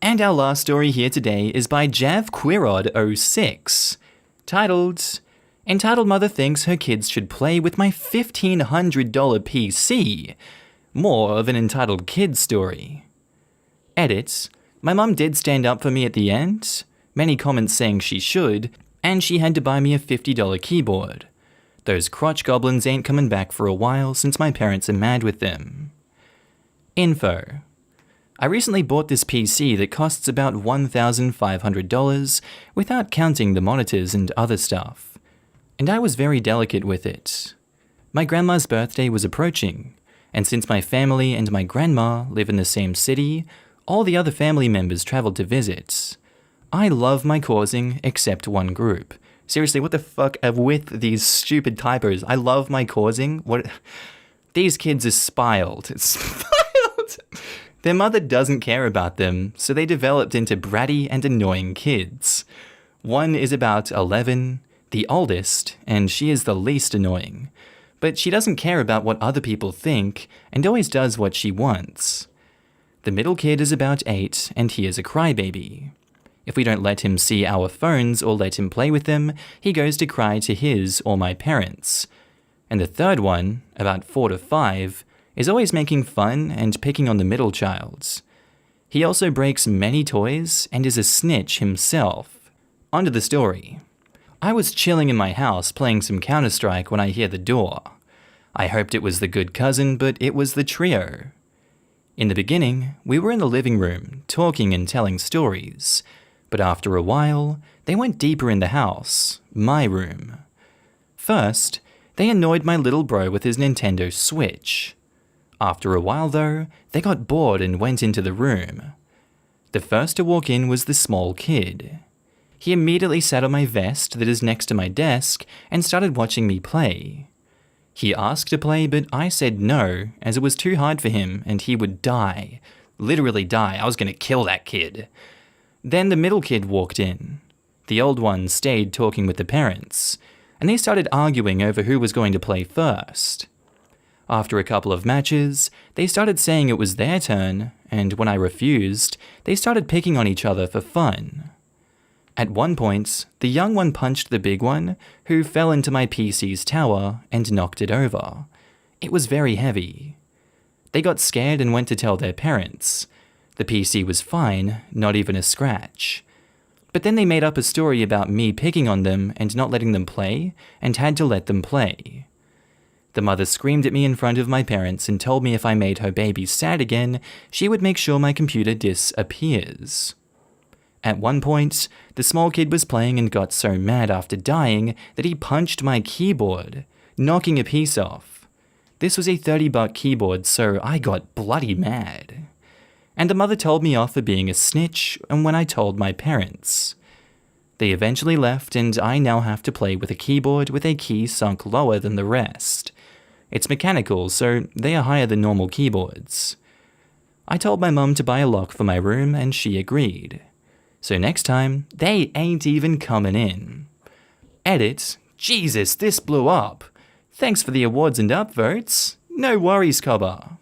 And our last story here today is by JavQuirod06, titled, Entitled Mother Thinks Her Kids Should Play With My $1,500 PC. More of an entitled kid story. Edit, my mum did stand up for me at the end, many comments saying she should, and she had to buy me a $50 keyboard. Those crotch goblins ain't coming back for a while since my parents are mad with them. Info. I recently bought this PC that costs about $1,500 without counting the monitors and other stuff. And I was very delicate with it. My grandma's birthday was approaching, and since my family and my grandma live in the same city, all the other family members traveled to visit. I love my causing except one group. Seriously, what the fuck with these stupid typos? I love my causing. What? These kids are spiled. It's spiled. Their mother doesn't care about them, so they developed into bratty and annoying kids. One is about 11, the oldest, and she is the least annoying. But she doesn't care about what other people think, and always does what she wants. The middle kid is about 8, and he is a crybaby. If we don't let him see our phones or let him play with them, he goes to cry to his or my parents. And the third one, about 4 to 5, is always making fun and picking on the middle child. He also breaks many toys and is a snitch himself. On to the story. I was chilling in my house playing some Counter-Strike when I hear the door. I hoped it was the good cousin, but it was the trio. In the beginning, we were in the living room, talking and telling stories. But after a while, they went deeper in the house, my room. First, they annoyed my little bro with his Nintendo Switch. After a while though, they got bored and went into the room. The first to walk in was the small kid. He immediately sat on my vest that is next to my desk and started watching me play. He asked to play, but I said no, as it was too hard for him and he would die. Literally die. I was gonna kill that kid. Then the middle kid walked in. The old one stayed talking with the parents, and they started arguing over who was going to play first. After a couple of matches, they started saying it was their turn, and when I refused, they started picking on each other for fun. At one point, the young one punched the big one, who fell into my PC's tower and knocked it over. It was very heavy. They got scared and went to tell their parents. The PC was fine, not even a scratch. But then they made up a story about me picking on them and not letting them play, and had to let them play. The mother screamed at me in front of my parents and told me if I made her baby sad again, she would make sure my computer disappears. At one point, the small kid was playing and got so mad after dying that he punched my keyboard, knocking a piece off. This was a $30 keyboard, so I got bloody mad. And the mother told me off for being a snitch and when I told my parents. They eventually left and I now have to play with a keyboard with a key sunk lower than the rest. It's mechanical, so they are higher than normal keyboards. I told my mum to buy a lock for my room and she agreed. So next time, they ain't even coming in. Edit, Jesus, this blew up. Thanks for the awards and upvotes. No worries, Cobber.